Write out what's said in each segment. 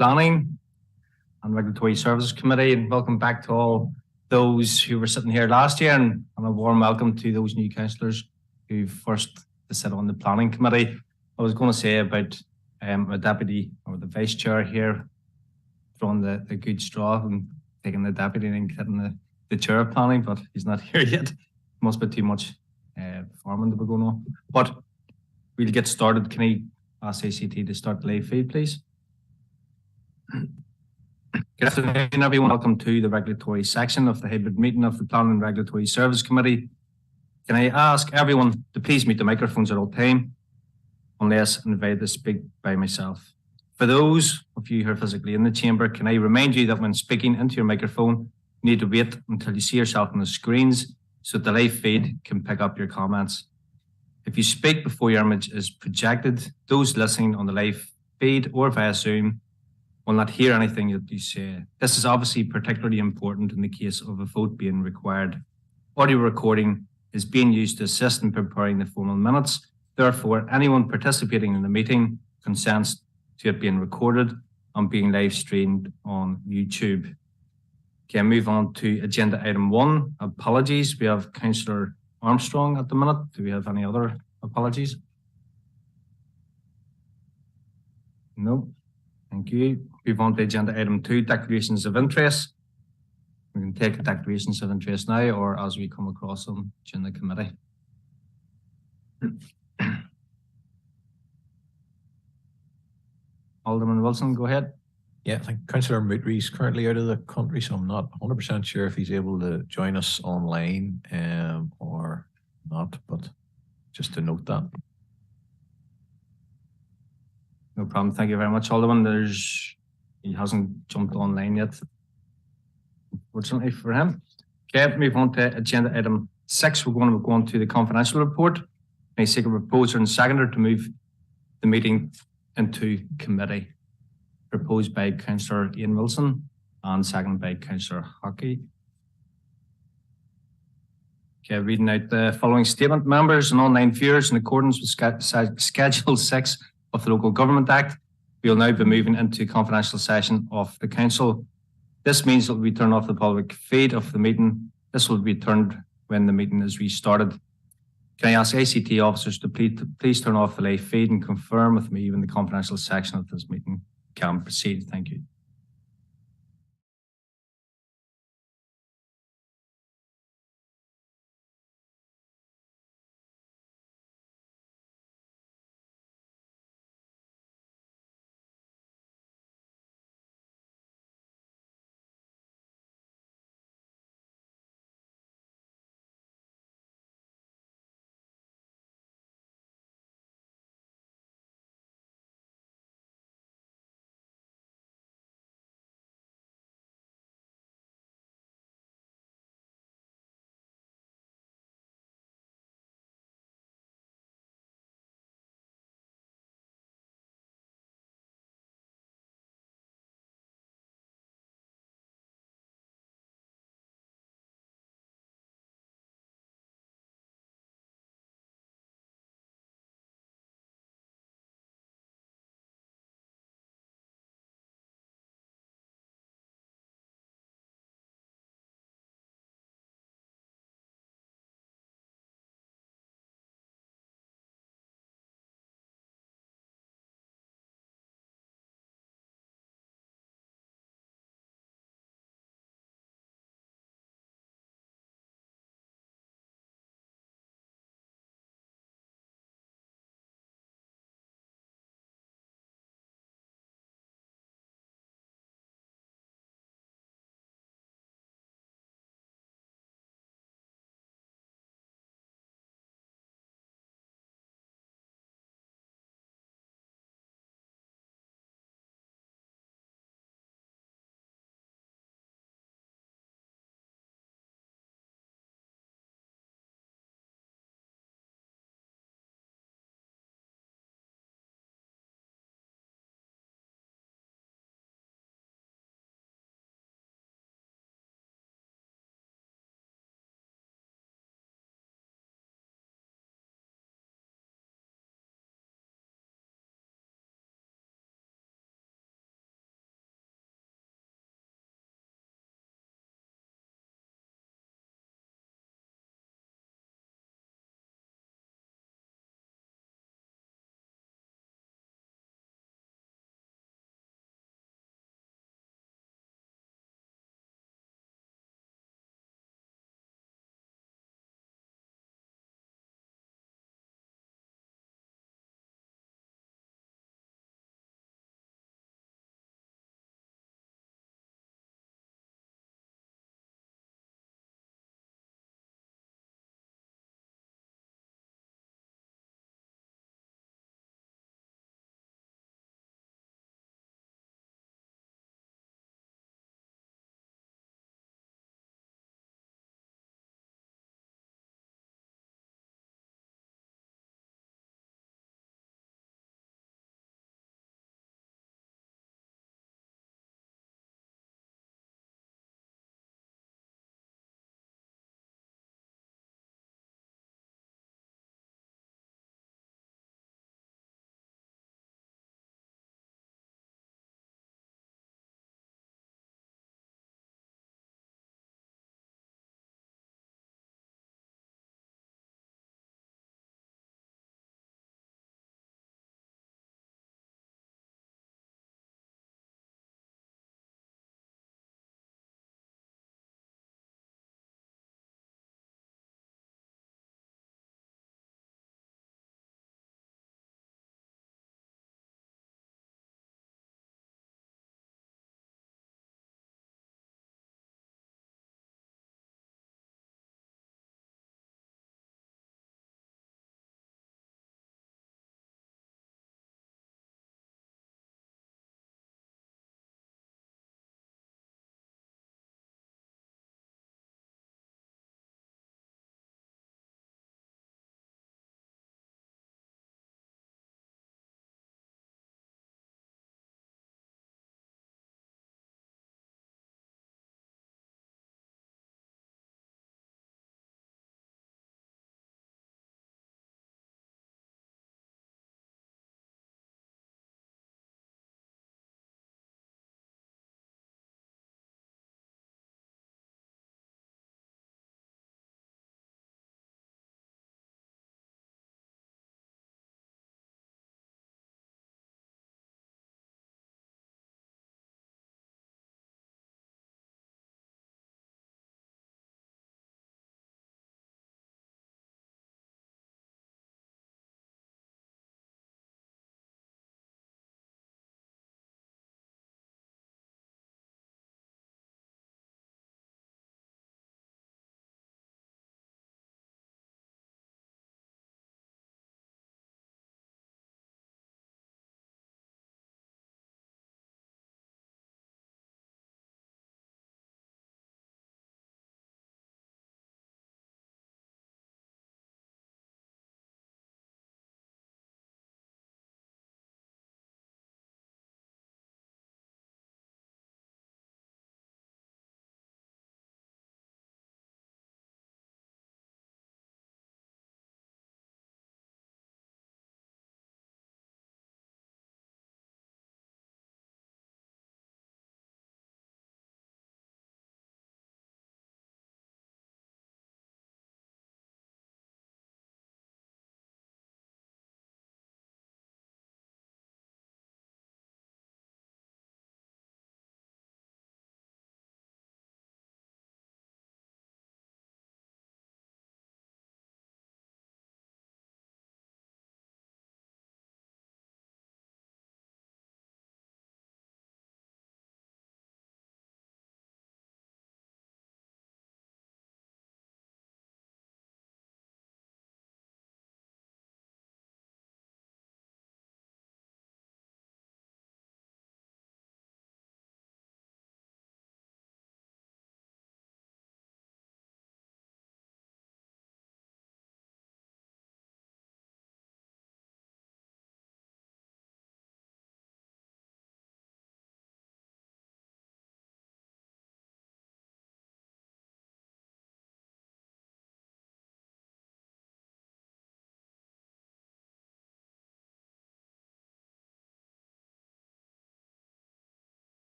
Planning and Regulatory Services Committee, and welcome back to all those who were sitting here last year, and a warm welcome to those new councillors who first to sit on the Planning Committee. I was going to say about a deputy or the vice chair here throwing the good straw and taking the deputy and getting the chair of planning, but he's not here yet. Must be too much farming to be going on. But we'll get started. Can I ask ACT to start the live feed, please? Good afternoon, everyone. Welcome to the regulatory section of the hybrid meeting of the Planning and Regulatory Service Committee. Can I ask everyone to please mute the microphones at all time, unless invited to speak by myself. For those of you who are physically in the chamber, can I remind you that when speaking into your microphone, you need to wait until you see yourself on the screens so that the live feed can pick up your comments. If you speak before your image is projected, those listening on the live feed or via Zoom will not hear anything that you say. This is obviously particularly important in the case of a vote being required. Audio recording is being used to assist in preparing the formal minutes. Therefore, anyone participating in the meeting consents to it being recorded and being live streamed on YouTube. Okay, move on to agenda item 1. Apologies. We have Councillor Armstrong at the minute. Do we have any other apologies? No. Thank you. Move on to agenda item 2, declarations of interest. We can take declarations of interest now or as we come across them during the committee. Alderman Wilson, go ahead. Yeah, I think Councillor Moutry is currently out of the country, so I'm not 100% sure if he's able to join us online or not, but just to note that. No problem. Thank you very much, Alderman. He hasn't jumped online yet, unfortunately for him. Okay, move on to agenda item 6. We're going to go on to the confidential report. I seek a proposer and seconder to move the meeting into committee. Proposed by Councillor Ian Wilson and seconded by Councillor Hockey. Okay, reading out the following statement. Members and online viewers, in accordance with Schedule 6 of the Local Government Act, we will now be moving into confidential session of the Council. This means that we turn off the public feed of the meeting. This will be turned when the meeting is restarted. Can I ask ACT officers to please turn off the live feed and confirm with me when the confidential section of this meeting can proceed? Thank you.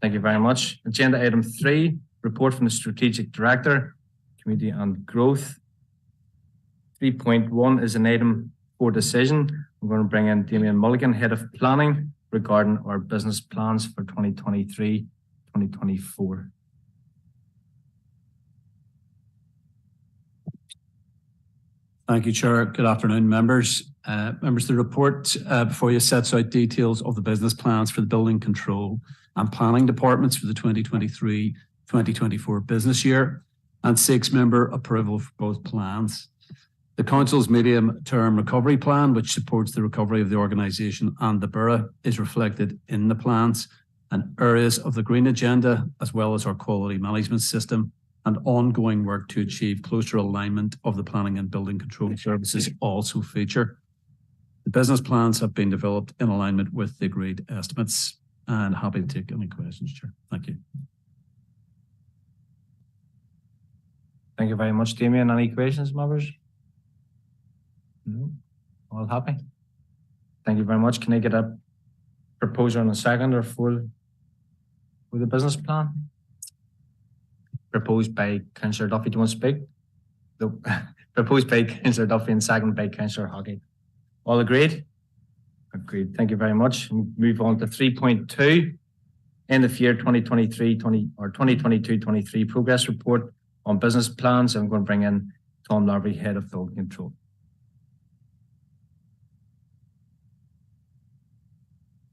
Thank you very much. Agenda item 3, report from the Strategic Director, Community and Growth. 3.1 is an item for decision. I'm going to bring in Damien Mulligan, Head of Planning, regarding our business plans for 2023-2024. Thank you, Chair. Good afternoon, members. Members, the report before you sets out details of the business plans for the building control and planning departments for the 2023-2024 business year and seeks member approval for both plans. The Council's medium-term recovery plan, which supports the recovery of the organisation and the Borough, is reflected in the plans, and areas of the Green Agenda, as well as our quality management system and ongoing work to achieve closer alignment of the planning and building control services also feature. The business plans have been developed in alignment with the agreed estimates, and happy to take any questions, Chair. Thank you. Thank you very much, Damien. Any questions, members? No? All happy? Thank you very much. Can I get a proposer on a second or full with the business plan? Proposed by Councillor Duffy. Do you want to speak? No. Proposed by Councillor Duffy and seconded by Councillor Hockey. All agreed? Agreed. Thank you very much. We'll move on to 3.2. End of year 2022-23 progress report on business plans. I'm going to bring in Tom Larvey, Head of Building Control.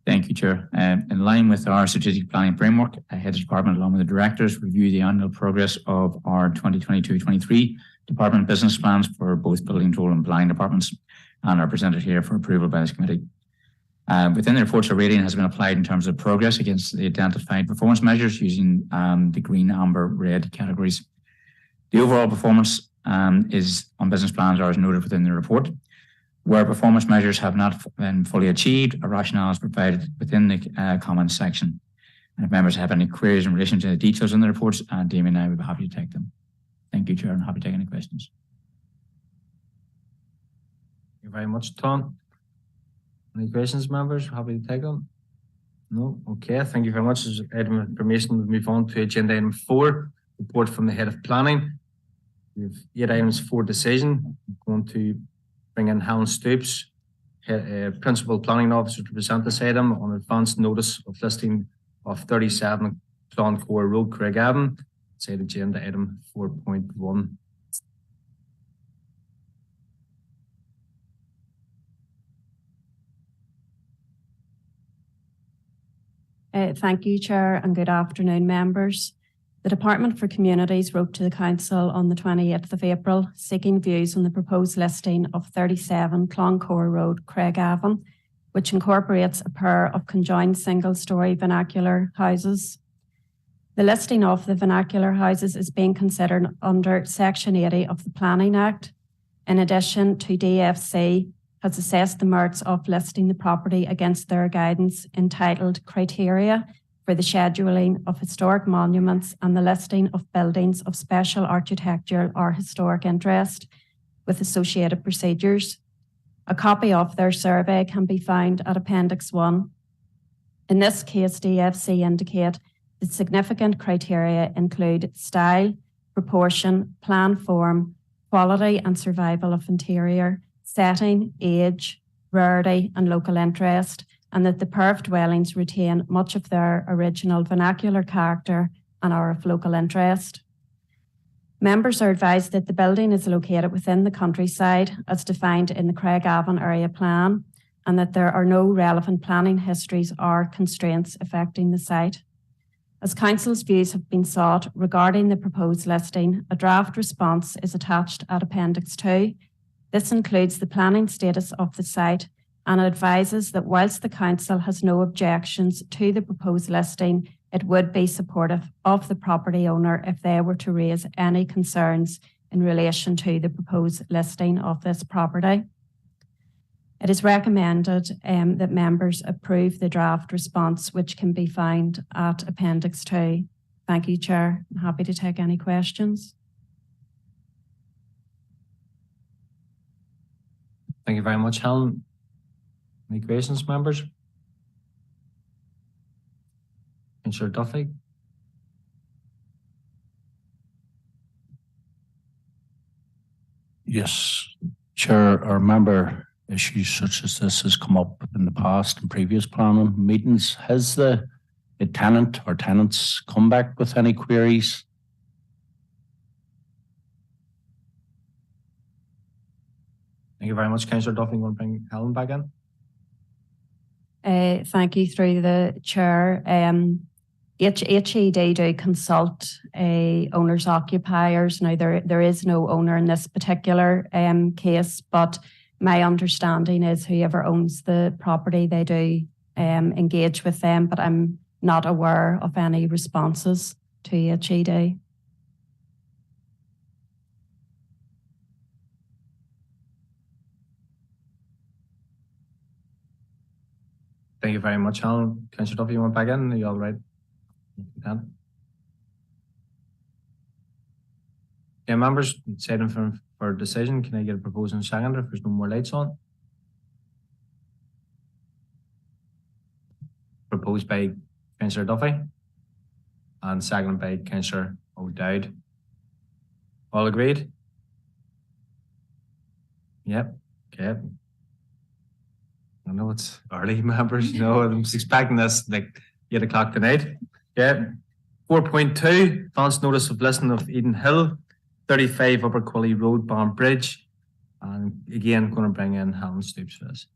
Thank you, Chair. In line with our strategic planning framework, Head of Department along with the Directors review the annual progress of our 2022-23 Department business plans for both building control and planning departments and are presented here for approval by this committee. Within the reports, a rating has been applied in terms of progress against the identified performance measures using the green, amber, red categories. The overall performance is on business plans are as noted within the report. Where performance measures have not been fully achieved, a rationale is provided within the comments section. And if members have any queries in relation to the details in the reports, Damien and I would be happy to take them. Thank you, Chair, and happy to take any questions. Thank you very much, Tom. Any questions, members? Happy to take them? No? Okay, thank you very much. As item of information, we'll move on to agenda item 4, report from the Head of Planning. We have 8 items for decision. I'm going to bring in Helen Stoops, Principal Planning Officer, to present this item on advance notice of listing of 37 Cloncore Road, Craigavon. It's agenda item 4.1. Thank you, Chair, and good afternoon, members. The Department for Communities wrote to the Council on the 28th of April seeking views on the proposed listing of 37 Cloncore Road, Craigavon, which incorporates a pair of conjoined single-storey vernacular houses. The listing of the vernacular houses is being considered under Section 80 of the Planning Act. In addition, to DFC has assessed the merits of listing the property against their guidance entitled Criteria for the Scheduling of Historic Monuments and the Listing of Buildings of Special Architectural or Historic Interest with associated procedures. A copy of their survey can be found at Appendix 1. In this case, DFC indicate that significant criteria include style, proportion, plan form, quality and survival of interior, setting, age, rarity and local interest, and that the perf dwellings retain much of their original vernacular character and are of local interest. Members are advised that the building is located within the countryside as defined in the Craigavon area plan, and that there are no relevant planning histories or constraints affecting the site. As Council's views have been sought regarding the proposed listing, a draft response is attached at Appendix 2. This includes the planning status of the site and advises that whilst the Council has no objections to the proposed listing, it would be supportive of the property owner if they were to raise any concerns in relation to the proposed listing of this property. It is recommended that members approve the draft response, which can be found at Appendix 2. Thank you, Chair. I'm happy to take any questions. Thank you very much, Helen. Any questions, members? Councillor Duffy. Yes, Chair, I remember issues such as this has come up in the past in previous planning meetings. Has the tenant or tenants come back with any queries? Thank you very much, Councillor Duffy. You want to bring Helen back in? Thank you through the chair. HED do consult owners occupiers. Now there is no owner in this particular case, but my understanding is whoever owns the property, they do engage with them, but I'm not aware of any responses to HED. Thank you very much, Helen. Councillor Duffy, you want back in? Are you all right? You can. Yeah, members, setting for decision. Can I get a proposal and second if there's no more lights on? Proposed by Councillor Duffy and seconded by Councillor O'Dowd. All agreed? Yep. Okay. I know it's early, members. You know, I was expecting this like 8 o'clock tonight. Yeah. 4.2, advance notice of listing of Eden Hill, 35 Upper Quilly Road, Banbridge. And again, going to bring in Helen Stoops for this.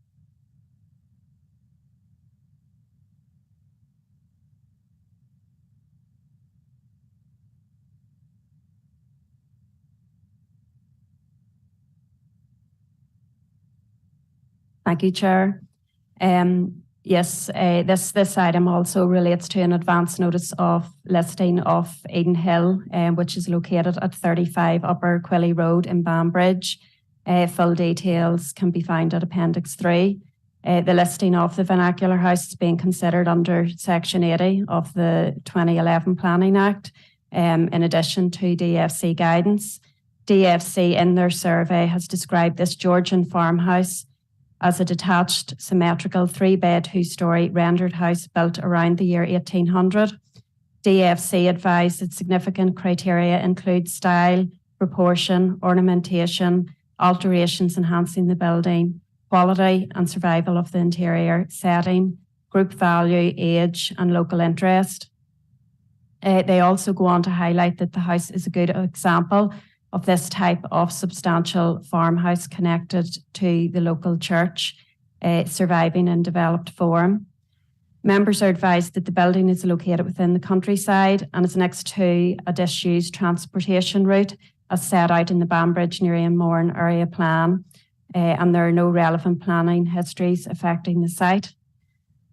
Thank you, Chair. Yes, this item also relates to an advance notice of listing of Eden Hill, which is located at 35 Upper Quilly Road in Banbridge. Full details can be found at Appendix 3. The listing of the vernacular house is being considered under Section 80 of the 2011 Planning Act, in addition to DFC guidance. DFC in their survey has described this Georgian farmhouse as a detached, symmetrical 3-bed, 2-storey rendered house built around the year 1800. DFC advised that significant criteria include style, proportion, ornamentation, alterations enhancing the building, quality and survival of the interior, setting, group value, age, and local interest. They also go on to highlight that the house is a good example of this type of substantial farmhouse connected to the local church, surviving in developed form. Members are advised that the building is located within the countryside and is next to a disused transportation route as set out in the Banbridge, Newry and Mourne area plan, and there are no relevant planning histories affecting the site.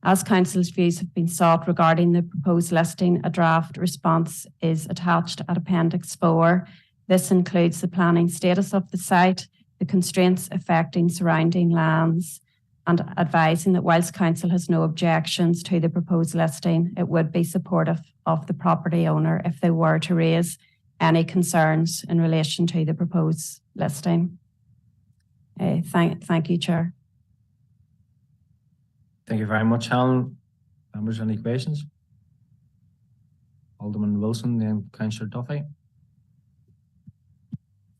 As Council's views have been sought regarding the proposed listing, a draft response is attached at Appendix 4. This includes the planning status of the site, the constraints affecting surrounding lands, and advising that whilst Council has no objections to the proposed listing, it would be supportive of the property owner if they were to raise any concerns in relation to the proposed listing. Thank you, Chair. Thank you very much, Helen. Members, any questions? Alderman Wilson, then Councillor Duffy.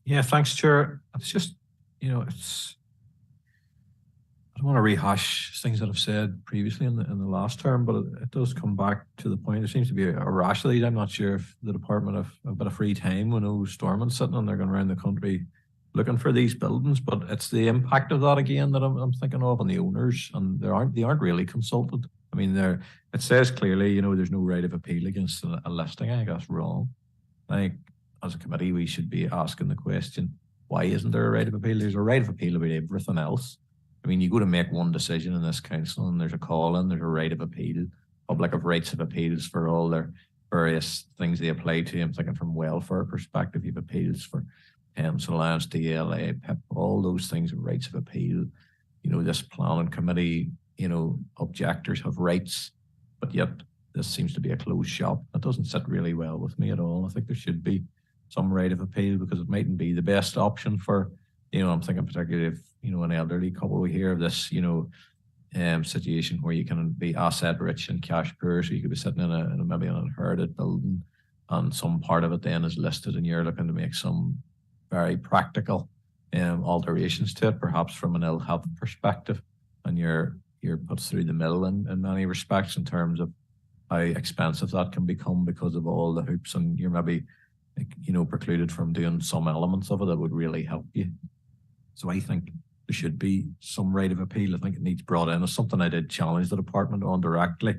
Yeah, thanks, Chair. It's just, I don't want to rehash things that I've said previously in the last term, but it does come back to the point. There seems to be a rash lead. I'm not sure if the department have a bit of free time when no storming sitting and they're going around the country looking for these buildings, but it's the impact of that again that I'm thinking of on the owners, and they aren't really consulted. I mean, it says clearly, there's no right of appeal against a listing. I think that's wrong. I think as a committee, we should be asking the question, why isn't there a right of appeal? There's a right of appeal about everything else. I mean, you go to make one decision in this council and there's a call in, there's a right of appeal. Public have rights of appeals for all their various things they apply to. I'm thinking from welfare perspective, you have appeals for Allowance, DLA, PIP, all those things have rights of appeal. This planning committee, objectors have rights, but yet this seems to be a closed shop. That doesn't sit really well with me at all. I think there should be some right of appeal because it mightn't be the best option for, I'm thinking particularly if, an elderly couple, we hear of this, situation where you can be asset rich and cash poor. So you could be sitting in a maybe an inherited building, and some part of it then is listed, and you're looking to make some very practical alterations to it, perhaps from an ill health perspective, and you're put through the middle in many respects in terms of how expensive that can become because of all the hoops, and you're maybe precluded from doing some elements of it that would really help you. So I think there should be some right of appeal. I think it needs brought in as something I did challenge the department on directly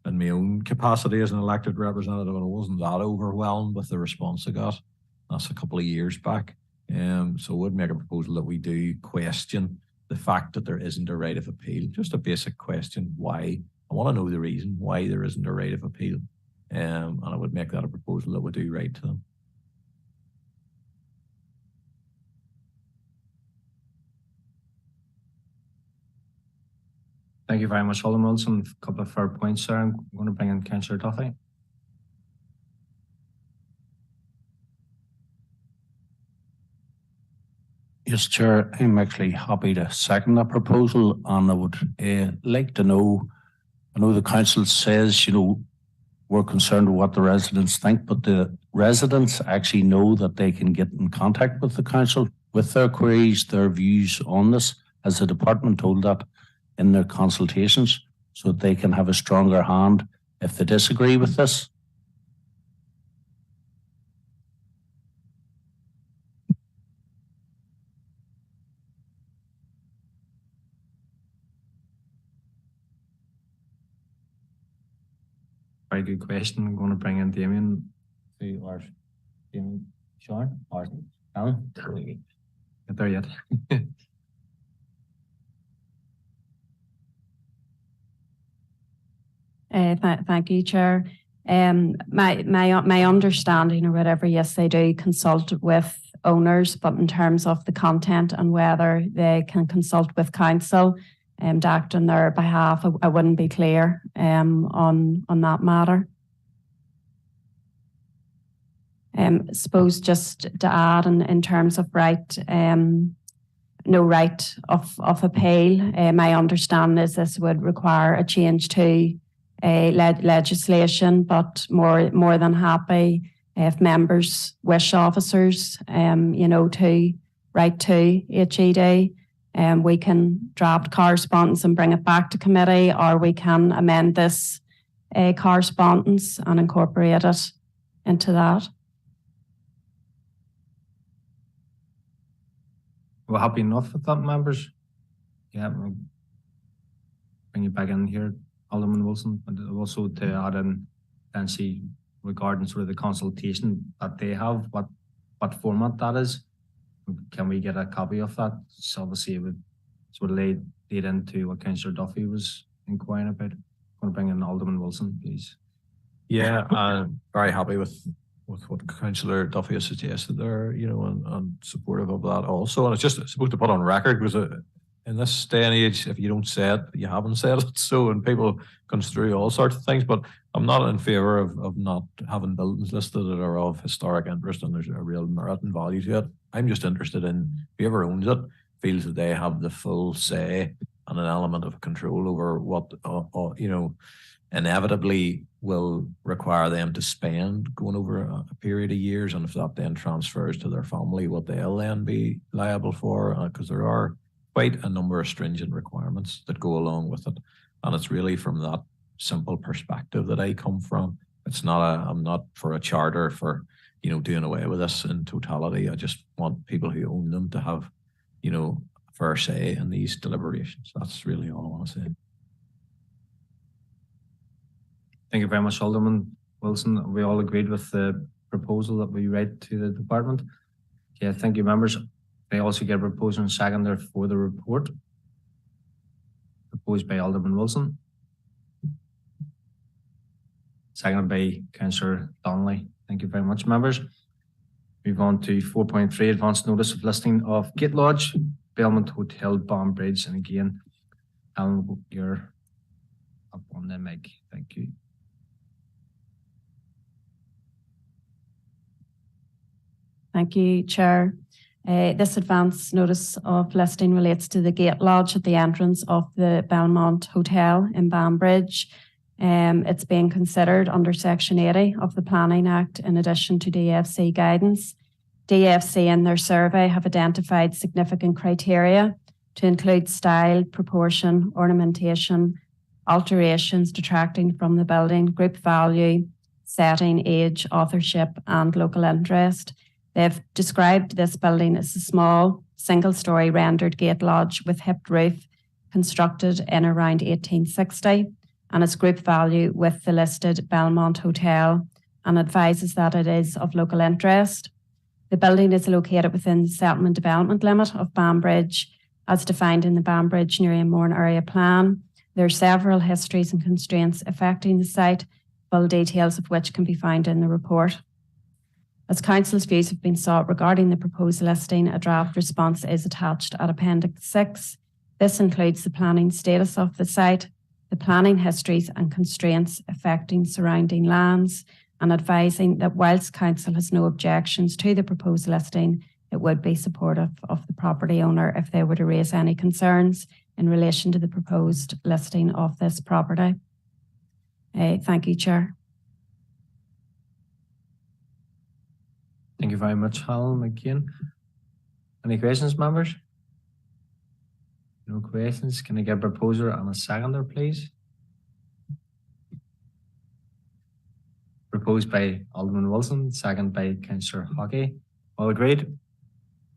in my own capacity as an elected representative, and I wasn't that overwhelmed with the response I got. That's a couple of years back. So I would make a proposal that we do question the fact that there isn't a right of appeal. Just a basic question, why? I want to know the reason why there isn't a right of appeal. And I would make that a proposal that would do right to them. Thank you very much, Alderman Wilson. A couple of fair points there. I'm going to bring in Councillor Duffy. Yes, Chair, I'm actually happy to second that proposal, and I would like to know, I know the council says, we're concerned with what the residents think, but the residents actually know that they can get in contact with the council with their queries, their views on this. Has the department told that in their consultations so that they can have a stronger hand if they disagree with this? Very good question. I'm going to bring in Damien or Damien, Sean, or Alan. Get there yet? Thank you, Chair. My understanding or whatever, yes, they do consult with owners, but in terms of the content and whether they can consult with council to act on their behalf, I wouldn't be clear on that matter. Suppose just to add in terms of right, no right of appeal. My understanding is this would require a change to legislation, but more than happy if members wish officers, to write to HED. We can draft correspondence and bring it back to committee, or we can amend this correspondence and incorporate it into that. We're happy enough with that, members? Yeah, we'll bring you back in here, Alderman Wilson, and also to add in and see regarding sort of the consultation that they have, what format that is. Can we get a copy of that? So obviously it would sort of lead into what Councillor Duffy was inquiring about. I'm going to bring in Alderman Wilson, please. Yeah, I'm very happy with what Councillor Duffy has suggested there, and supportive of that also. And it's just supposed to put on record, because in this day and age, if you don't say it, you haven't said it. So, and people construe all sorts of things, but I'm not in favour of not having buildings listed that are of historic interest and there's a real merit and value to it. I'm just interested in whoever owns it feels that they have the full say and an element of control over what, inevitably will require them to spend going over a period of years. And if that then transfers to their family, what they'll then be liable for, because there are quite a number of stringent requirements that go along with it. And it's really from that simple perspective that I come from. It's not I'm not for a charter for, doing away with this in totality. I just want people who own them to have, fair say in these deliberations. That's really all I want to say. Thank you very much, Alderman Wilson. We all agreed with the proposal that we read to the department. Yeah, thank you, members. They also get a proposal and seconder for the report proposed by Alderman Wilson, seconded by Councillor Donnelly. Thank you very much, members. Move on to 4.3, advance notice of listing of Gate Lodge, Belmont Hotel, Banbridge. And again, Alan, you're up on the mic. Thank you. Thank you, Chair. This advance notice of listing relates to the gate lodge at the entrance of the Belmont Hotel in Banbridge. It's being considered under Section 80 of the Planning Act in addition to DFC guidance. DFC in their survey have identified significant criteria to include style, proportion, ornamentation, alterations detracting from the building, group value, setting, age, authorship and local interest. They've described this building as a small, single-storey rendered gate lodge with hipped roof constructed in around 1860 and its group value with the listed Belmont Hotel, and advises that it is of local interest. The building is located within the settlement development limit of Banbridge as defined in the Banbridge Newry-and-Mourne area plan. There are several histories and constraints affecting the site, full details of which can be found in the report. As Council's views have been sought regarding the proposed listing, a draft response is attached at Appendix 6. This includes the planning status of the site, the planning histories and constraints affecting surrounding lands, and advising that whilst Council has no objections to the proposed listing, it would be supportive of the property owner if they were to raise any concerns in relation to the proposed listing of this property. Thank you, Chair. Thank you very much, Helen again. Any questions, members? No questions. Can I get a proposer and a seconder, please? Proposed by Alderman Wilson, second by Councillor Hockey. All agreed?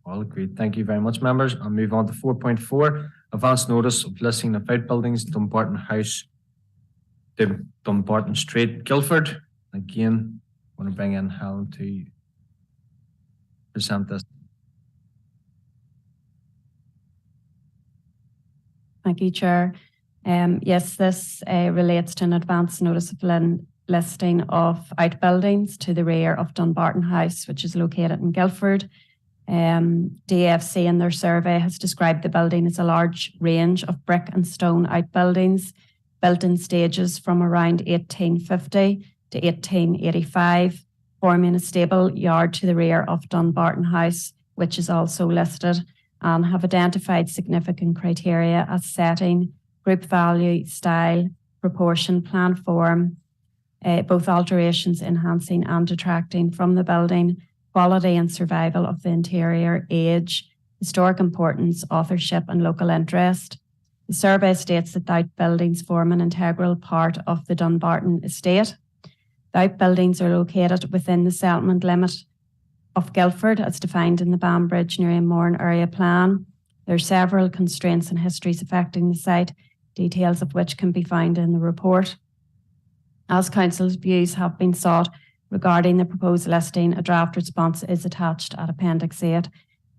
All agreed. Thank you very much, members. I'll move on to 4.4, advance notice of listing of outbuildings, Dumbarton House, Dumbarton Street, Guildford. Again, I want to bring in Helen to present this. Thank you, Chair. Yes, this relates to an advance notice of listing of outbuildings to the rear of Dumbarton House, which is located in Guildford. DFC in their survey has described the building as a large range of brick and stone outbuildings built in stages from around 1850 to 1885, forming a stable yard to the rear of Dumbarton House, which is also listed, and have identified significant criteria as setting, group value, style, proportion, plan form, both alterations enhancing and detracting from the building, quality and survival of the interior, age, historic importance, authorship and local interest. The survey states that the outbuildings form an integral part of the Dumbarton estate. The outbuildings are located within the settlement limit of Guildford as defined in the Banbridge Newry-and-Mourne area plan. There are several constraints and histories affecting the site, details of which can be found in the report. As Council's views have been sought regarding the proposed listing, a draft response is attached at Appendix 8.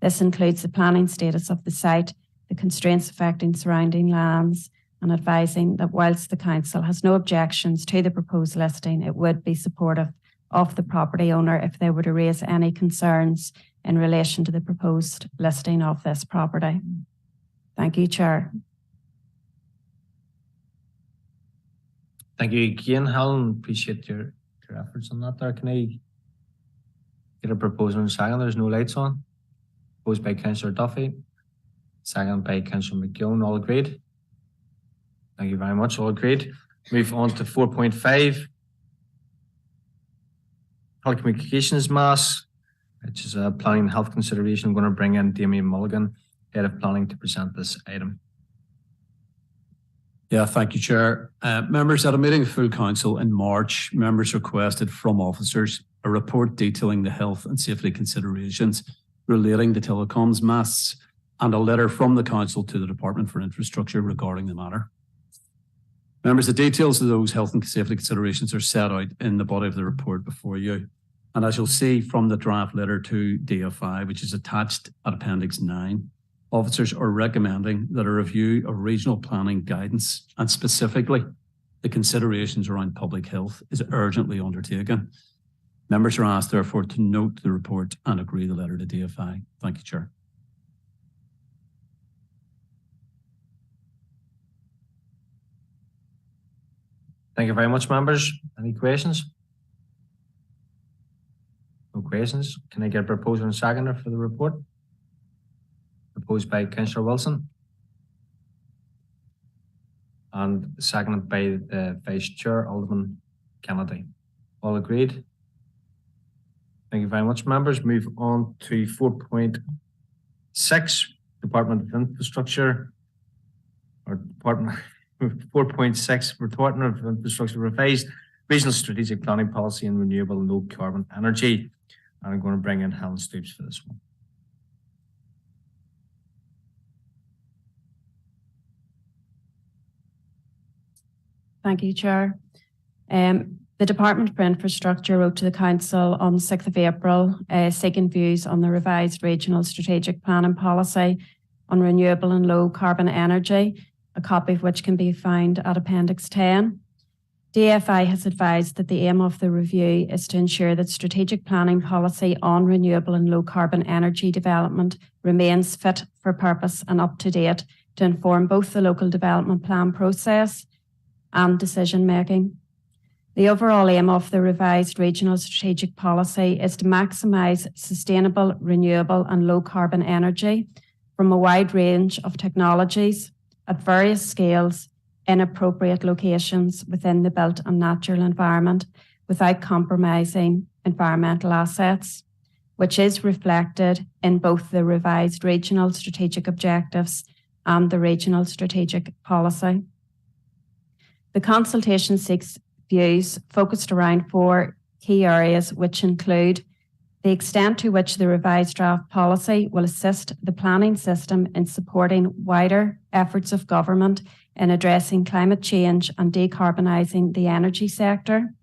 This includes the planning status of the site, the constraints affecting surrounding lands, and advising that whilst the Council has no objections to the proposed listing, it would be supportive of the property owner if they were to raise any concerns in relation to the proposed listing of this property. Thank you, Chair. Thank you again, Helen. Appreciate your efforts on that there. Can I get a proposal in a second? There's no lights on. Proposed by Councillor Duffy, second by Councillor McGill. All agreed? Thank you very much. All agreed. Move on to 4.5. Telecommunications mass, which is a planning and health consideration. I'm going to bring in Damien Mulligan, Head of Planning, to present this item. Yeah, thank you, Chair. Members, at a meeting of full council in March, members requested from officers a report detailing the health and safety considerations relating to telecoms masts and a letter from the council to the Department for Infrastructure regarding the matter. Members, the details of those health and safety considerations are set out in the body of the report before you. And as you'll see from the draft letter to DFI, which is attached at Appendix 9, officers are recommending that a review of regional planning guidance and specifically the considerations around public health is urgently undertaken. Members are asked, therefore, to note the report and agree the letter to DFI. Thank you, Chair. Thank you very much, members. Any questions? No questions. Can I get a proposal and seconder for the report? proposed by Councillor Wilson and seconded by the Vice Chair, Alderman Kennedy. All agreed? Thank you very much, members. Move on to 4.6, Department of Infrastructure, or Department 4.6, Department of Infrastructure revised Regional Strategic Planning Policy and Renewable and Low Carbon Energy. And I'm going to bring in Helen Stoops for this one. Thank you, Chair. The Department for Infrastructure wrote to the Council on the 6th of April, seeking views on the revised Regional Strategic Planning Policy on Renewable and Low Carbon Energy, a copy of which can be found at Appendix 10. DFI has advised that the aim of the review is to ensure that strategic planning policy on renewable and low carbon energy development remains fit for purpose and up to date to inform both the local development plan process and decision making. The overall aim of the revised regional strategic policy is to maximise sustainable, renewable and low carbon energy from a wide range of technologies at various scales in appropriate locations within the built and natural environment without compromising environmental assets, which is reflected in both the revised regional strategic objectives and the regional strategic policy. The consultation seeks views focused around 4 key areas, which include the extent to which the revised draft policy will assist the planning system in supporting wider efforts of government in addressing climate change and decarbonising the energy sector.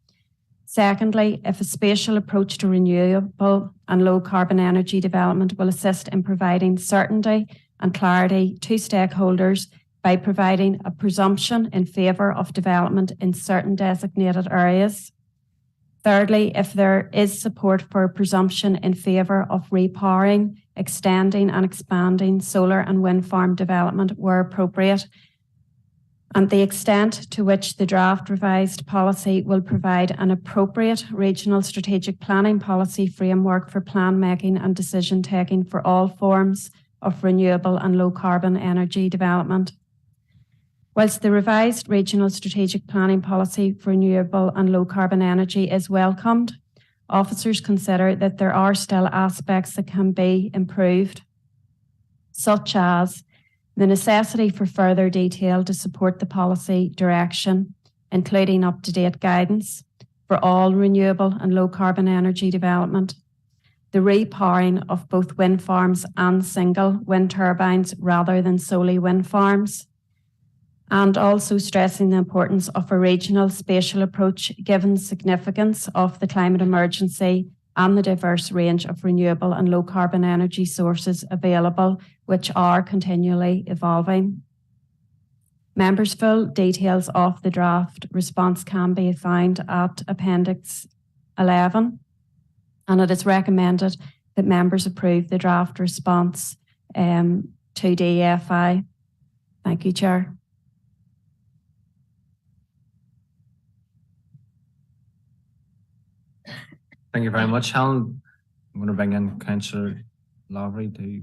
Secondly, if a spatial approach to renewable and low carbon energy development will assist in providing certainty and clarity to stakeholders by providing a presumption in favour of development in certain designated areas. Thirdly, if there is support for a presumption in favour of repowering, extending and expanding solar and wind farm development where appropriate, and the extent to which the draft revised policy will provide an appropriate regional strategic planning policy framework for plan making and decision taking for all forms of renewable and low carbon energy development. Whilst the revised regional strategic planning policy for renewable and low carbon energy is welcomed, officers consider that there are still aspects that can be improved, such as the necessity for further detail to support the policy direction, including up-to-date guidance for all renewable and low carbon energy development, the repowering of both wind farms and single wind turbines rather than solely wind farms, and also stressing the importance of a regional spatial approach given the significance of the climate emergency and the diverse range of renewable and low carbon energy sources available, which are continually evolving. Members' full details of the draft response can be found at Appendix 11, and it is recommended that members approve the draft response to DFI. Thank you, Chair. Thank you very much, Helen. I'm going to bring in Councillor Lavery to.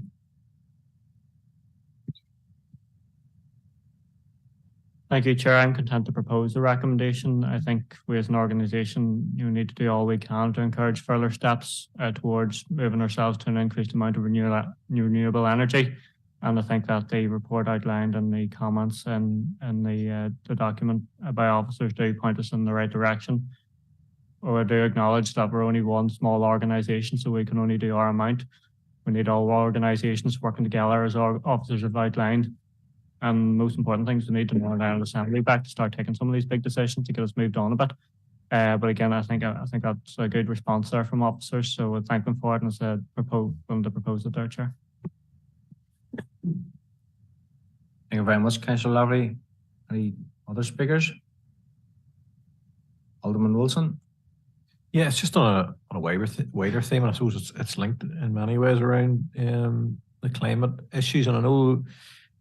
Thank you, Chair. I'm content to propose the recommendation. I think we as an organisation need to do all we can to encourage further steps towards moving ourselves to an increased amount of renewable energy. And I think that the report outlined and the comments and the document by officers do point us in the right direction. I do acknowledge that we're only one small organisation, so we can only do our amount. We need all organisations working together as our officers have outlined. And most important things, we need to narrow down assembly back to start taking some of these big decisions to get us moved on a bit. But again, I think that's a good response there from officers, so we'll thank them for it and said willing to propose it there, Chair. Thank you very much, Councillor Lavery. Any other speakers? Alderman Wilson. Yeah, it's just on a wider theme, and I suppose it's linked in many ways around the climate issues. And I know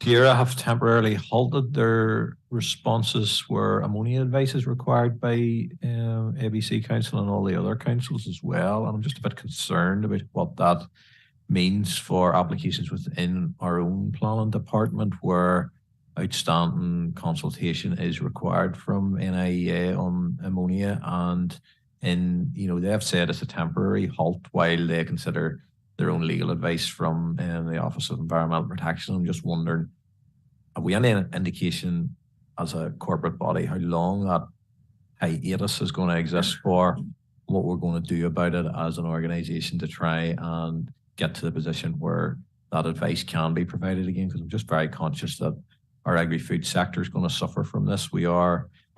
Clara have temporarily halted their responses where ammonia advice is required by ABC Council and all the other councils as well. And I'm just a bit concerned about what that means for applications within our own planning department where outstanding consultation is required from NIEA on ammonia, and they have said it's a temporary halt while they consider their own legal advice from the Office of Environmental Protection. I'm just wondering, have we any indication as a corporate body how long that hiatus is going to exist for, what we're going to do about it as an organisation to try and get to the position where that advice can be provided again? Because I'm just very conscious that our agri-food sector is going to suffer from this. We've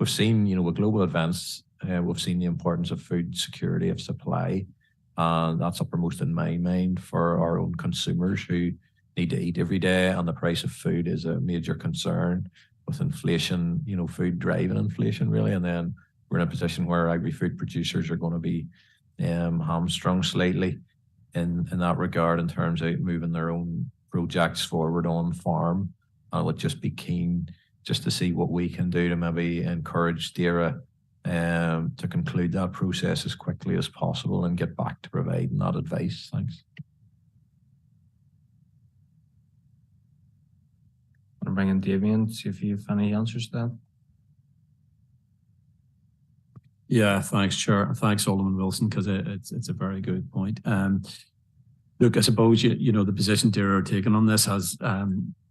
seen, with global events, we've seen the importance of food security of supply, and that's uppermost in my mind for our own consumers who need to eat every day, and the price of food is a major concern with inflation, food driving inflation really, and then we're in a position where agri-food producers are going to be hamstrung slightly in that regard in terms of moving their own projects forward on farm. I would just be keen just to see what we can do to maybe encourage DAERA to conclude that process as quickly as possible and get back to providing that advice. Thanks. I'm going to bring in Damien, see if you have any answers to that. Yeah, thanks, Chair. Thanks, Alderman Wilson, because it's a very good point. Look, I suppose the position DAERA are taking on this has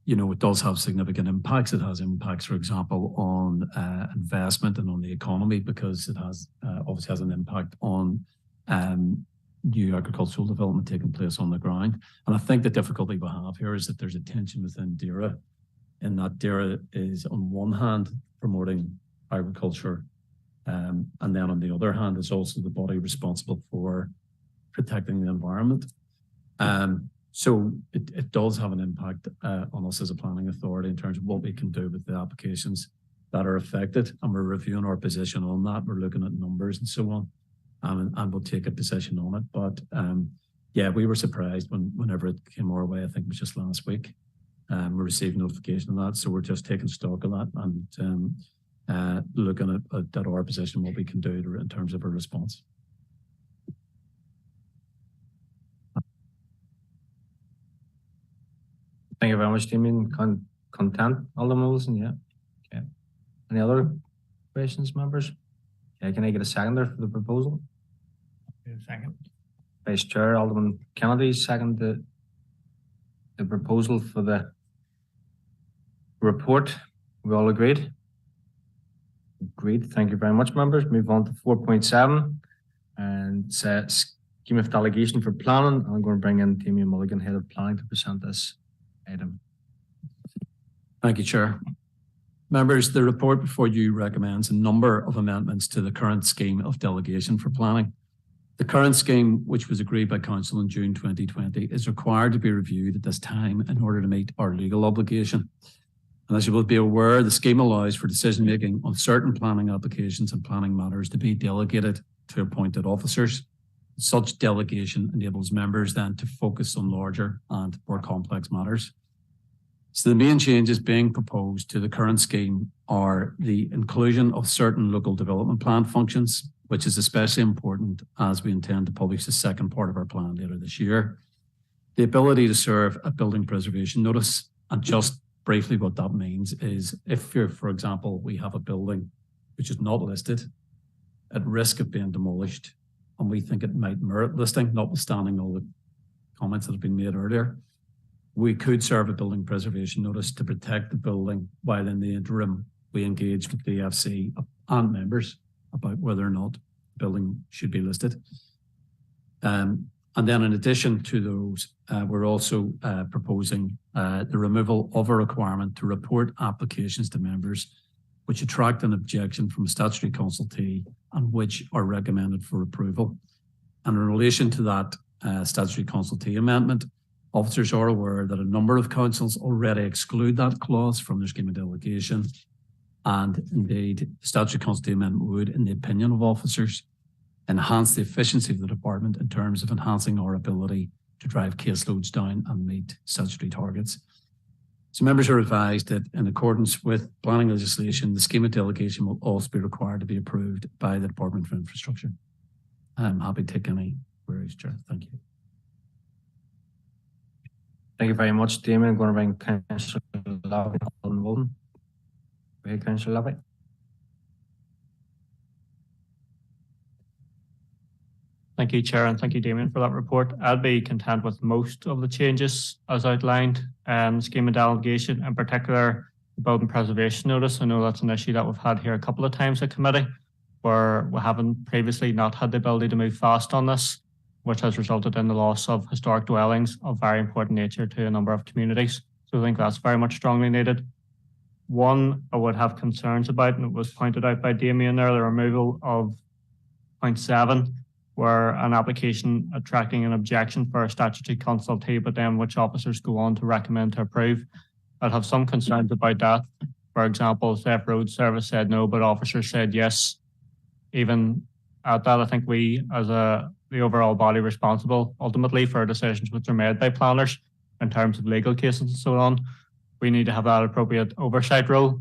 it does have significant impacts. It has impacts, for example, on investment and on the economy, because it has obviously has an impact on new agricultural development taking place on the ground. And I think the difficulty we have here is that there's a tension within DAERA, in that DAERA is on one hand promoting agriculture, and then on the other hand is also the body responsible for protecting the environment. So it does have an impact on us as a planning authority in terms of what we can do with the applications that are affected, and we're reviewing our position on that. We're looking at numbers and so on, and we'll take a position on it. But yeah, we were surprised whenever it came our way. I think it was just last week. We received notification of that, so we're just taking stock of that and looking at our position, what we can do in terms of a response. Thank you very much, Damien. Content, Alderman Wilson? Yeah. Okay. Any other questions, members? Okay, can I get a seconder for the proposal? Second. Vice Chair, Alderman Kennedy, second the proposal for the report. We all agreed? Agreed. Thank you very much, members. Move on to 4.7 and scheme of delegation for planning. I'm going to bring in Damien Mulligan, Head of Planning, to present this item. Thank you, Chair. Members, the report before you recommends a number of amendments to the current scheme of delegation for planning. The current scheme, which was agreed by Council in June 2020, is required to be reviewed at this time in order to meet our legal obligation. And as you will be aware, the scheme allows for decision-making on certain planning applications and planning matters to be delegated to appointed officers. Such delegation enables members then to focus on larger and more complex matters. So the main changes being proposed to the current scheme are the inclusion of certain local development plan functions, which is especially important as we intend to publish the second part of our plan later this year. The ability to serve a building preservation notice, and just briefly what that means is if for example, we have a building which is not listed at risk of being demolished, and we think it might merit listing, notwithstanding all the comments that have been made earlier, we could serve a building preservation notice to protect the building, while in the interim we engage with the FC and members about whether or not the building should be listed. And then in addition to those, we're also proposing the removal of a requirement to report applications to members which attract an objection from a statutory consultee and which are recommended for approval. And in relation to that statutory consultee amendment, officers are aware that a number of councils already exclude that clause from their scheme of delegation. And indeed, the statutory consultee amendment would, in the opinion of officers, enhance the efficiency of the department in terms of enhancing our ability to drive caseloads down and meet statutory targets. So members are advised that in accordance with planning legislation, the scheme of delegation will also be required to be approved by the Department for Infrastructure. I'm happy to take any queries, Chair. Thank you. Thank you very much, Damien. I'm going to bring Councillor Lobby involved. Go ahead, Councillor Lobby. Thank you, Chair, and thank you, Damien, for that report. I'd be content with most of the changes as outlined. Scheme of delegation, in particular, the building preservation notice. I know that's an issue that we've had here a couple of times at committee, where we haven't previously not had the ability to move fast on this, which has resulted in the loss of historic dwellings of very important nature to a number of communities. So I think that's very much strongly needed. One I would have concerns about, and it was pointed out by Damien there, the removal of point 7, where an application attracting an objection for a statutory consultee, but then which officers go on to recommend to approve. I'd have some concerns about that. For example, if Road Service said no, but officers said yes. Even at that, I think we, as the overall body responsible ultimately for decisions which are made by planners in terms of legal cases and so on, we need to have that appropriate oversight role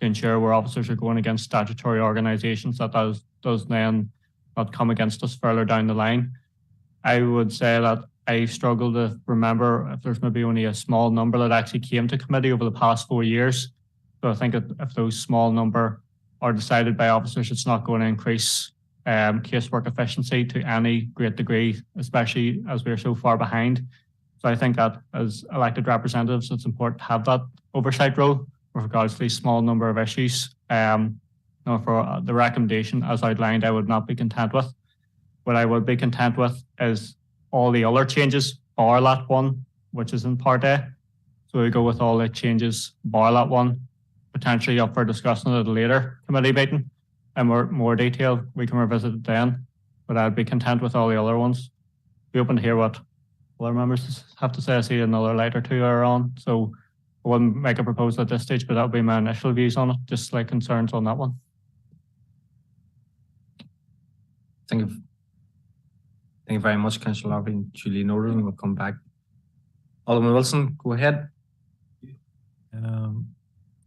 to ensure where officers are going against statutory organisations that does then not come against us further down the line. I would say that I struggle to remember if there's maybe only a small number that actually came to committee over the past 4 years. So I think if those small number are decided by officers, it's not going to increase casework efficiency to any great degree, especially as we're so far behind. So I think that as elected representatives, it's important to have that oversight role with regards to these small number of issues. For the recommendation as outlined, I would not be content with. What I would be content with is all the other changes, bar that one, which is in Part A. So we go with all the changes, bar that one, potentially up for discussion at a later committee meeting. And more detail, we can revisit it then. But I'd be content with all the other ones. Be open to hear what other members have to say. I see another light or two are on. So I wouldn't make a proposal at this stage, but that would be my initial views on it, just like concerns on that one. Thank you very much, Councillor Lobby and Julie Norton. We'll come back. Alderman Wilson, go ahead.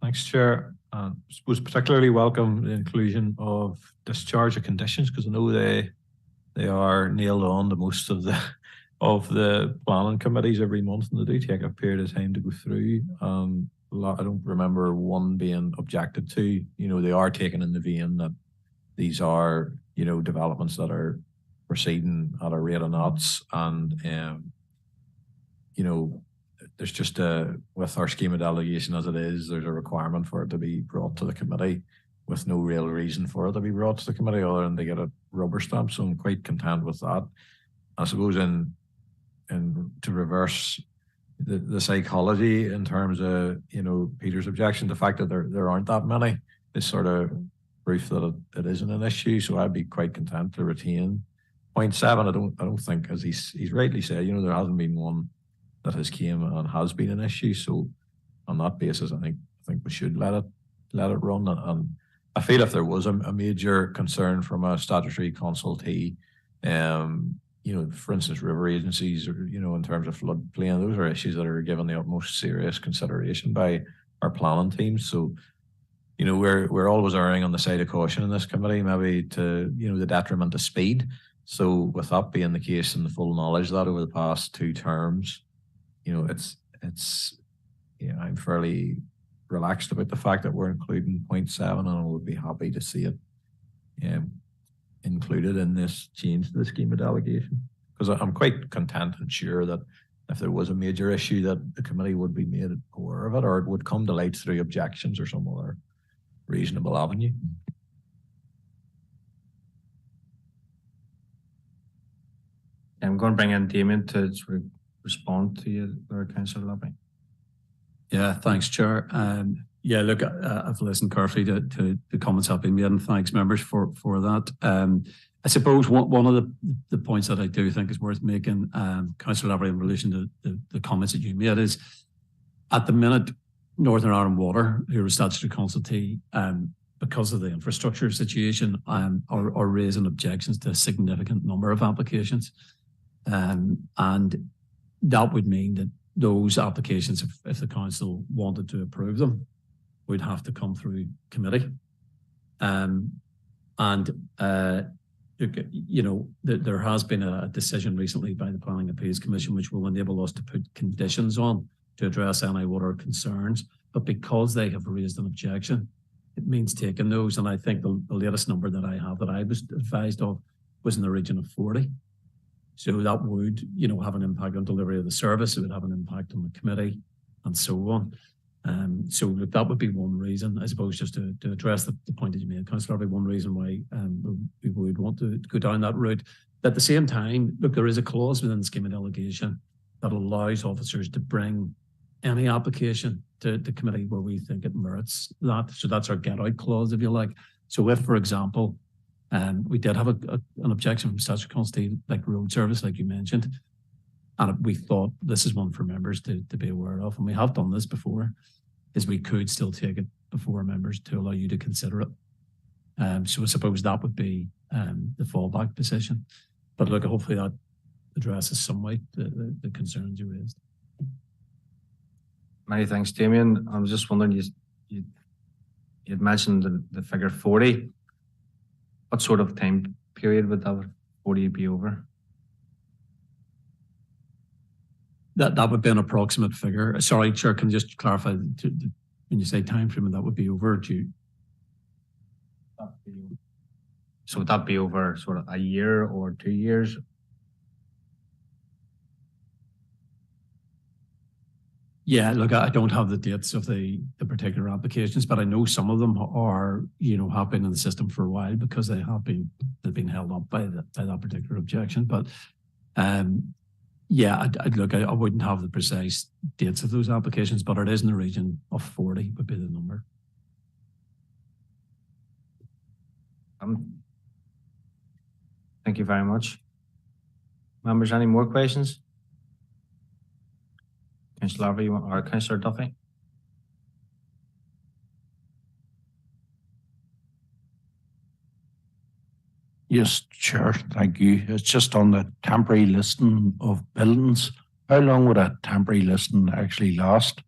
Thanks, Chair. I suppose particularly welcome the inclusion of discharge of conditions, because I know they are nailed on to most of the planning committees every month, and they do take a period of time to go through. I don't remember one being objected to. They are taken in the vein that these are developments that are proceeding at a rate of knots, and there's just with our scheme of delegation as it is, there's a requirement for it to be brought to the committee with no real reason for it to be brought to the committee other than to get a rubber stamp. So I'm quite content with that. I suppose in to reverse the psychology in terms of Peter's objection, the fact that there aren't that many is sort of proof that it isn't an issue. So I'd be quite content to retain point 7. I don't think, as he's rightly said, there hasn't been one that has came and has been an issue. So on that basis, I think we should let it run. And I feel if there was a major concern from a statutory consultee, for instance, river agencies, or in terms of floodplain, those are issues that are given the utmost serious consideration by our planning teams. So we're always erring on the side of caution in this committee, maybe to the detriment of speed. So with that being the case, and the full knowledge that over the past 2 terms, I'm fairly relaxed about the fact that we're including point 7, and I would be happy to see it included in this change to the scheme of delegation, because I'm quite content and sure that if there was a major issue that the committee would be made aware of it, or it would come to light through objections or some other reasonable avenue. I'm going to bring in Damien to respond to you there, Councillor Lobby. Yeah, thanks, Chair. Look, I've listened carefully to the comments that have been made, and thanks, members, for that. I suppose one of the points that I do think is worth making, Councillor Lobby, in relation to the comments that you made, is at the minute, Northern Ireland Water, who are a statutory consultee, because of the infrastructure situation, are raising objections to a significant number of applications. And that would mean that those applications, if the council wanted to approve them, would have to come through committee. you know, there has been a decision recently by the Planning Appeals Commission which will enable us to put conditions on to address any water concerns. But because they have raised an objection, it means taking those. And I think the latest number that I have that I was advised of was in the region of 40. So that would, you know, have an impact on delivery of the service. It would have an impact on the committee and so on. So look, that would be one reason, I suppose, just to address the point that you made, Councillor, one reason why we would want to go down that route. At the same time, look, there is a clause within the scheme of delegation that allows officers to bring any application to the committee where we think it merits that. So that's our get out clause, if you like. So if, for example, we did have an objection from statutory constituency, like road service, like you mentioned, and we thought this is one for members to be aware of, and we have done this before, is we could still take it before members to allow you to consider it. So I suppose that would be the fallback position. But look, hopefully that addresses some way the concerns you raised. Many thanks, Damien. I was just wondering, you'd mentioned the figure 40. What sort of time period would that 40 be over? That would be an approximate figure. Sorry, Chair, can you just clarify when you say time frame, that would be over to? So would that be over sort of a year or 2 years? Yeah, look, I don't have the dates of the particular applications, but I know some of them are, you know, have been in the system for a while because they've been held up by that particular objection. But yeah, I wouldn't have the precise dates of those applications, but it is in the region of 40 would be the number. Thank you very much. Members, any more questions? Councillor Larvey or Councillor Duffy? Yes, Chair, thank you. It's just on the temporary listing of buildings. How long would a temporary listing actually last?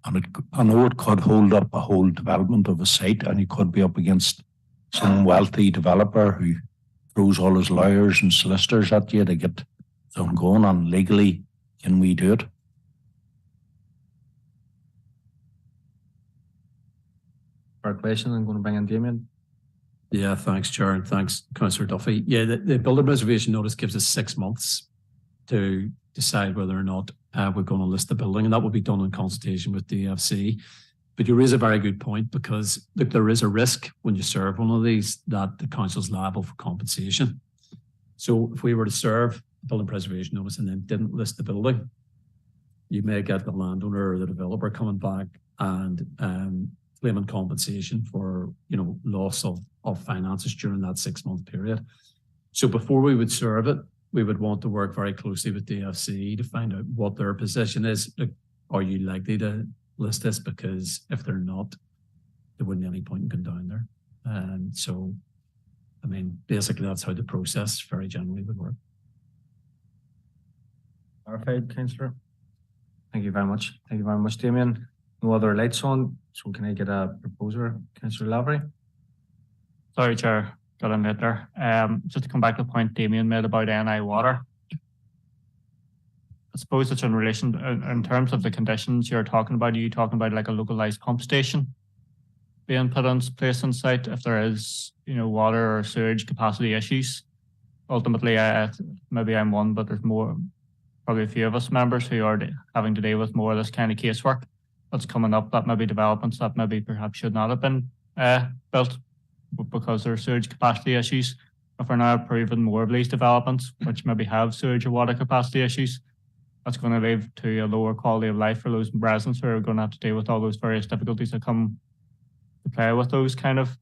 And I know it could hold up a whole development of a site, and it could be up against some wealthy developer who throws all his lawyers and solicitors at you to get them going, and legally, can we do it? For a question, I'm going to bring in Damien. Yeah, thanks, Chair, and thanks, Councillor Duffy. Yeah, the building reservation notice gives us 6 months to decide whether or not we're going to list the building, and that will be done in consultation with DFC. But you raise a very good point, because look, there is a risk when you serve one of these that the council's liable for compensation. So if we were to serve a building preservation notice and then didn't list the building, you may get the landowner or the developer coming back and claiming compensation for, you know, loss of finances during that 6 month period. So before we would serve it, we would want to work very closely with DFC to find out what their position is. Look, are you likely to list this? Because if they're not, there wouldn't be any point in going down there. And so, I mean, basically that's how the process very generally would work. Clarified, Councillor. Thank you very much. Thank you very much, Damien. No other lights on, so can I get a proposer, Councillor Lavery? Sorry, Chair, got in late there. Just to come back to the point Damien made about NI water. I suppose it's in relation, in terms of the conditions you're talking about, are you talking about like a localised pump station being put in place on site if there is, you know, water or sewage capacity issues? Ultimately, maybe I'm one, but there's more, probably a few of us members who are having to deal with more of this kind of casework that's coming up, that maybe developments that maybe perhaps should not have been built because there are sewage capacity issues. If we're now approving more of these developments, which maybe have sewage or water capacity issues, that's going to lead to a lower quality of life for those residents who are going to have to deal with all those various difficulties that come to play with those kind of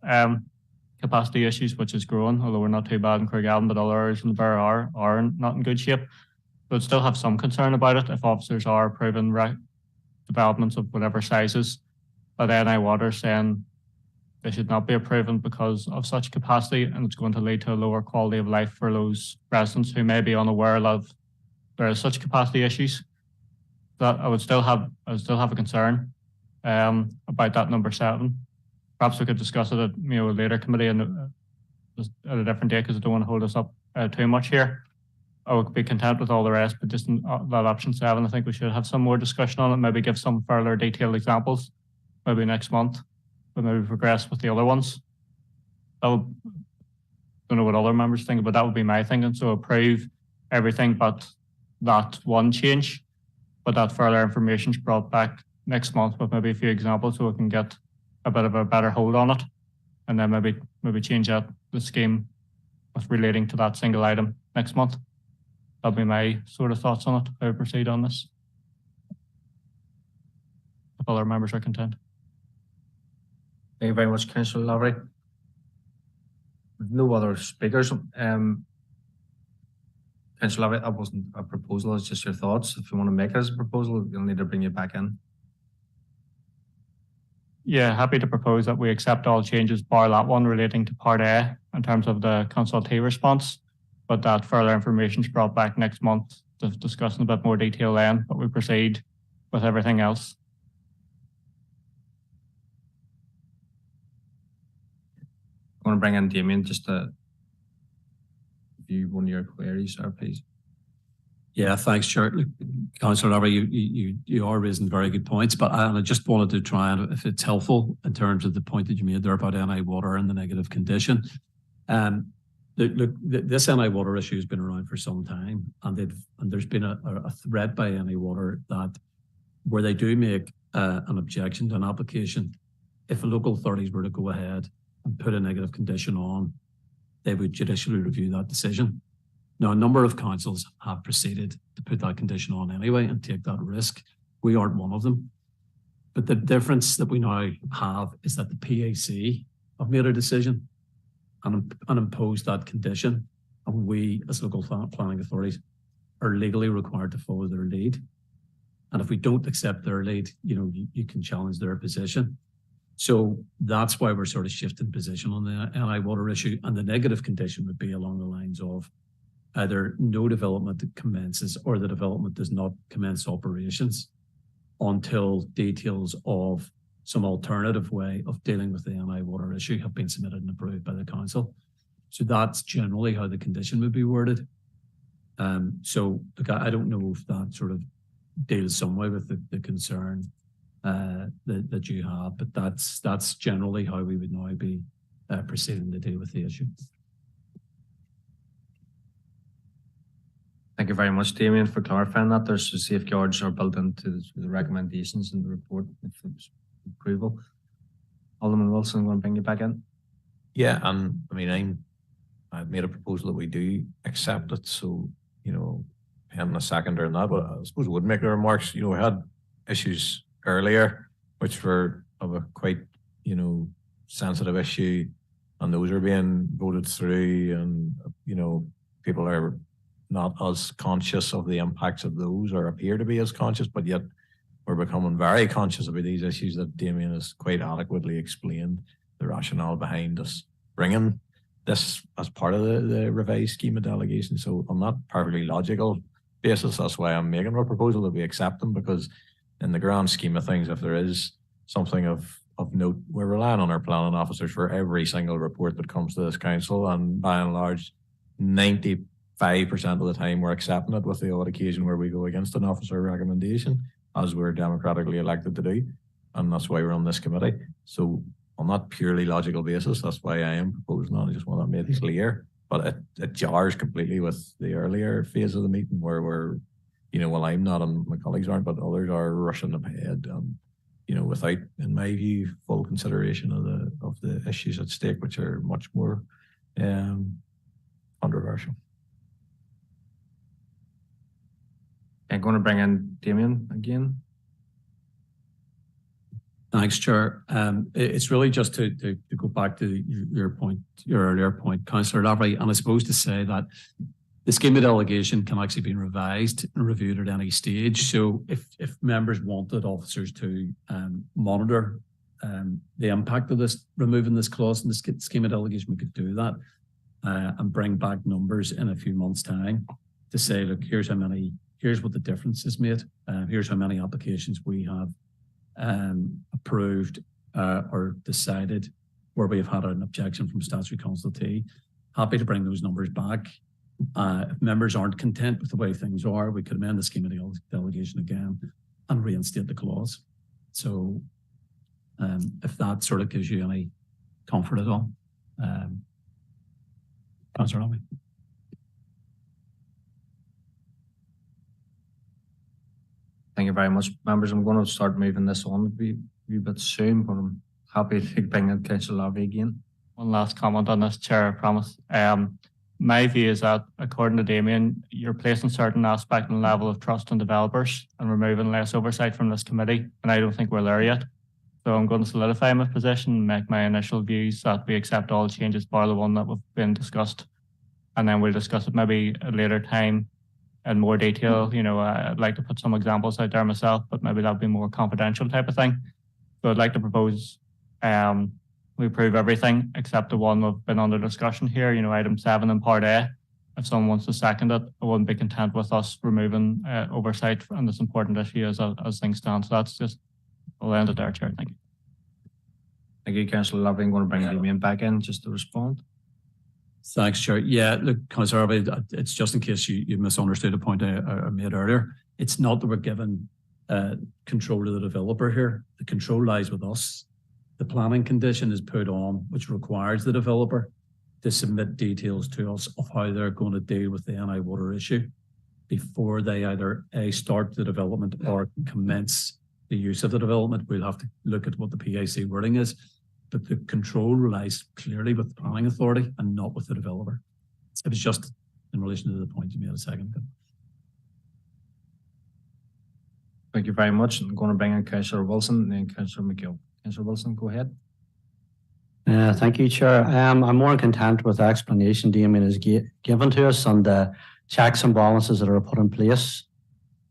capacity issues, which is growing, although we're not too bad in Craigavon, but other areas in the Borough are not in good shape. But still have some concern about it if officers are approving developments of whatever sizes, but NI water saying they should not be approving because of such capacity, and it's going to lead to a lower quality of life for those residents who may be unaware of there are such capacity issues. That I would still have a concern about that number 7. Perhaps we could discuss it at, you know, a later committee and just at a different day because I don't want to hold us up too much here. I would be content with all the rest, but just in that option 7, I think we should have some more discussion on it, maybe give some further detailed examples, maybe next month, but maybe progress with the other ones. I don't know what other members think, but that would be my thinking. So approve everything but that one change, but that further information is brought back next month with maybe a few examples so we can get a bit of a better hold on it, and then maybe change out the scheme with relating to that single item next month. That'll be my sort of thoughts on it, how we proceed on this. If other members are content. Thank you very much, Councillor Lavery. No other speakers. Councillor Lavery, that wasn't a proposal, it's just your thoughts. If you want to make it as a proposal, you'll need to bring it back in. Yeah, happy to propose that we accept all changes bar that one relating to Part A in terms of the consultee response, but that further information is brought back next month to discuss in a bit more detail then, but we proceed with everything else. I want to bring in Damien just to view one of your queries, sir, please. Yeah, thanks, Chair. Look, Councillor Lavery, you are raising very good points, but I just wanted to try and, if it's helpful in terms of the point that you made there about NI water and the negative condition. Look, this NI water issue has been around for some time, and there's been a threat by NI water that where they do make an objection to an application, if the local authorities were to go ahead and put a negative condition on, they would judicially review that decision. Now, a number of councils have proceeded to put that condition on anyway and take that risk. We aren't one of them. But the difference that we now have is that the PAC have made a decision and imposed that condition. And we, as local planning authorities, are legally required to follow their lead. And if we don't accept their lead, you can challenge their position. So that's why we're sort of shifting position on the NI water issue. And the negative condition would be along the lines of either no development commences or the development does not commence operations until details of some alternative way of dealing with the NI water issue have been submitted and approved by the council. So that's generally how the condition would be worded. So look, I don't know if that sort of deals some way with the concern that you have, but that's generally how we would now be proceeding to deal with the issue. Thank you very much, Damien, for clarifying that. There's safeguards are built into the recommendations in the report if it's approval. Alderman Wilson, I'm going to bring you back in. Yeah, and I mean, I've made a proposal that we do accept it. So, having a seconder in that, but I suppose I would make the remarks. We had issues earlier which were of a quite, sensitive issue, and those are being voted through, and people are not as conscious of the impacts of those, or appear to be as conscious, but yet we're becoming very conscious about these issues that Damien has quite adequately explained the rationale behind us bringing this as part of the revised scheme of delegation. So on that perfectly logical basis, that's why I'm making a proposal that we accept them, because in the grand scheme of things, if there is something of note, we're relying on our planning officers for every single report that comes to this council, and by and large, 95% of the time we're accepting it, with the odd occasion where we go against an officer recommendation, as we're democratically elected to do, and that's why we're on this committee. So on that purely logical basis, that's why I am proposing that. I just want that made clear, but it jars completely with the earlier phase of the meeting where we're, well, I'm not and my colleagues aren't, but others are rushing ahead, without, in my view, full consideration of the issues at stake, which are much more controversial. I'm going to bring in Damien again. Thanks, Chair. It's really just to go back to your earlier point, Councillor Lavery, and I suppose to say that the scheme of delegation can actually be revised and reviewed at any stage. So if members wanted officers to monitor the impact of this, removing this clause in the scheme of delegation, we could do that and bring back numbers in a few months' time to say, look, here's what the difference is made. Here's how many applications we have approved or decided where we have had an objection from Statutory Council T. Happy to bring those numbers back. If members aren't content with the way things are, we could amend the scheme of delegation again and reinstate the clause. So if that sort of gives you any comfort at all. Councillor Robbie. Thank you very much, members. I'm going to start moving this on a wee bit soon, but I'm happy to bring in Councillor Lobby again. One last comment on this, Chair, I promise. My view is that, according to Damien, you're placing certain aspect and level of trust in developers and removing less oversight from this committee, and I don't think we're there yet. So I'm going to solidify my position and make my initial views that we accept all changes bar the one that we've been discussed, and then we'll discuss it maybe at a later time in more detail. You know, I'd like to put some examples out there myself, but maybe that'll be more confidential type of thing. So I'd like to propose we approve everything except the one we've been under discussion here, you know, item 7 in part A. If someone wants to second it, I wouldn't be content with us removing oversight on this important issue as things stand. So that's just, I'll end it there, Chair. Thank you. Thank you, Councillor Lobby. I'm going to bring Damien back in just to respond. Thanks, Chair. Yeah, look, Councillor Robbie, it's just in case you misunderstood a point I made earlier. It's not that we're given control to the developer here. The control lies with us. The planning condition is put on, which requires the developer to submit details to us of how they're going to deal with the NI water issue before they either start the development or commence the use of the development. We'll have to look at what the PIC wording is, but the control lies clearly with the planning authority and not with the developer. It was just in relation to the point you made a second ago. Thank you very much. I'm going to bring in Councillor Wilson and then Councillor McGill. Councillor Wilson, go ahead. Thank you, Chair. I'm more content with the explanation Damien has given to us on the checks and balances that are put in place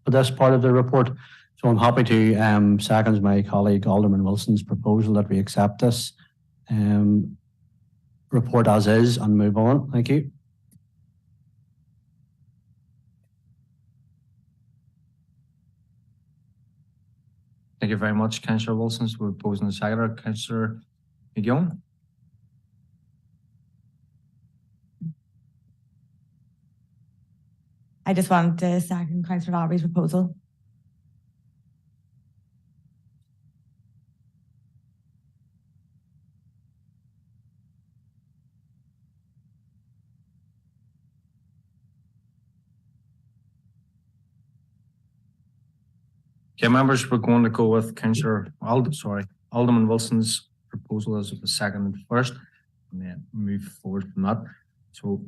for this part of the report. So I'm happy to second my colleague Alderman Wilson's proposal that we accept this report as is and move on. Thank you. Thank you very much, Councillor Wilson. So we're proposing the seconder, Councillor McGill. I just wanted to second Councillor Lowry's proposal. Okay, members, we're going to go with Alderman Wilson's proposal as the second and first, and then move forward from that. So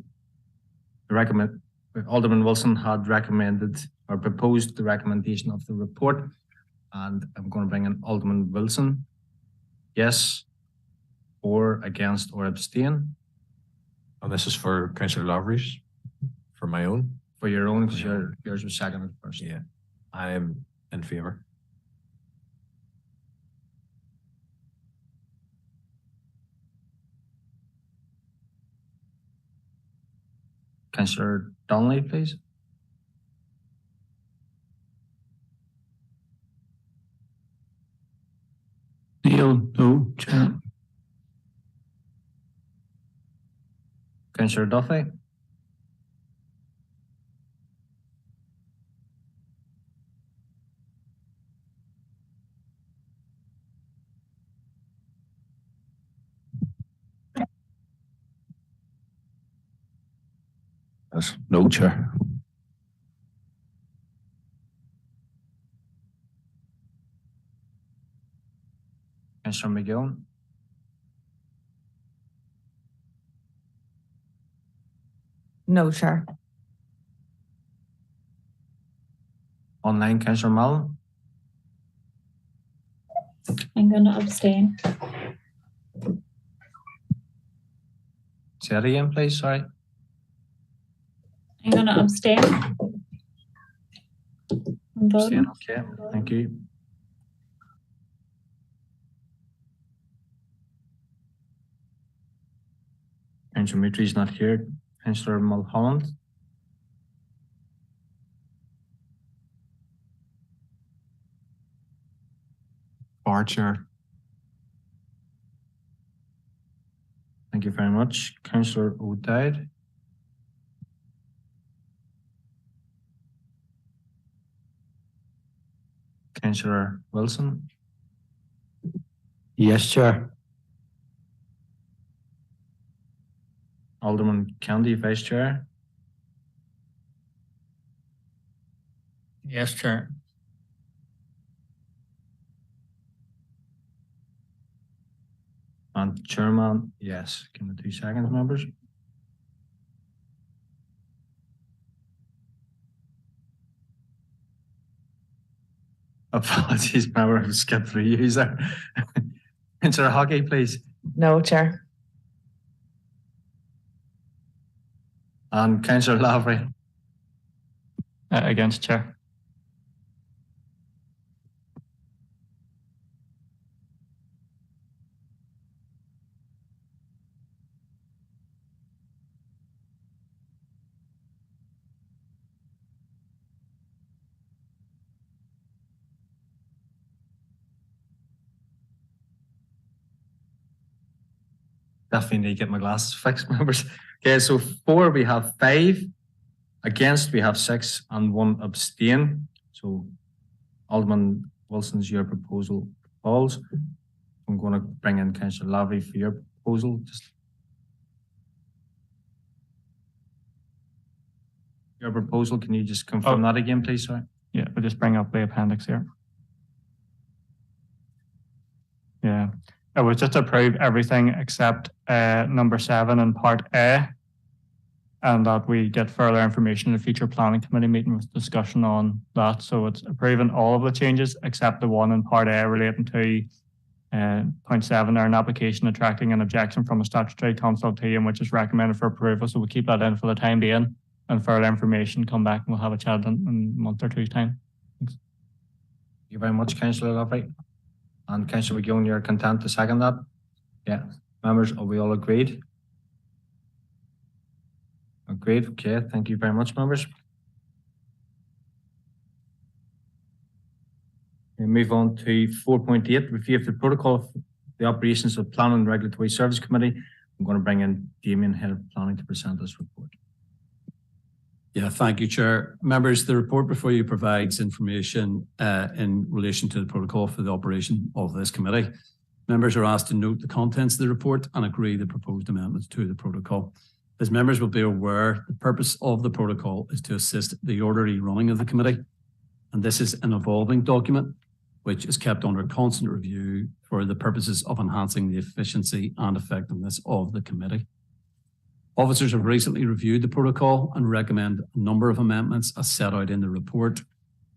Alderman Wilson had recommended or proposed the recommendation of the report, and I'm going to bring in Alderman Wilson. Yes, or against, or abstain. And this is for Councillor Lavery's, for my own. For your own, because yours was second and first. Yeah, I am in favour. Councillor Donnelly, please. Neil, no, Chair. Councillor Duffy. Yes, no, Chair. Councillor McGill. No, Chair. Online, Councillor Mallon. I'm going to abstain. Say that again, please. Sorry. I'm going to abstain. Abstain, okay. Thank you. Councillor Mitri is not here. Councillor Mulholland. Chair. Thank you very much. Councillor O'Dowd. Councillor Wilson. Yes, Chair. Alderman Candy, Vice Chair. Yes, Chair. And Chairman, yes. Give me 2 seconds, members. Apologies, member, I've skipped through you there. Councillor Hockey, please. No, Chair. And Councillor Lavery. Against, Chair. Definitely need to get my glasses fixed, members. Okay, so 4, we have 5. Against, we have 6 and 1 abstain. So Alderman Wilson's, your proposal falls. I'm going to bring in Councillor Lavery for your proposal. Your proposal, can you just confirm that again, please? Sorry. Yeah, we'll just bring up the appendix here. Yeah, it was just approve everything except number 7 in part A, and that we get further information in a future planning committee meeting with discussion on that. So it's approving all of the changes except the one in part A relating to point 7 there, an application attracting an objection from a statutory consultation which is recommended for approval. So we'll keep that in for the time being, and further information come back and we'll have a chat in a month or two's time. Thanks. Thank you very much, Councillor Lavery. And Councillor McGowan, you're content to second that? Yeah. Members, are we all agreed? Agreed. Okay. Thank you very much, members. We move on to 4.8, review of the protocol of the operations of Planning and Regulatory Service Committee. I'm going to bring in Damien, Head of Planning, to present this report. Yeah, thank you, Chair. Members, the report before you provides information in relation to the protocol for the operation of this committee. Members are asked to note the contents of the report and agree the proposed amendments to the protocol. As members will be aware, the purpose of the protocol is to assist the orderly running of the committee, and this is an evolving document which is kept under constant review for the purposes of enhancing the efficiency and effectiveness of the committee. Officers have recently reviewed the protocol and recommend a number of amendments as set out in the report.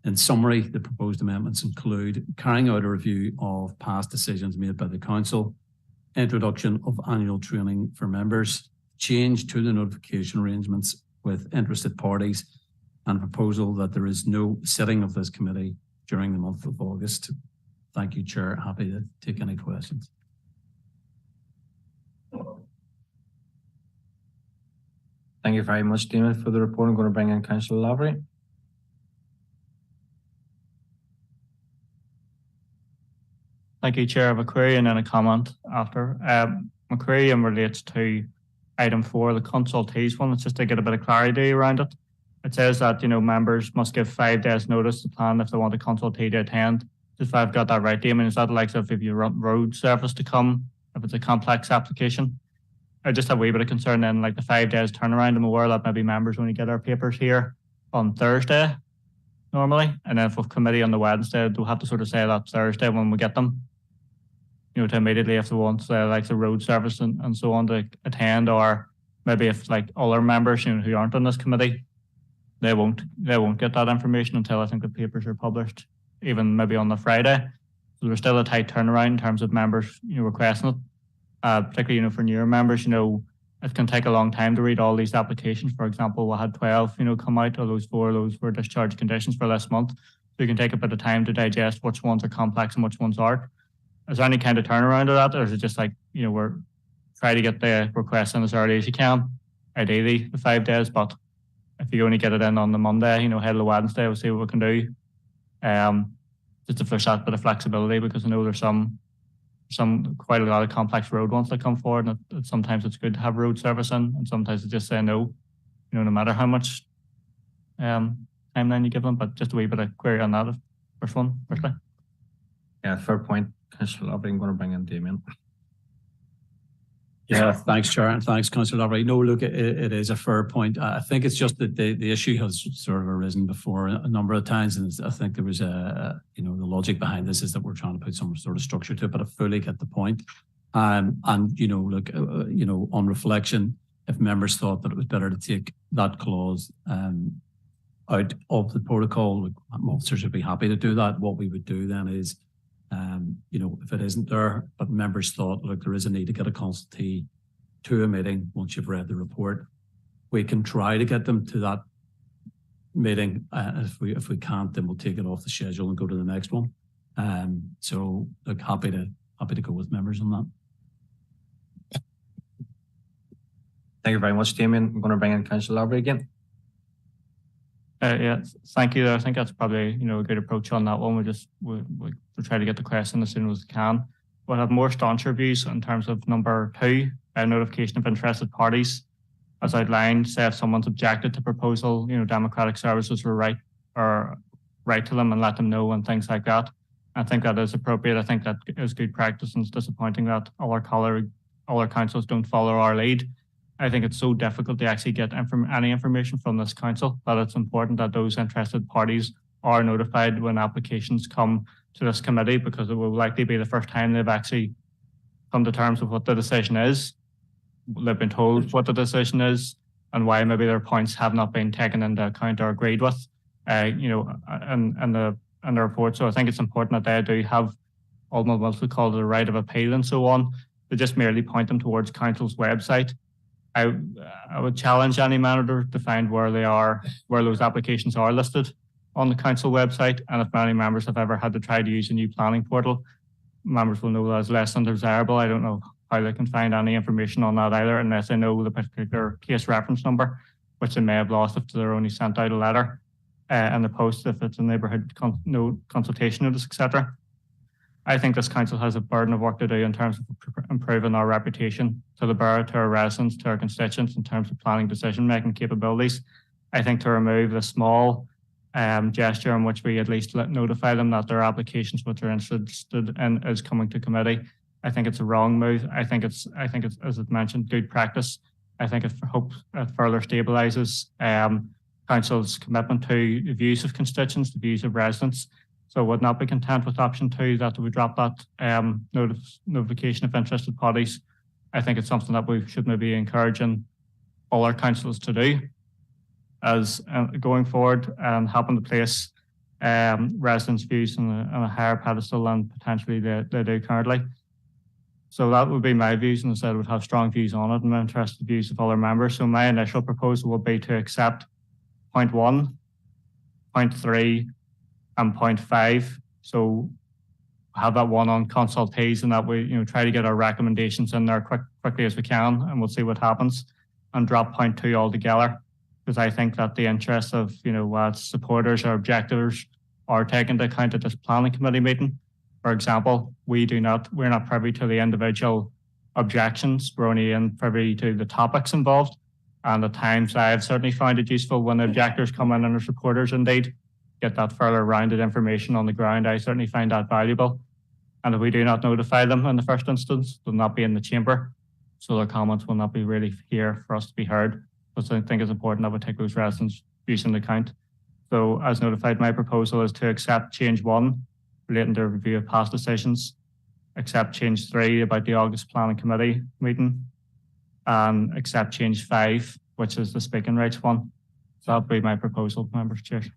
In summary, the proposed amendments include carrying out a review of past decisions made by the Council, introduction of annual training for members, change to the notification arrangements with interested parties, and a proposal that there is no sitting of this committee during the month of August. Thank you, Chair. Happy to take any questions. Thank you very much, Damien, for the report. I'm going to bring in Councillor Lavery. Thank you, Chair. I have a query and then a comment after. My query relates to item 4, the consultees one. It's just to get a bit of clarity around it. It says that, members must give 5 days notice to plan if they want a consultee to attend. If I've got that right, Damien, is that like if you want road service to come, if it's a complex application? I just have a wee bit of concern then, like the 5 days turnaround. I'm aware that maybe members only get our papers here on Thursday normally, and then if we've committee on the Wednesday, they'll have to sort of say that Thursday when we get them, to immediately if they want like the road service and so on to attend, or maybe if like other members who aren't on this committee, they won't get that information until I think the papers are published, even maybe on the Friday. So there's still a tight turnaround in terms of members requesting it. Particularly, for newer members, it can take a long time to read all these applications. For example, we had 12, come out. Of those 4, those were discharge conditions for this month. So you can take a bit of time to digest which ones are complex and which ones aren't. Is there any kind of turnaround to that, or is it just like, we're trying to get the request in as early as you can, ideally the 5 days, but if you only get it in on the Monday, ahead of the Wednesday, we'll see what we can do. Just if there's that bit of flexibility, because I know there's some quite a lot of complex road ones that come forward, and sometimes it's good to have road service in, and sometimes they just say no, no matter how much timeline you give them. But just a wee bit of query on that firstly. Yeah, fair point, Councillor Lovery. I'm going to bring in Damien. Yeah, thanks, Chair, and thanks, Councillor Lovery. No, look, it is a fair point. I think it's just that the issue has sort of arisen before a number of times, and I think there was the logic behind this is that we're trying to put some sort of structure to it, but I fully get the point. And look, on reflection, if members thought that it was better to take that clause out of the protocol, officers would be happy to do that. What we would do then is, if it isn't there, but members thought, look, there is a need to get a consultee to a meeting once you've read the report, we can try to get them to that meeting. If we can't, then we'll take it off the schedule and go to the next one. So look, happy to go with members on that. Thank you very much, Damien. I'm going to bring in Councillor Lovery again. Yeah, thank you. I think that's probably a good approach on that one. We'll try to get the question as soon as we can. We'll have more stauncher views in terms of number 2, notification of interested parties. As outlined, say if someone's objected to proposal, democratic services will write to them and let them know and things like that. I think that is appropriate. I think that is good practice, and it's disappointing that all our councils don't follow our lead. I think it's so difficult to actually get any information from this council that it's important that those interested parties are notified when applications come to this committee, because it will likely be the first time they've actually come to terms with what the decision is. They've been told what the decision is and why maybe their points have not been taken into account or agreed with, in the report. So I think it's important that they do have almost what we call the right of appeal and so on. They just merely point them towards council's website. I would challenge any manager to find where those applications are listed on the council website. And if many members have ever had to try to use a new planning portal, members will know that is less than desirable. I don't know how they can find any information on that either, unless they know the particular case reference number, which they may have lost if they're only sent out a letter in the post, if it's a neighbourhood consultation notice, etc. I think this council has a burden of work to do in terms of improving our reputation to the borough, to our residents, to our constituents in terms of planning decision-making capabilities. I think to remove the small gesture in which we at least notify them that their applications which they're interested in is coming to committee, I think it's a wrong move. I think it's, as it mentioned, good practice. I think it further stabilises council's commitment to the views of constituents, the views of residents. So would not be content with option 2 that we drop that notification of interested parties. I think it's something that we should maybe encouraging all our councillors to do as going forward and helping to place residents' views on a higher pedestal than potentially they do currently. So that would be my views, and instead I would have strong views on it and interested views of other members. So my initial proposal would be to accept point 1, point 3, and point 5. So have that one on consultees, and that we try to get our recommendations in there quickly as we can, and we'll see what happens, and drop point 2 altogether, because I think that the interests of supporters or objectors are taken into account at this planning committee meeting. For example, we're not privy to the individual objections. We're only privy to the topics involved, and at times I have certainly found it useful when the objectors come in and the supporters indeed get that further rounded information on the ground. I certainly find that valuable. And if we do not notify them in the first instance, they'll not be in the chamber, so their comments will not be really here for us to be heard. But I think it's important that we take those residents' views into account. So as notified, my proposal is to accept change 1 relating to review of past decisions, accept change 3 about the August Planning Committee meeting, and accept change 5, which is the speaking rights one. So that'll be my proposal, members. Cheers.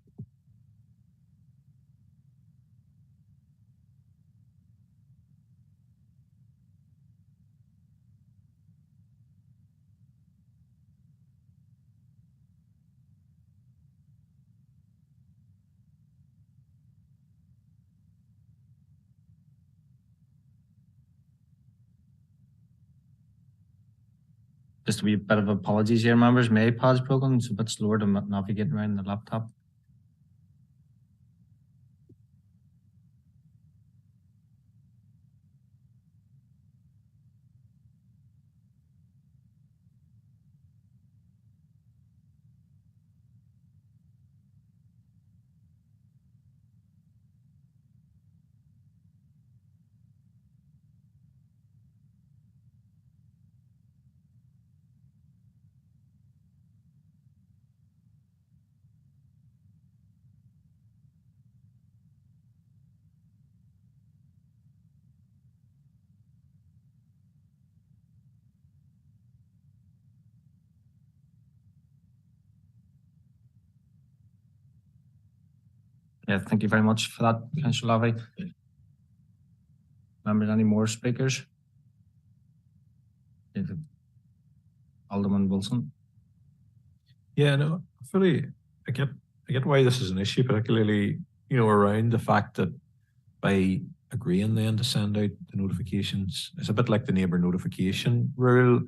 Just a wee bit of apologies here, members. My iPad's broken. It's a bit slower to navigate around the laptop. Yeah, thank you very much for that, Councillor Lavey. Members, any more speakers? Alderman Wilson. Yeah, no, I get why this is an issue, particularly, around the fact that by agreeing then to send out the notifications, it's a bit like the neighbour notification rule.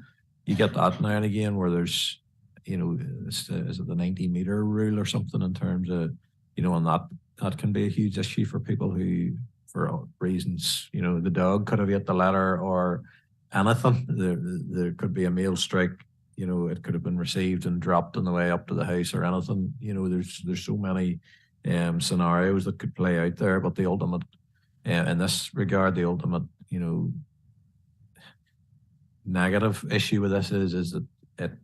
You get that now and again where there's, is it the 90-metre rule or something in terms of, and that can be a huge issue for people who, for reasons, the dog could have ate the letter or anything. There could be a mail strike. It could have been received and dropped on the way up to the house or anything. There's so many scenarios that could play out there. But the ultimate, in this regard, the ultimate, negative issue with this is that it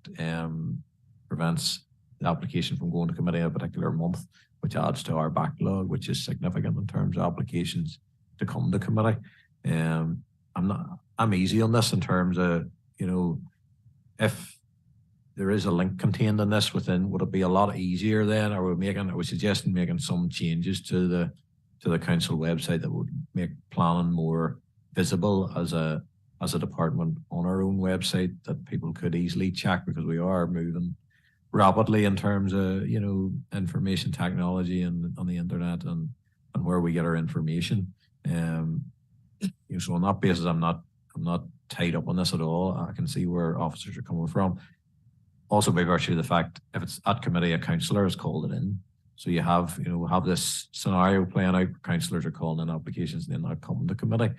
prevents the application from going to committee in a particular month, which adds to our backlog, which is significant in terms of applications to come to committee. I'm easy on this in terms of, if there is a link contained in this would it be a lot easier then? Are we suggesting making some changes to the council website that would make planning more visible as a department on our own website that people could easily check, because we are moving rapidly in terms of, information technology and on the internet and where we get our information. So on that basis, I'm not tied up on this at all. I can see where officers are coming from. Also, by virtue of the fact, if it's at committee, a councillor has called it in. So you have this scenario playing out. Councillors are calling in applications and then not coming to committee.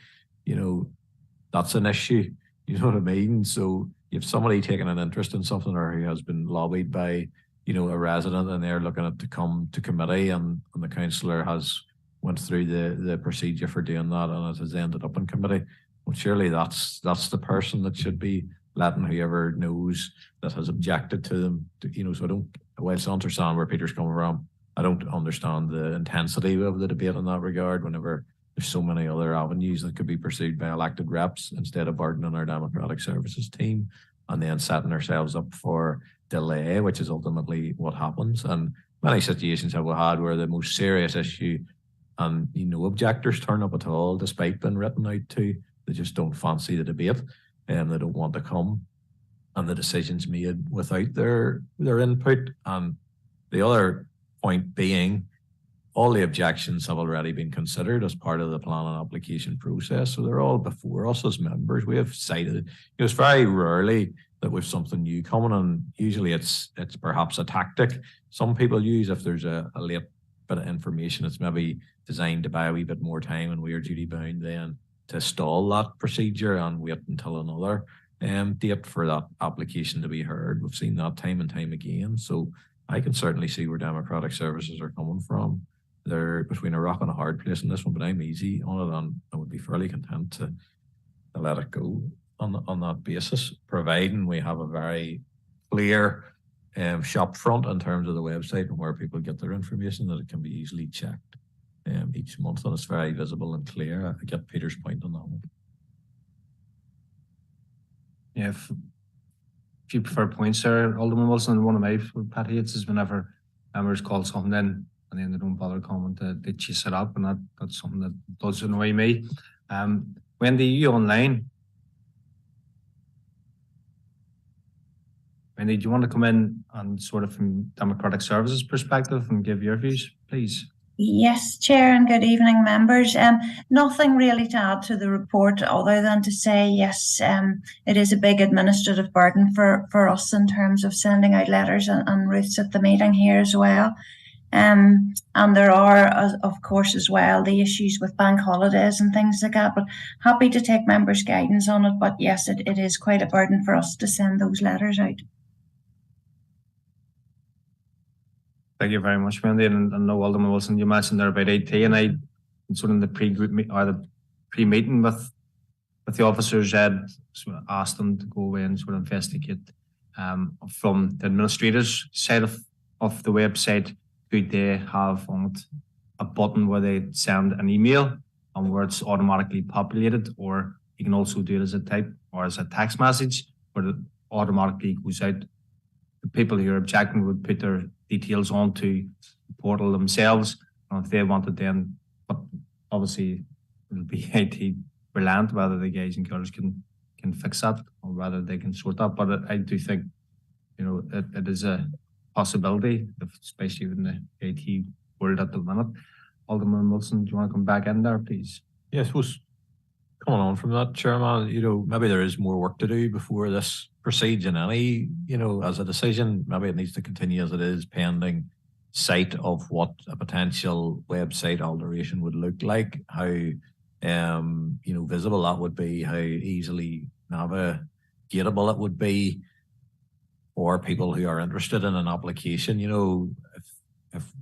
That's an issue. You know what I mean? So if somebody taking an interest in something, or who has been lobbied by, a resident, and they're looking at to come to committee, and the councillor has went through the procedure for doing that, and it has ended up in committee. Well, surely that's the person that should be letting whoever knows that has objected to them. So I don't. Whilst I understand where Peter's coming from, I don't understand the intensity of the debate in that regard. Whenever there's so many other avenues that could be pursued by elected reps, instead of burdening our democratic services team and then setting ourselves up for delay, which is ultimately what happens. And many situations have we had where the most serious issue, and objectors turn up at all, despite being written out to. They just don't fancy the debate, and they don't want to come, and the decision's made without their input. And the other point being, all the objections have already been considered as part of the planning application process. So they're all before us as members. We have cited, it's very rarely that we've something new coming, and usually it's perhaps a tactic some people use. If there's a late bit of information, it's maybe designed to buy a wee bit more time, and we are duty bound then to stall that procedure and wait until another date for that application to be heard. We've seen that time and time again. So I can certainly see where democratic services are coming from. They're between a rock and a hard place in this one, but I'm easy on it, and I would be fairly content to let it go on that basis, providing we have a very clear shop front in terms of the website and where people get their information, that it can be easily checked each month, and it's very visible and clear. I get Peter's point on that one. Yeah, if you prefer points there, Alderman Wilson, one of my pet hates is whenever members call something in and then they don't bother coming to chase it up, and that's something that does annoy me. Wendy, you online? Wendy, do you want to come in and sort of from Democratic Services perspective and give your views, please? Yes, Chair, and good evening, members. Nothing really to add to the report other than to say, yes, it is a big administrative burden for us in terms of sending out letters, and Ruth's at the meeting here as well. And there are, of course, as well, the issues with bank holidays and things like that, but happy to take members' guidance on it. But yes, it is quite a burden for us to send those letters out. Thank you very much, Wendy. And no, Alderman Wilson, you mentioned there about IT, and I sort of the pre-meeting with the officers, sort of asked them to go away and sort of investigate from the administrators' side of the website. Could they have on it a button where they send an email and where it's automatically populated, or you can also do it as a type or as a text message where it automatically goes out. The people who are objecting would put their details onto the portal themselves, if they wanted then, but obviously it'll be IT reliant whether the guys and girls can fix that or whether they can sort that. But I do think, it is a possibility, especially in the IT world at the minute. Alderman Wilson, do you want to come back in there, please? Yeah, I suppose coming on from that, Chairman, maybe there is more work to do before this proceeds in any, as a decision. Maybe it needs to continue as it is, pending sight of what a potential website alteration would look like, how visible that would be, how easily navigatable it would be for people who are interested in an application. If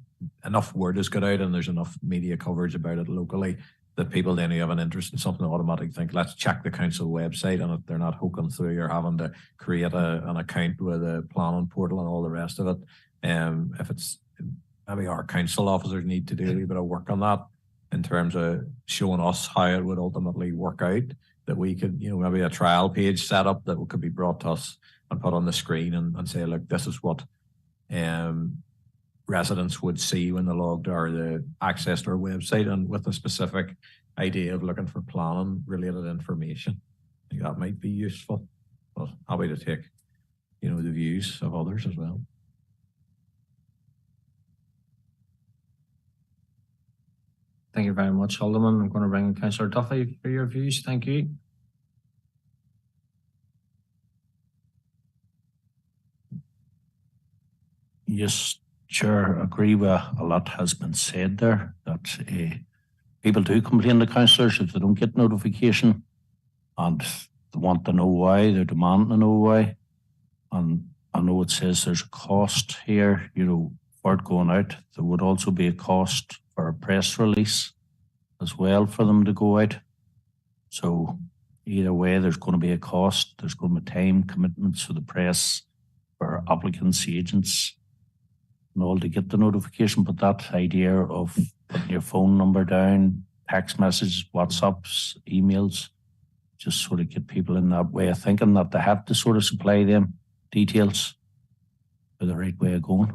enough word is got out and there's enough media coverage about it locally, that people then who have an interest in something automatically think, let's check the council website, and if they're not hooking through or having to create an account with a planning portal and all the rest of it. If it's maybe our council officers need to do a little bit of work on that in terms of showing us how it would ultimately work out, that we could, maybe a trial page set up that could be brought to us and put on the screen and say, look, this is what residents would see when they logged or the access to our website, and with a specific idea of looking for planning related information. I think that might be useful, but happy to take, the views of others as well. Thank you very much, Alderman. I'm going to bring in Councillor Duffy for your views. Thank you. Yes, Chair, agree with a lot has been said there, that people do complain to councillors if they don't get notification, and they want to know why, they're demanding to know why. And I know it says there's a cost here, for it going out. There would also be a cost for a press release as well for them to go out. So either way, there's going to be a cost. There's going to be time commitments for the press, for applicants, agents, and all to get the notification. But that idea of putting your phone number down, text messages, WhatsApps, emails, just sort of get people in that way of thinking that they have to sort of supply them details for the right way of going.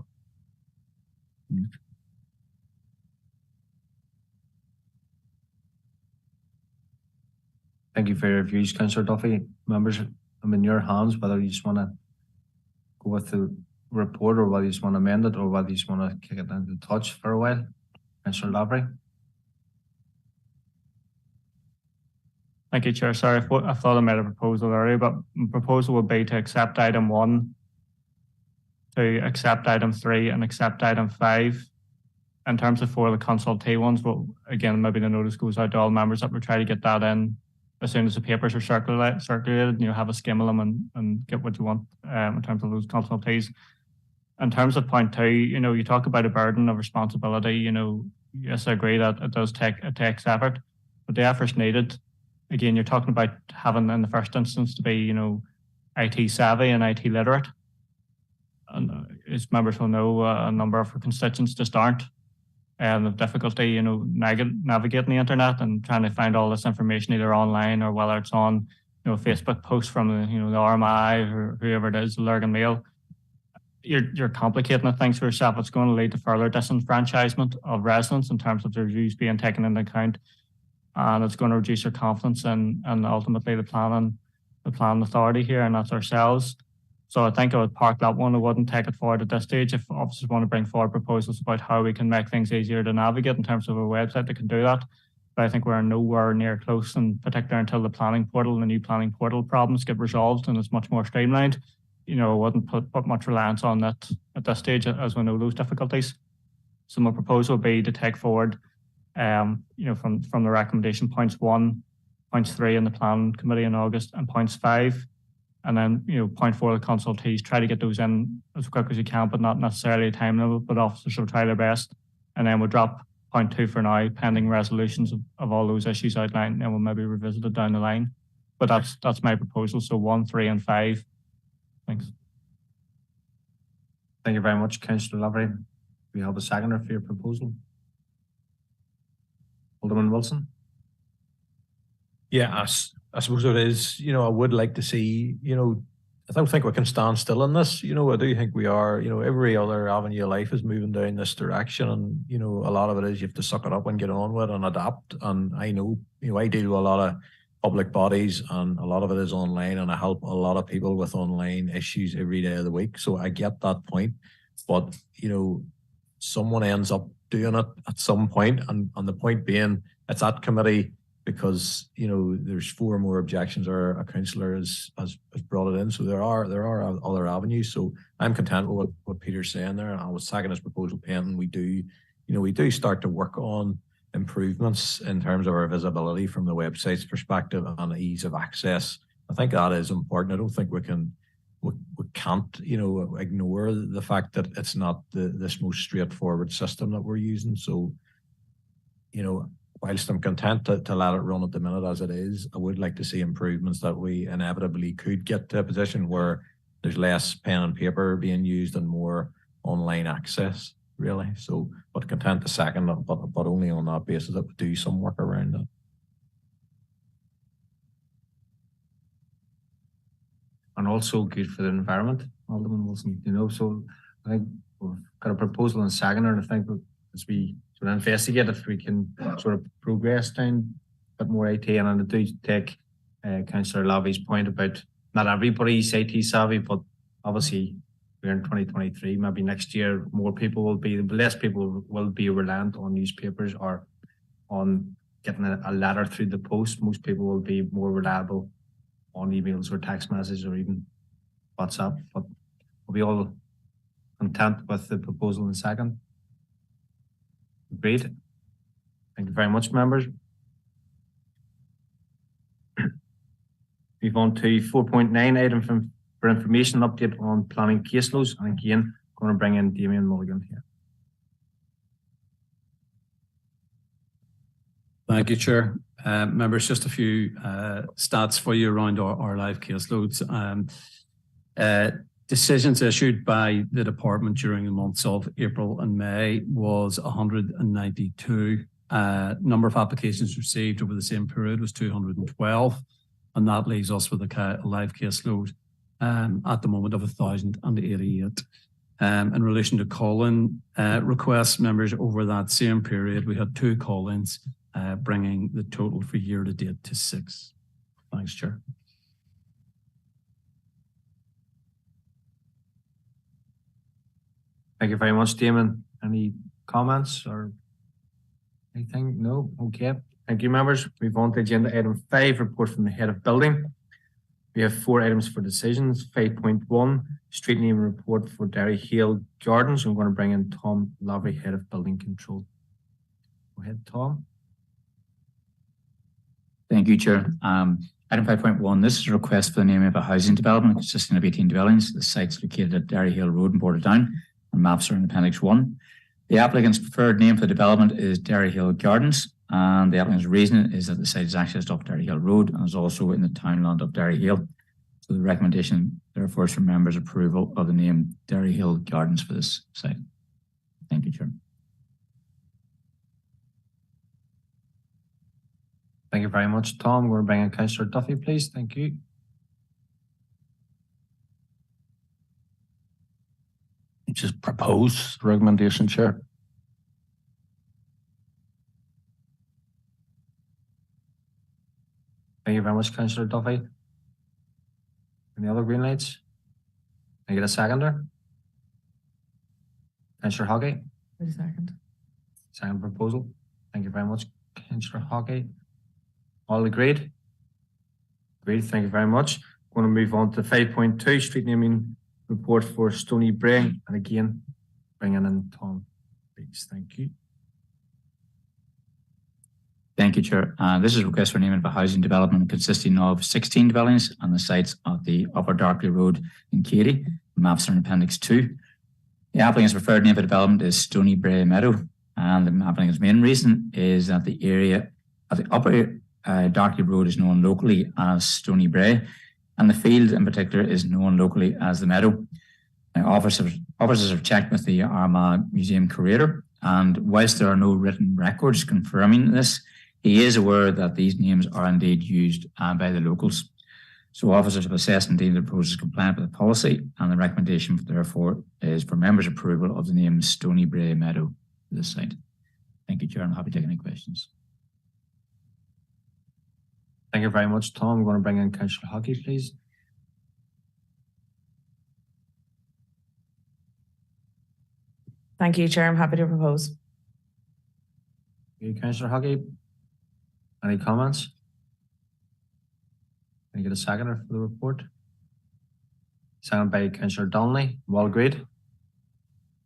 Thank you for your views, Councillor Duffy. Members, I'm in your hands whether you just want to go with the report or whether you just want to amend it or whether you just want to kick it down to touch for a while. Councillor Lavery. Thank you, Chair. Sorry, I thought I made a proposal earlier, but my proposal would be to accept item 1, to accept item 3 and accept item 5. In terms of 4 of the consultee ones, well, again, maybe the notice goes out to all members that we'll try to get that in as soon as the papers are circulated, have a skim of them and get what you want in terms of those consultees. In terms of point 2, you talk about a burden of responsibility. Yes, I agree that it takes effort, but the effort's needed. Again, you're talking about having in the first instance to be, IT savvy and IT literate. And as members will know, a number of our constituents just aren't. And the difficulty, navigating the internet and trying to find all this information either online or whether it's on, Facebook posts from the Armagh or whoever it is, the Lurgan Mail. You're complicating things for yourself. It's going to lead to further disenfranchisement of residents in terms of their views being taken into account, and it's going to reduce their confidence and ultimately the planning authority here, and that's ourselves. So I think I would park that one. I wouldn't take it forward at this stage. If officers want to bring forward proposals about how we can make things easier to navigate in terms of a website that can do that, but I think we're nowhere near close, in particular until the planning portal and the new planning portal problems get resolved and it's much more streamlined. I wouldn't put much reliance on that at this stage as we know those difficulties. So my proposal would be to take forward, from the recommendation points 1, points 3 in the planning committee in August, and points 5. And then, point 4 of the consultees, try to get those in as quick as you can, but not necessarily a time limit, but officers will try their best. And then we'll drop point 2 for now, pending resolutions of all those issues outlined, and we'll maybe revisit it down the line. But that's my proposal. So 1, 3 and 5. Thanks. Thank you very much, Councillor Lavery. We have a seconder for your proposal. Alderman Wilson. Yeah, I suppose it is, I would like to see, I don't think we can stand still in this. You know, I do think we are, you know, every other avenue of life is moving down this direction. And, you know, a lot of it is you have to suck it up and get on with it and adapt. And I know, you know, I deal with a lot of public bodies and a lot of it is online, and I help a lot of people with online issues every day of the week. So I get that point. But, you know, someone ends up doing it at some point, and the point being it's that committee, because, you know, there's 4 more objections or a councillor has brought it in. So there are other avenues. So I'm content with what Peter's saying there. And I was second his proposal pending. We do start to work on improvements in terms of our visibility from the website's perspective and ease of access. I think that is important. I don't think we can't, you know, ignore the fact that it's not this most straightforward system that we're using. So, you know, whilst I'm content to let it run at the minute as it is, I would like to see improvements that we inevitably could get to a position where there's less pen and paper being used and more online access, really. So, but content to second it, but only on that basis that we do some work around it. And also good for the environment, Alderman Wilson, you know. So I think we've got a proposal on second, and I think as we sort of investigate if we can sort of progress down a bit more IT, and I do take Councillor Lavy's point about not everybody's IT savvy, but obviously we're in 2023, maybe next year less people will be reliant on newspapers or on getting a letter through the post. Most people will be more reliable on emails or text messages or even WhatsApp. But are we all content with the proposal in second? Agreed. Thank you very much, members. Move on to 4.9, item for information update on planning caseloads. And again, going to bring in Damien Mulligan here. Thank you, Chair. Members, just a few stats for you around our live caseloads. Decisions issued by the department during the months of April and May was 192. Number of applications received over the same period was 212, and that leaves us with a live caseload at the moment of 1,088. In relation to call-in requests, members, over that same period, we had 2 call-ins, bringing the total for year to date to 6. Thanks, Chair. Thank you very much, Damon. Any comments or anything? No? Okay. Thank you, members. Move on to agenda item 5, report from the head of building. We have 4 items for decisions. 5.1, street name report for Derry Hill Gardens. I'm going to bring in Tom Lavery, head of building control. Go ahead, Tom. Thank you, Chair. Item 5.1, this is a request for the name of a housing development consisting of 18 dwellings. The site's located at Derry Hill Road in Portadown, and maps are in Appendix 1. The applicant's preferred name for the development is Derry Hill Gardens, and the applicant's reason is that the site is accessed off Derry Hill Road and is also in the townland of Derry Hill. So the recommendation, therefore, is for members' approval of the name Derry Hill Gardens for this site. Thank you, Chair. Thank you very much, Tom. We're bringing Councillor Duffy, please. Thank you. Just propose recommendation, Chair. Thank you very much, Councillor Duffy. Any other green lights? Can I get a seconder? Councillor Hockey. Second. Second proposal. Thank you very much, Councillor Hockey. All agreed? Agreed. Thank you very much. I'm going to move on to 5.2, street naming report for Stony Brae. And again, bringing in Tom, please. Thank you. Thank you, Chair. This is a request for naming of a housing development consisting of 16 dwellings on the sites of the Upper Darkley Road in Katy. Maps are in Appendix 2. The applicant's preferred name for development is Stony Brae Meadow, and the applicant's main reason is that the area of the Upper Darkley Road is known locally as Stony Brae, and the field in particular is known locally as the Meadow. Now, officers have checked with the Armagh Museum curator, and whilst there are no written records confirming this, he is aware that these names are indeed used by the locals. So officers have assessed and deemed the proposal is compliant with the policy, and the recommendation therefore is for members' approval of the name Stony Brae Meadow for this site. Thank you, Chair. I'm happy to take any questions. Thank you very much, Tom. I'm going to bring in Councillor Hockey, please. Thank you, Chair. I'm happy to propose. Thank you, Councillor Hockey. Any comments? Can I get a seconder for the report? Seconded by Councillor Donnelly. Well agreed.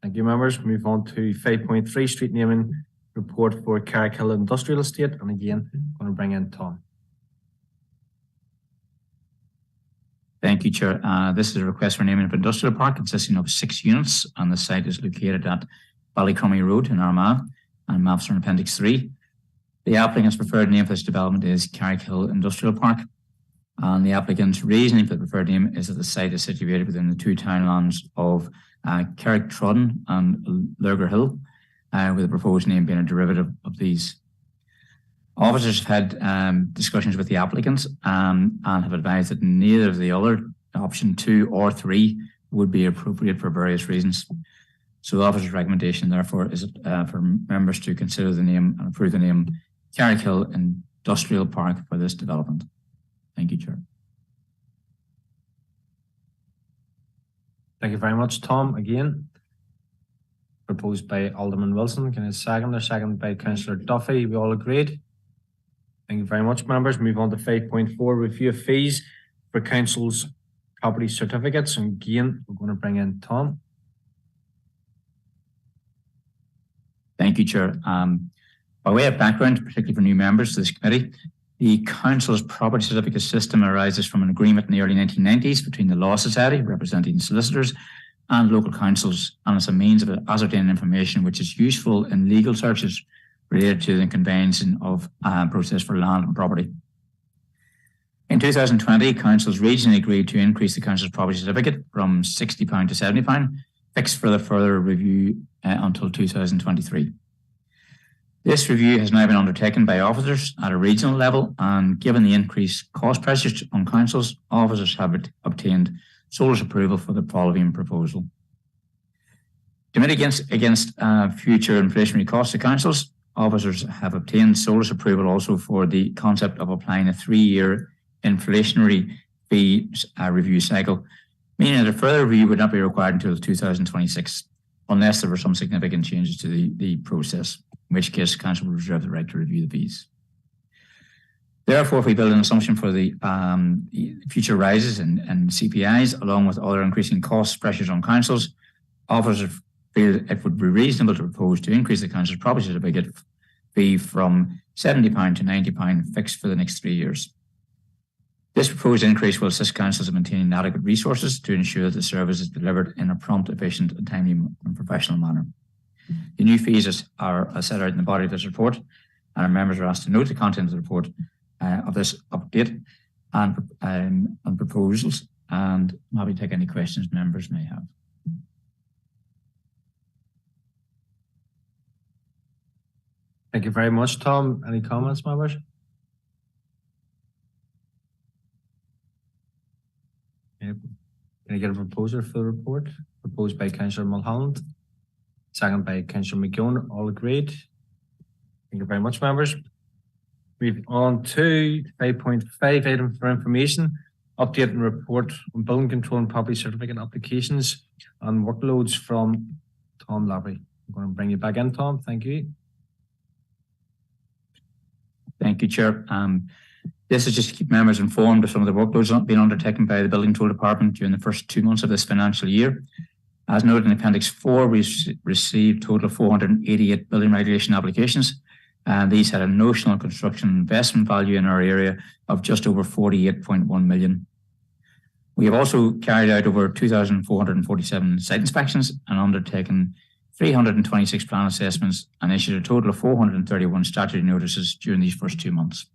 Thank you, members. Move on to 5.3 street naming report for Carrickhill Industrial Estate. And again, I'm going to bring in Tom. Thank you, Chair. This is a request for naming of industrial park consisting of 6 units, and the site is located at Ballycrummy Road in Armagh, and maps are in Appendix 3. The applicant's preferred name for this development is Carrickhill Industrial Park, and the applicant's reasoning for the preferred name is that the site is situated within the 2 townlands of Carricktrudden and Lurger Hill, with the proposed name being a derivative of these. Officers have had discussions with the applicants and have advised that neither of the other, option 2 or 3, would be appropriate for various reasons. So the officer's recommendation, therefore, is for members to consider the name and approve the name Carrickhill Industrial Park for this development. Thank you, Chair. Thank you very much, Tom. Again, proposed by Alderman Wilson. Can I second or second by Councillor Duffy? We all agreed. Thank you very much, members. Move on to 5.4, review of fees for council's property certificates. And again, we're going to bring in Tom. Thank you, Chair. By way of background, particularly for new members to this committee, the council's property certificate system arises from an agreement in the early 1990s between the Law Society, representing solicitors, and local councils, and it's a means of ascertaining information which is useful in legal searches related to the conveyancing of process for land and property. In 2020, councils regionally agreed to increase the council's property certificate from £60 to £70, fixed for the further review until 2023. This review has now been undertaken by officers at a regional level, and given the increased cost pressures on councils, officers have obtained SOLA's approval for the following proposal. To mitigate against future inflationary costs to councils, officers have obtained SOLA's approval also for the concept of applying a 3-year inflationary fee review cycle, meaning that a further review would not be required until 2026, unless there were some significant changes to the process, in which case council will reserve the right to review the fees. Therefore, if we build an assumption for the future rises in CPIs, along with other increasing cost pressures on councils, officers feel it would be reasonable to propose to increase the council's property certificate fee from £70 to £90 fixed for the next 3 years. This proposed increase will assist councils in maintaining adequate resources to ensure that the service is delivered in a prompt, efficient, and timely and professional manner. The new fees are set out in the body of this report, and our members are asked to note the content of the report of this update and proposals, and I'm happy to take any questions members may have. Thank you very much, Tom. Any comments, members? Can I get a proposer for the report? Proposed by Councillor Mulholland, second by Councillor McGowan. All agreed. Thank you very much, members. Move on to 5.5, item for information, update and report on building control and property certificate applications and workloads from Tom Lavery. I'm going to bring you back in, Tom. Thank you. Thank you, Chair. This is just to keep members informed of some of the workloads being undertaken by the Building Control Department during the first 2 months of this financial year. As noted in Appendix 4, we received a total of 488 building regulation applications, and these had a notional construction investment value in our area of just over 48.1 million. We have also carried out over 2,447 site inspections and undertaken 326 plan assessments and issued a total of 431 statutory notices during these first 2 months.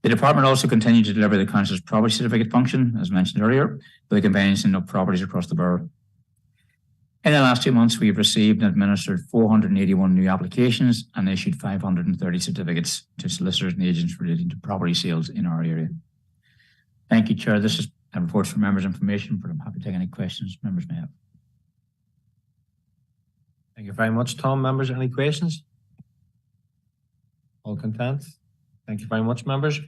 The department also continued to deliver the council's property certificate function, as mentioned earlier, for the conveyancing of properties across the borough. In the last 2 months, we have received and administered 481 new applications and issued 530 certificates to solicitors and agents relating to property sales in our area. Thank you, Chair. This is a report for members' information, but I'm happy to take any questions members may have. Thank you very much, Tom. Members, any questions? All content? Thank you very much, members.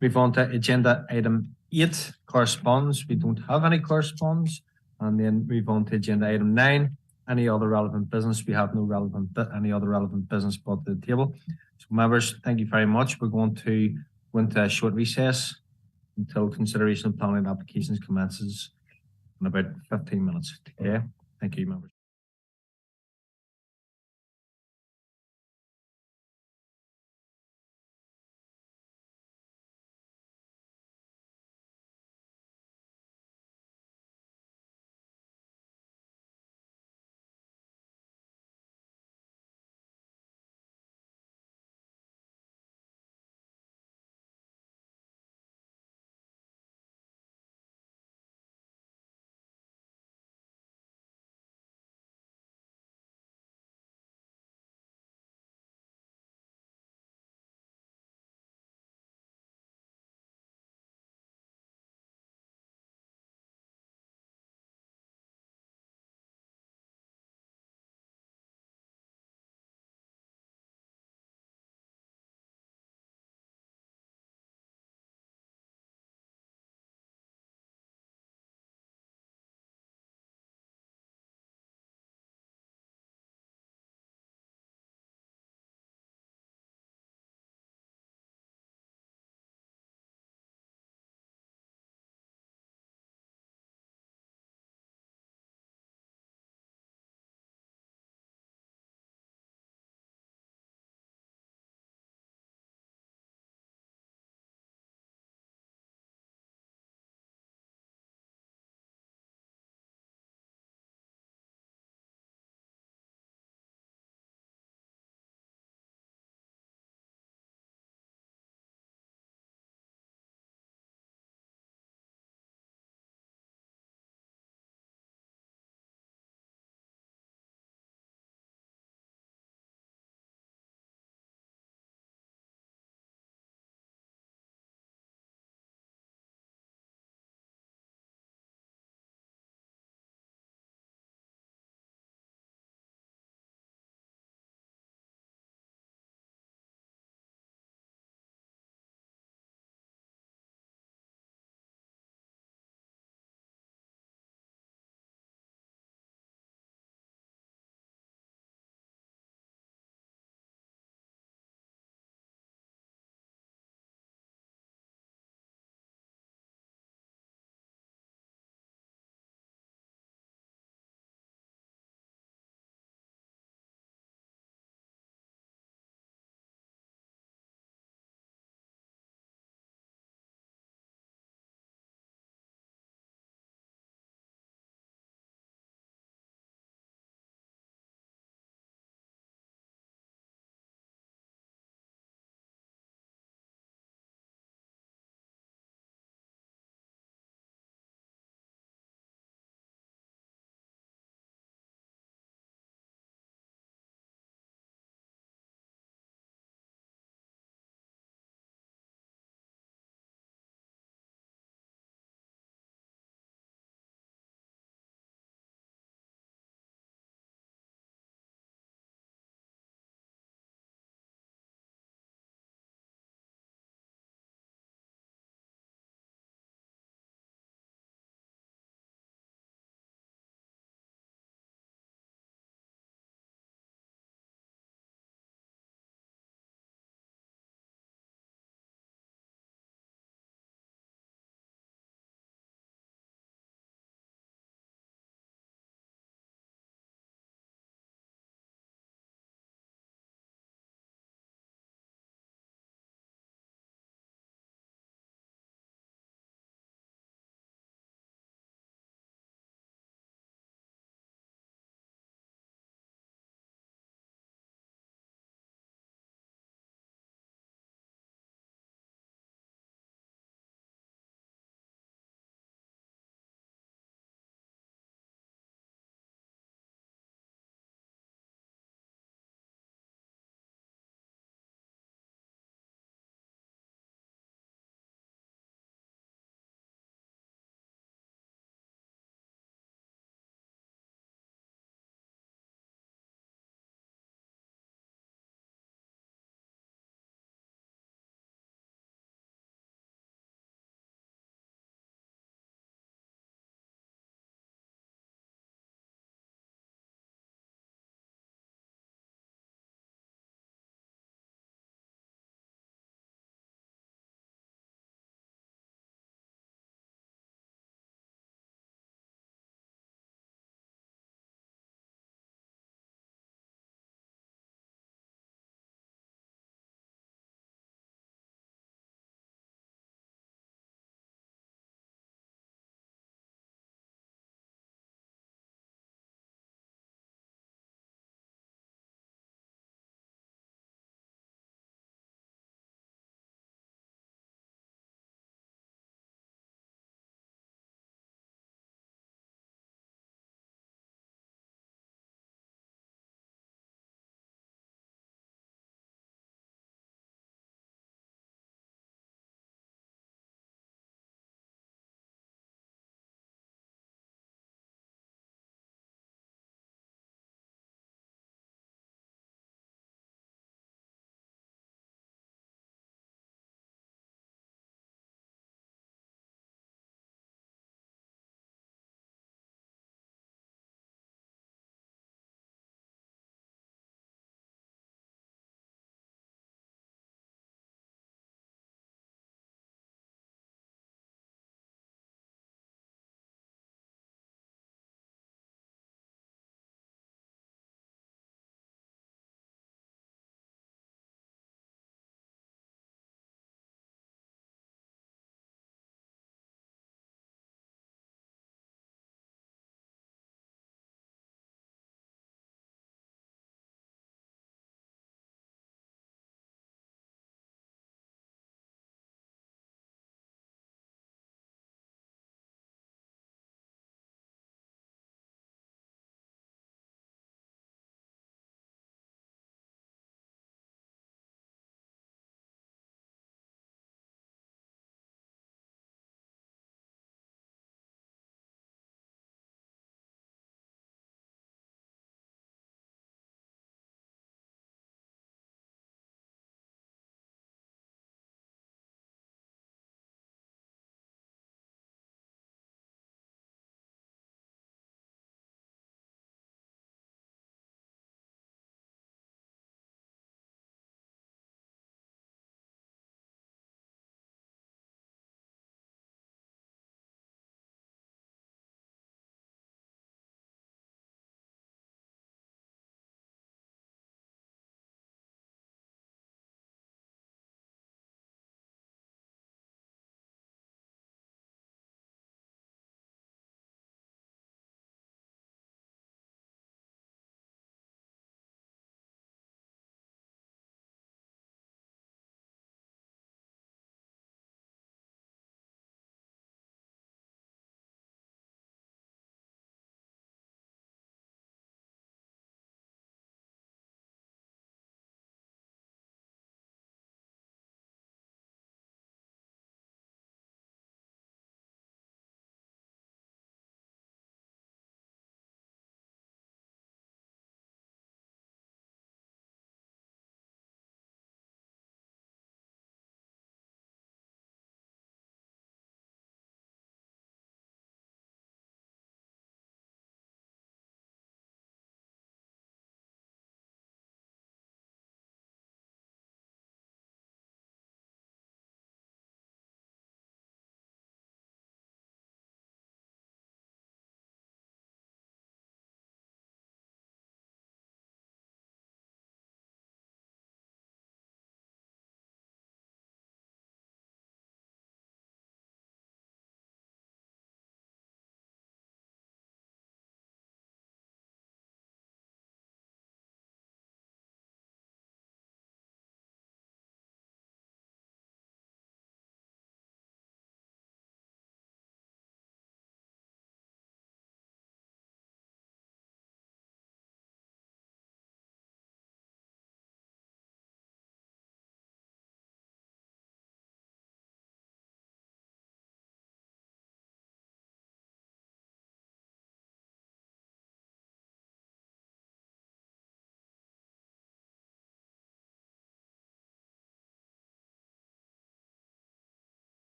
Move on to agenda item 8, correspondence. We don't have any correspondence. And then move on to agenda item 9, any other relevant business. We have no any other relevant business brought to the table. So members, thank you very much. We're going to go into a short recess until consideration of planning applications commences in about 15 minutes. Okay. Thank you, members.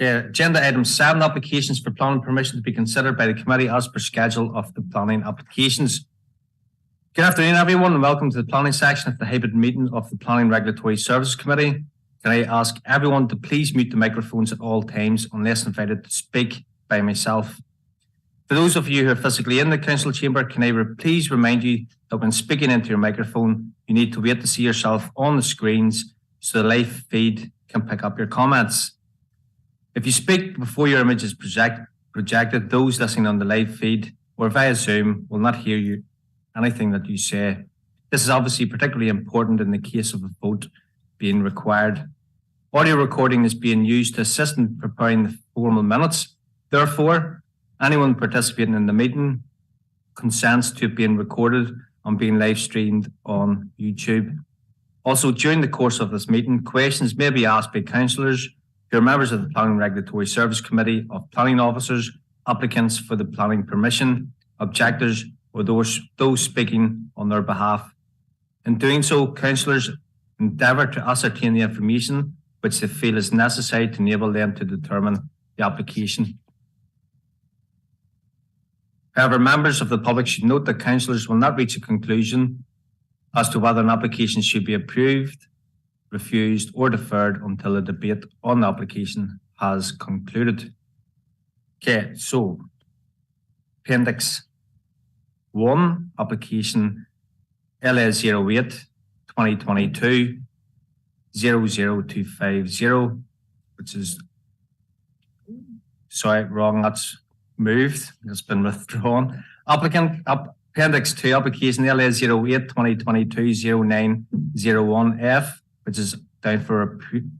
Okay, agenda item 7, applications for planning permission to be considered by the committee as per schedule of the planning applications. Good afternoon, everyone, and welcome to the planning section of the hybrid meeting of the Planning Regulatory Services Committee. Can I ask everyone to please mute the microphones at all times unless invited to speak by myself? For those of you who are physically in the council chamber, can I please remind you that when speaking into your microphone, you need to wait to see yourself on the screens so the live feed can pick up your comments. If you speak before your image is projected, those listening on the live feed or via Zoom will not hear anything that you say. This is obviously particularly important in the case of a vote being required. Audio recording is being used to assist in preparing the formal minutes. Therefore, anyone participating in the meeting consents to it being recorded and being live streamed on YouTube. Also, during the course of this meeting, questions may be asked by councillors who are members of the Planning Regulatory Service Committee, of planning officers, applicants for the planning permission, objectors, or those speaking on their behalf. In doing so, councillors endeavour to ascertain the information which they feel is necessary to enable them to determine the application. However, members of the public should note that councillors will not reach a conclusion as to whether an application should be approved, refused, or deferred until the debate on the application has concluded. Okay, so Appendix 1, application LA 08 2022 00250, which is, sorry, wrong, that's moved, it's been withdrawn. Appendix 2, application LA 08 2022 0901F, which is down for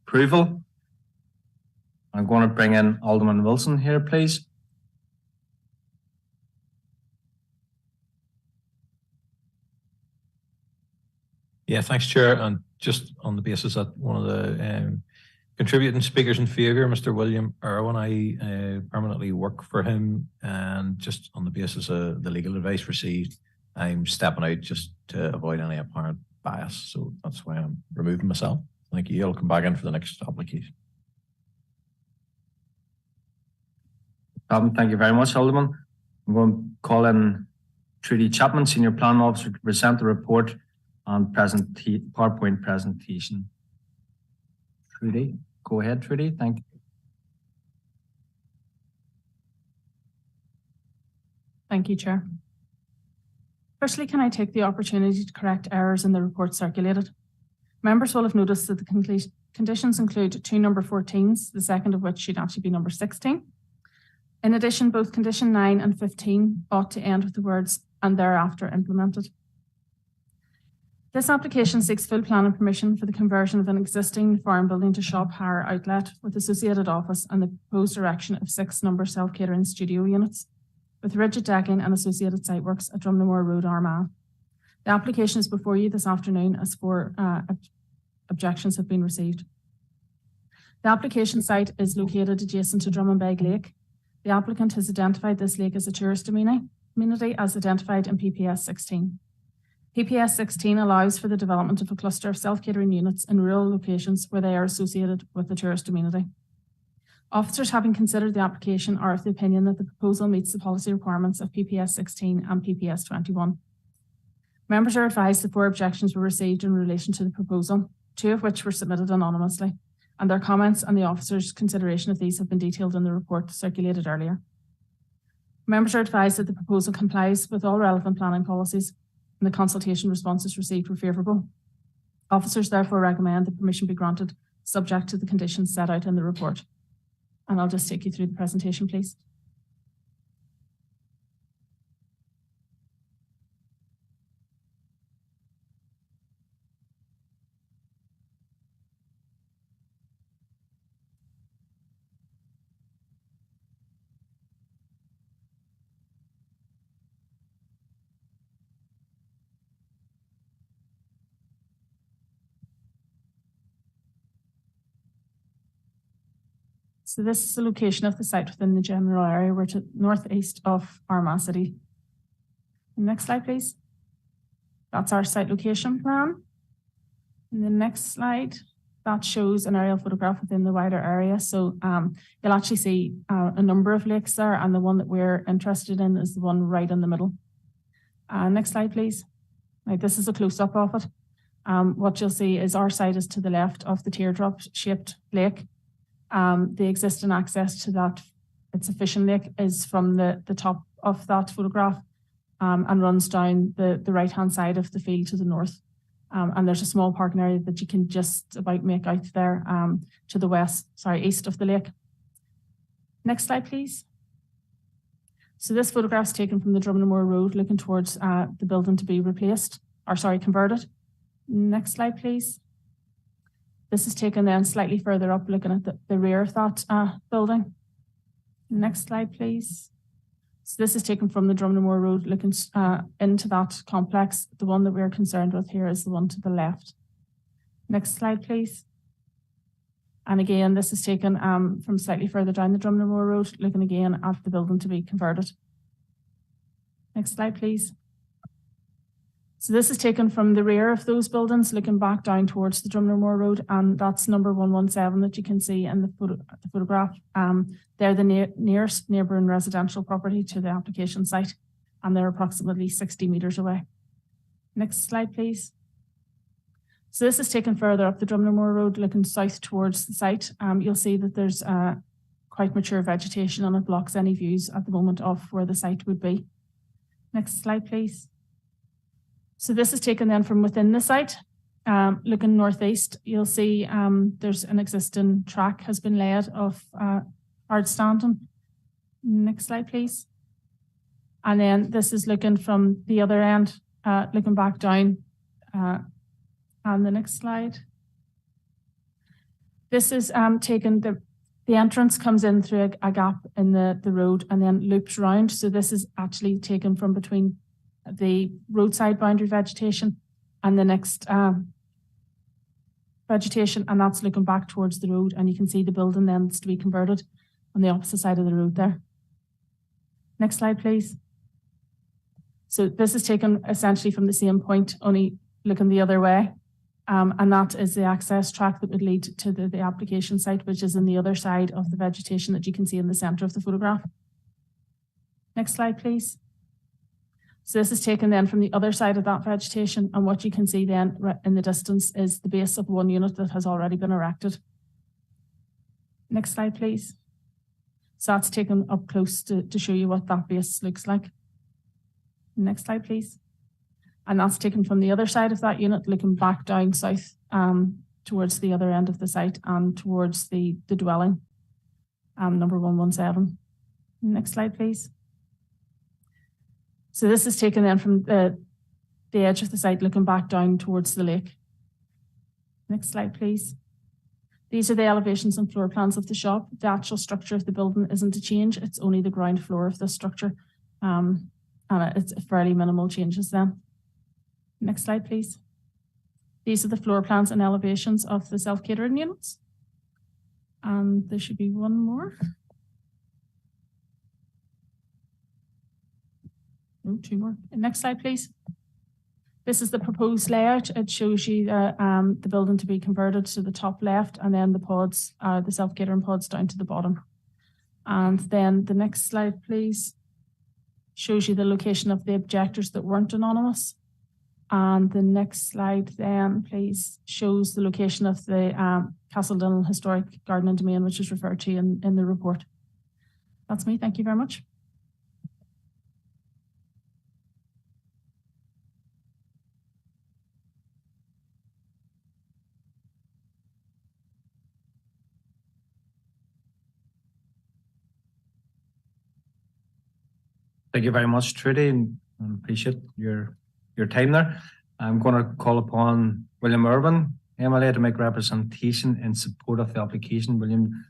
approval. I'm going to bring in Alderman Wilson here, please. Yeah, thanks, Chair. And just on the basis that one of the contributing speakers in favour, Mr. William Irwin, I permanently work for him, and just on the basis of the legal advice received, I'm stepping out just to avoid any apparent bias. So that's why I'm removing myself. Thank you. I'll come back in for the next application. Thank you very much, Alderman. I'm going to call in Trudy Chapman, Senior Planning Officer, to present the report and PowerPoint presentation. Trudy, go ahead, Trudy. Thank you. Thank you, Chair. Firstly, can I take the opportunity to correct errors in the report circulated? Members will have noticed that the conditions include 2 number 14s, the second of which should actually be number 16. In addition, both condition 9 and 15 ought to end with the words "and thereafter implemented." This application seeks full planning permission for the conversion of an existing farm building to shop hire outlet with associated office and the proposed erection of 6 number self-catering studio units with rigid decking and associated site works at Drumnamore Road, Armagh. The application is before you this afternoon as 4 objections have been received. The application site is located adjacent to Drummondbeg Lake. The applicant has identified this lake as a tourist amenity as identified in PPS 16. PPS 16 allows for the development of a cluster of self-catering units in rural locations where they are associated with the tourist amenity. Officers, having considered the application, are of the opinion that the proposal meets the policy requirements of PPS 16 and PPS 21. Members are advised that 4 objections were received in relation to the proposal, 2 of which were submitted anonymously, and their comments and the officers' consideration of these have been detailed in the report circulated earlier. Members are advised that the proposal complies with all relevant planning policies, and the consultation responses received were favourable. Officers therefore recommend that permission be granted subject to the conditions set out in the report. And I'll just take you through the presentation, please. So this is the location of the site within the general area. We're to northeast of Armagh City. Next slide, please. That's our site location plan. And the next slide that shows an aerial photograph within the wider area. So you'll actually see a number of lakes there, and the one that we're interested in is the one right in the middle. Next slide, please. Right, this is a close-up of it. What you'll see is our site is to the left of the teardrop-shaped lake. The existing access to that, it's a fishing lake, is from the top of that photograph and runs down the right-hand side of the field to the north. And there's a small parking area that you can just about make out there to the east of the lake. Next slide, please. So this photograph is taken from the Drumnamore Road, looking towards the building to be converted. Next slide, please. This is taken then slightly further up, looking at the rear of that building. Next slide, please. So this is taken from the Drumnamore Road, looking into that complex. The one that we're concerned with here is the one to the left. Next slide, please. And again, this is taken from slightly further down the Drumnamore Road, looking again at the building to be converted. Next slide, please. So this is taken from the rear of those buildings, looking back down towards the Drumnamore Road, and that's number 117 that you can see in the photograph. They're the nearest neighbouring residential property to the application site, and they're approximately 60 metres away. Next slide, please. So this is taken further up the Drumnamore Road, looking south towards the site. You'll see that there's quite mature vegetation, and it blocks any views at the moment of where the site would be. Next slide, please. So this is taken then from within the site, looking northeast. You'll see there's an existing track has been laid of hard standing. Next slide, please. And then this is looking from the other end, looking back down. And the next slide. This is taken, the entrance comes in through a gap in the road and then loops round. So this is actually taken from between the roadside boundary vegetation and the next vegetation, and that's looking back towards the road, and you can see the building then is to be converted on the opposite side of the road there. Next slide, please. So this is taken essentially from the same point, only looking the other way, and that is the access track that would lead to the application site, which is on the other side of the vegetation that you can see in the centre of the photograph. Next slide, please. So this is taken then from the other side of that vegetation, and what you can see then in the distance is the base of one unit that has already been erected. Next slide, please. So that's taken up close to show you what that base looks like. Next slide, please. And that's taken from the other side of that unit, looking back down south towards the other end of the site and towards the dwelling, number 117. Next slide, please. So this is taken then from the edge of the site, looking back down towards the lake. Next slide, please. These are the elevations and floor plans of the shop. The actual structure of the building isn't a change. It's only the ground floor of this structure. And it's fairly minimal changes then. Next slide, please. These are the floor plans and elevations of the self-catering units. And there should be one more. Oh, two more. Next slide, please. This is the proposed layout. It shows you the building to be converted to the top left, and then the pods, the self-catering pods down to the bottom. And then the next slide, please, shows you the location of the objectors that weren't anonymous. And the next slide then, please, shows the location of the Castledinal Historic Garden and Domain, which is referred to in the report. That's me. Thank you very much. Thank you very much, Trudy, and appreciate your time there. I'm going to call upon William Irvin, MLA, to make representation in support of the application. William,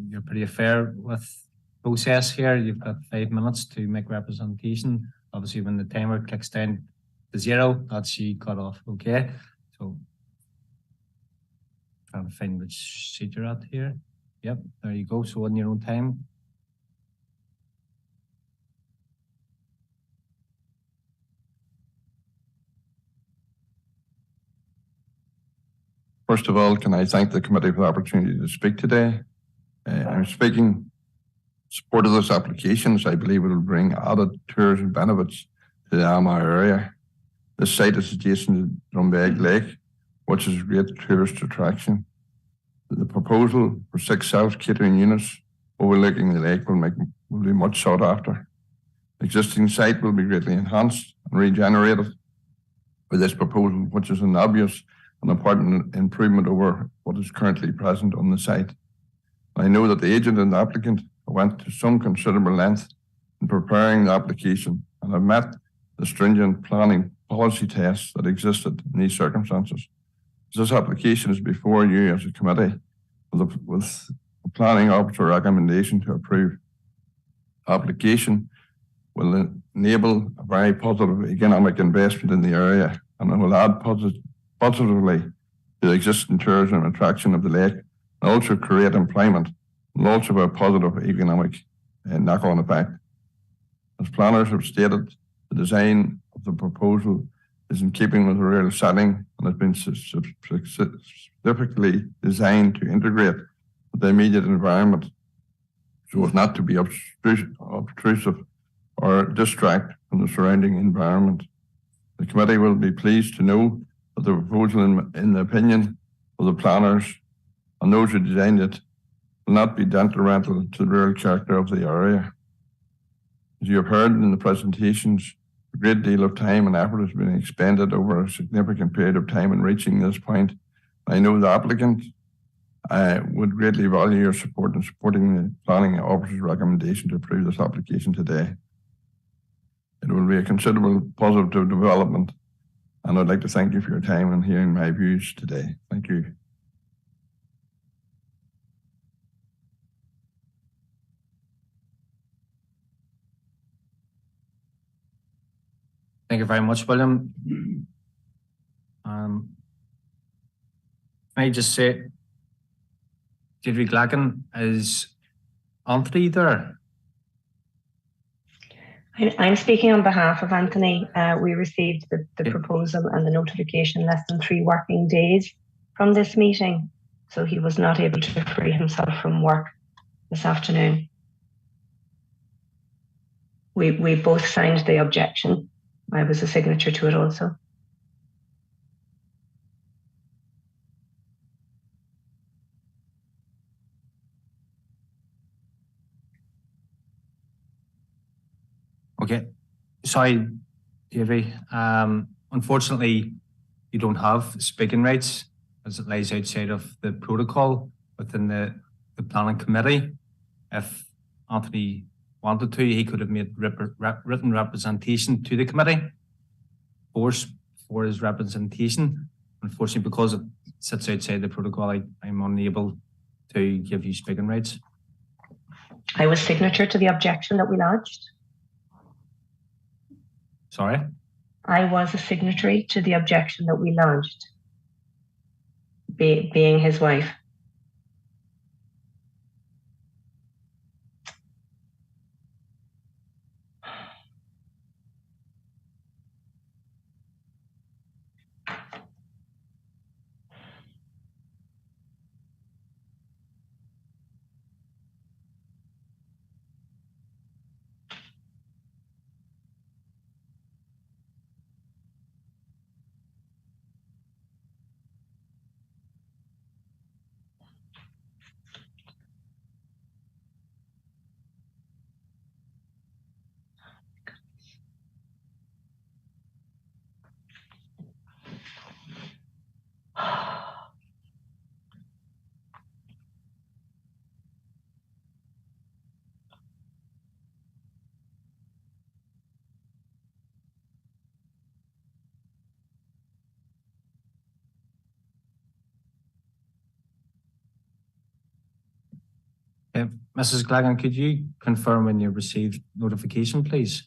you're pretty fair with process here. You've got 5 minutes to make representation. Obviously, when the timer clicks down to 0, that's you cut off. Okay, so trying to find which seat you're at here. Yep, there you go. So on your own time. First of all, can I thank the committee for the opportunity to speak today. I'm speaking in support of this application, as I believe it will bring added tourism benefits to the Armagh area. This site is adjacent to Drumbeg Lake, which is a great tourist attraction. The proposal for 6 self-catering units overlooking the lake will be much sought after. The existing site will be greatly enhanced and regenerated with this proposal, which is an obvious and important improvement over what is currently present on the site. I know that the agent and the applicant went to some considerable length in preparing the application and have met the stringent planning policy tests that existed in these circumstances. This application is before you as a committee with a planning officer recommendation to approve. Application will enable a very positive economic investment in the area, and it will add positively to the existing tourism attraction of the lake, and also create employment, and also have a positive economic knock-on effect. As planners have stated, the design of the proposal is in keeping with the rural setting and has been specifically designed to integrate with the immediate environment so as not to be obtrusive or distract from the surrounding environment. The committee will be pleased to know that the proposal, in the opinion of the planners and those who designed it, will not be detrimental to the rural character of the area. As you have heard in the presentations, a great deal of time and effort has been expended over a significant period of time in reaching this point. I know the applicant would greatly value your support in supporting the planning officer's recommendation to approve this application today. It will be a considerable positive development, and I'd like to thank you for your time and hearing my views today. Thank you. Thank you very much, William. Can I just say, Deirdre Glacken, is Anthony there? I'm speaking on behalf of Anthony. We received the proposal and the notification less than 3 working days from this meeting, so he was not able to free himself from work this afternoon. We both signed the objection. I was a signature to it also. Okay, sorry, Deirdre. Unfortunately, you don't have speaking rights as it lies outside of the protocol within the planning committee. If Anthony wanted to, he could have made written representation to the committee for his representation. Unfortunately, because it sits outside the protocol, I'm unable to give you speaking rights. I was signature to the objection that we lodged. Sorry? I was a signatory to the objection that we lodged, being his wife. Mrs. Glagan, could you confirm when you received notification, please?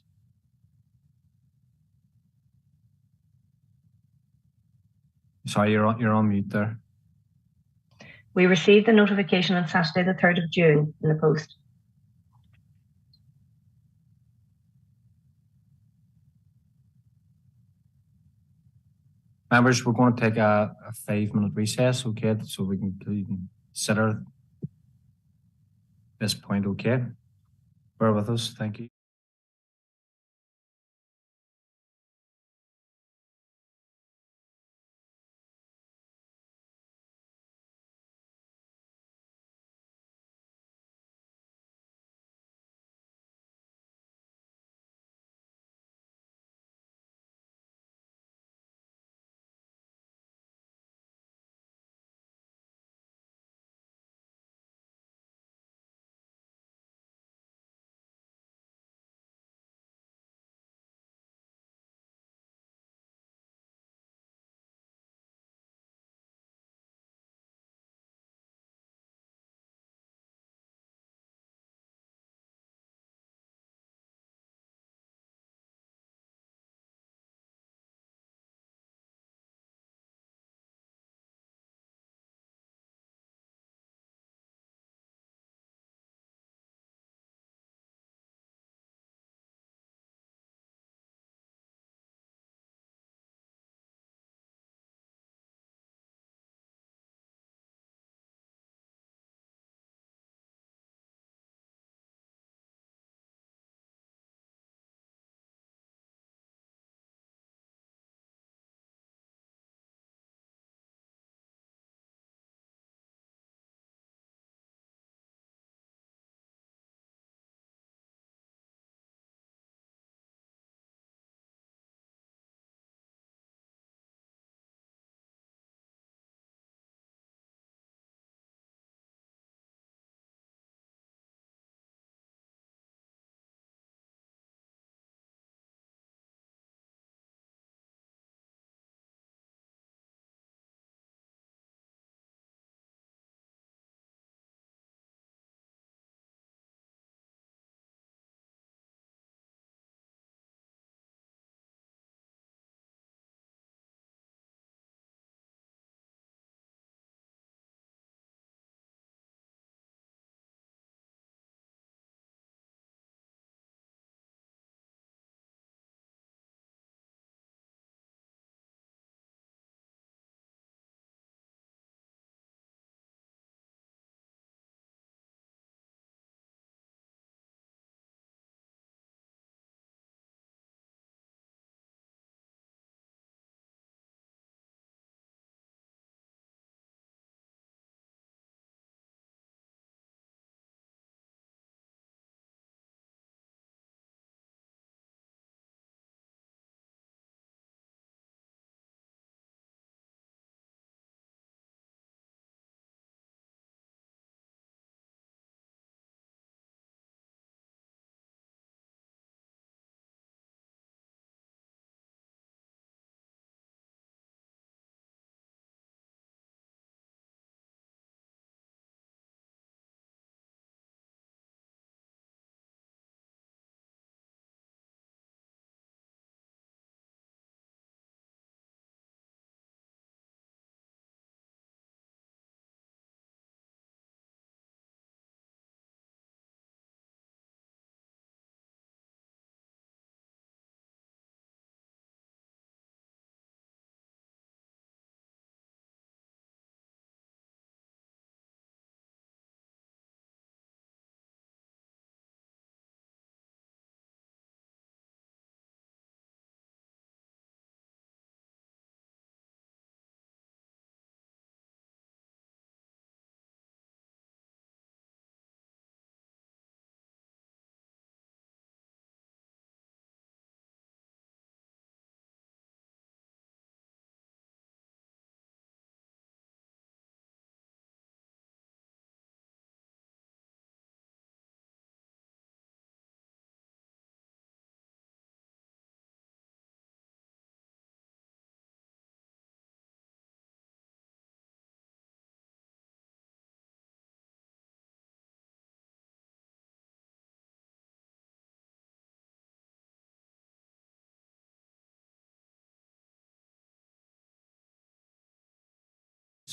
Sorry, you're on mute there. We received the notification on Saturday, the 3rd of June in the post. Members, we're going to take a 5-minute recess, okay, so we can consider this point, okay? Bear with us, thank you.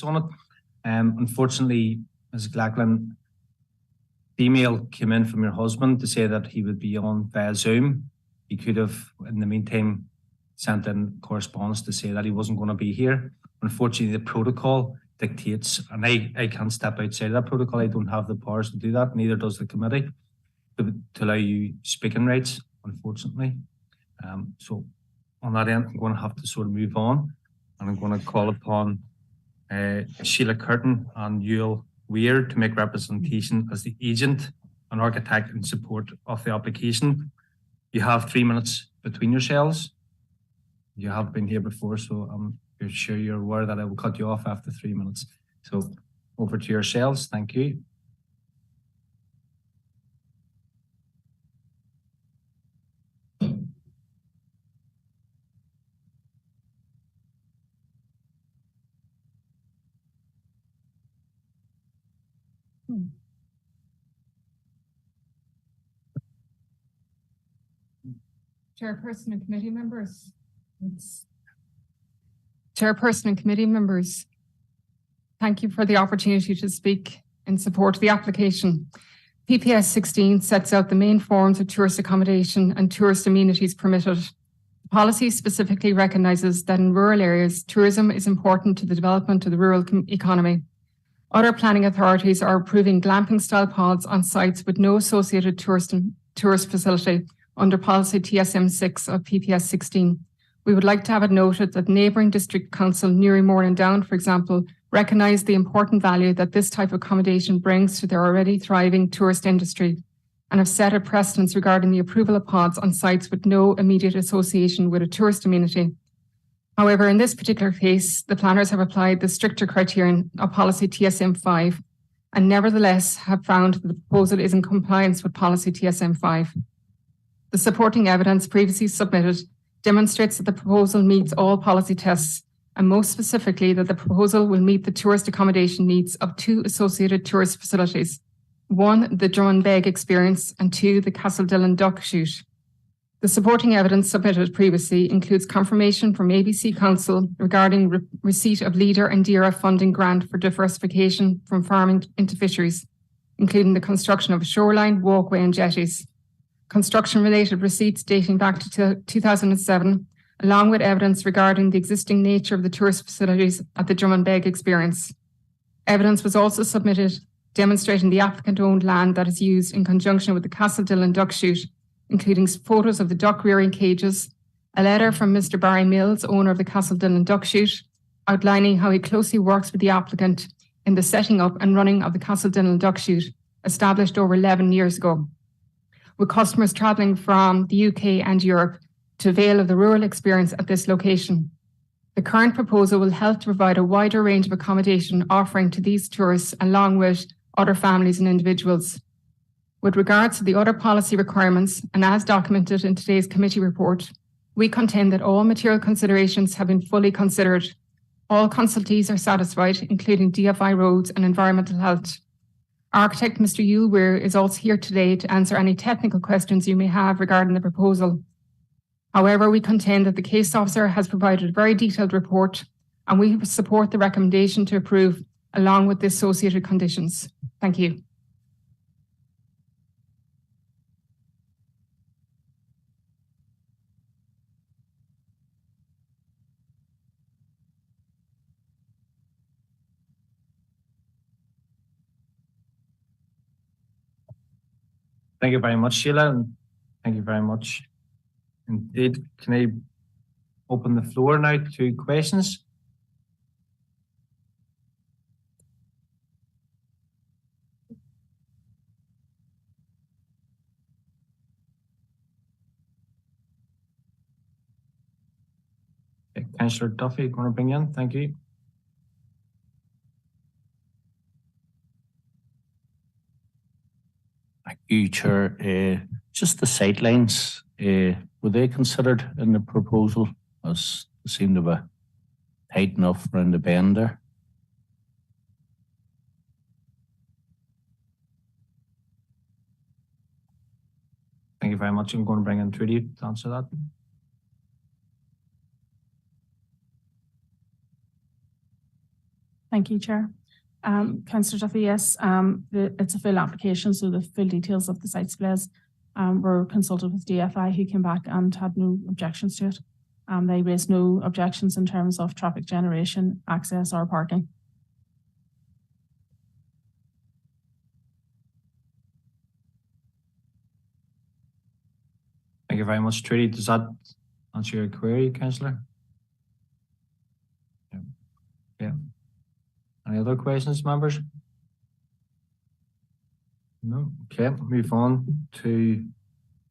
On it. Unfortunately, Ms. Glackland, the email came in from your husband to say that he would be on via Zoom. He could have, in the meantime, sent in correspondence to say that he wasn't going to be here. Unfortunately, the protocol dictates, and I can't step outside of that protocol. I don't have the powers to do that, neither does the committee, to allow you speaking rights, unfortunately. So on that end, I'm going to have to sort of move on, and I'm going to call upon Sheila Curtin and Yule Weir to make representation as the agent and architect in support of the application. You have 3 minutes between yourselves. You have been here before, so I'm sure you're aware that I will cut you off after 3 minutes. So over to yourselves. Thank you. Chairperson and committee members. Chairperson and committee members, thank you for the opportunity to speak in support of the application. PPS 16 sets out the main forms of tourist accommodation and tourist amenities permitted. The policy specifically recognises that in rural areas, tourism is important to the development of the rural economy. Other planning authorities are approving glamping style pods on sites with no associated tourist facility under policy TSM 6 of PPS 16. We would like to have it noted that neighbouring District Council Newrymore and Down, for example, recognise the important value that this type of accommodation brings to their already thriving tourist industry and have set a precedence regarding the approval of pods on sites with no immediate association with a tourist amenity. However, in this particular case, the planners have applied the stricter criterion of policy TSM 5 and nevertheless have found that the proposal is in compliance with policy TSM 5. The supporting evidence previously submitted demonstrates that the proposal meets all policy tests, and most specifically that the proposal will meet the tourist accommodation needs of 2 associated tourist facilities. 1, the Drummond Experience, and 2, the Castledillon Duck Shoot. The supporting evidence submitted previously includes confirmation from ABC Council regarding receipt of LEADER and DERA funding grant for diversification from farming into fisheries, including the construction of a shoreline, walkway and jetties. Construction-related receipts dating back to 2007, along with evidence regarding the existing nature of the tourist facilities at the Drummond Experience. Evidence was also submitted demonstrating the applicant-owned land that is used in conjunction with the Castledillon Duck Shoot, including photos of the duck rearing cages, a letter from Mr. Barry Mills, owner of the Castledillon Duck Shoot, outlining how he closely works with the applicant in the setting up and running of the Castledillon Duck Shoot, established over 11 years ago, with customers travelling from the UK and Europe to avail of the rural experience at this location. The current proposal will help to provide a wider range of accommodation offering to these tourists along with other families and individuals. With regards to the other policy requirements, and as documented in today's committee report, we contend that all material considerations have been fully considered. All consultees are satisfied, including DFI Roads and Environmental Health. Architect Mr. Yule Weir is also here today to answer any technical questions you may have regarding the proposal. However, we contend that the case officer has provided a very detailed report and we support the recommendation to approve along with the associated conditions. Thank you. Thank you very much, Sheila, and thank you very much indeed. Can I open the floor now to questions? Okay, Councillor Duffy, going to bring you in. Thank you. Thank you, Chair. Just the sightlines, were they considered in the proposal as they seem to be tight enough around the bend there? Thank you very much. I'm going to bring in Trudy to answer that. Thank you, Chair. Councillor Duffy, yes, it's a full application, so the full details of the site displays were consulted with DFI, who came back and had no objections to it. They raised no objections in terms of traffic generation, access or parking. Thank you very much, Trudy. Does that answer your query, Councillor? Yeah. Any other questions, members? No. Okay, move on to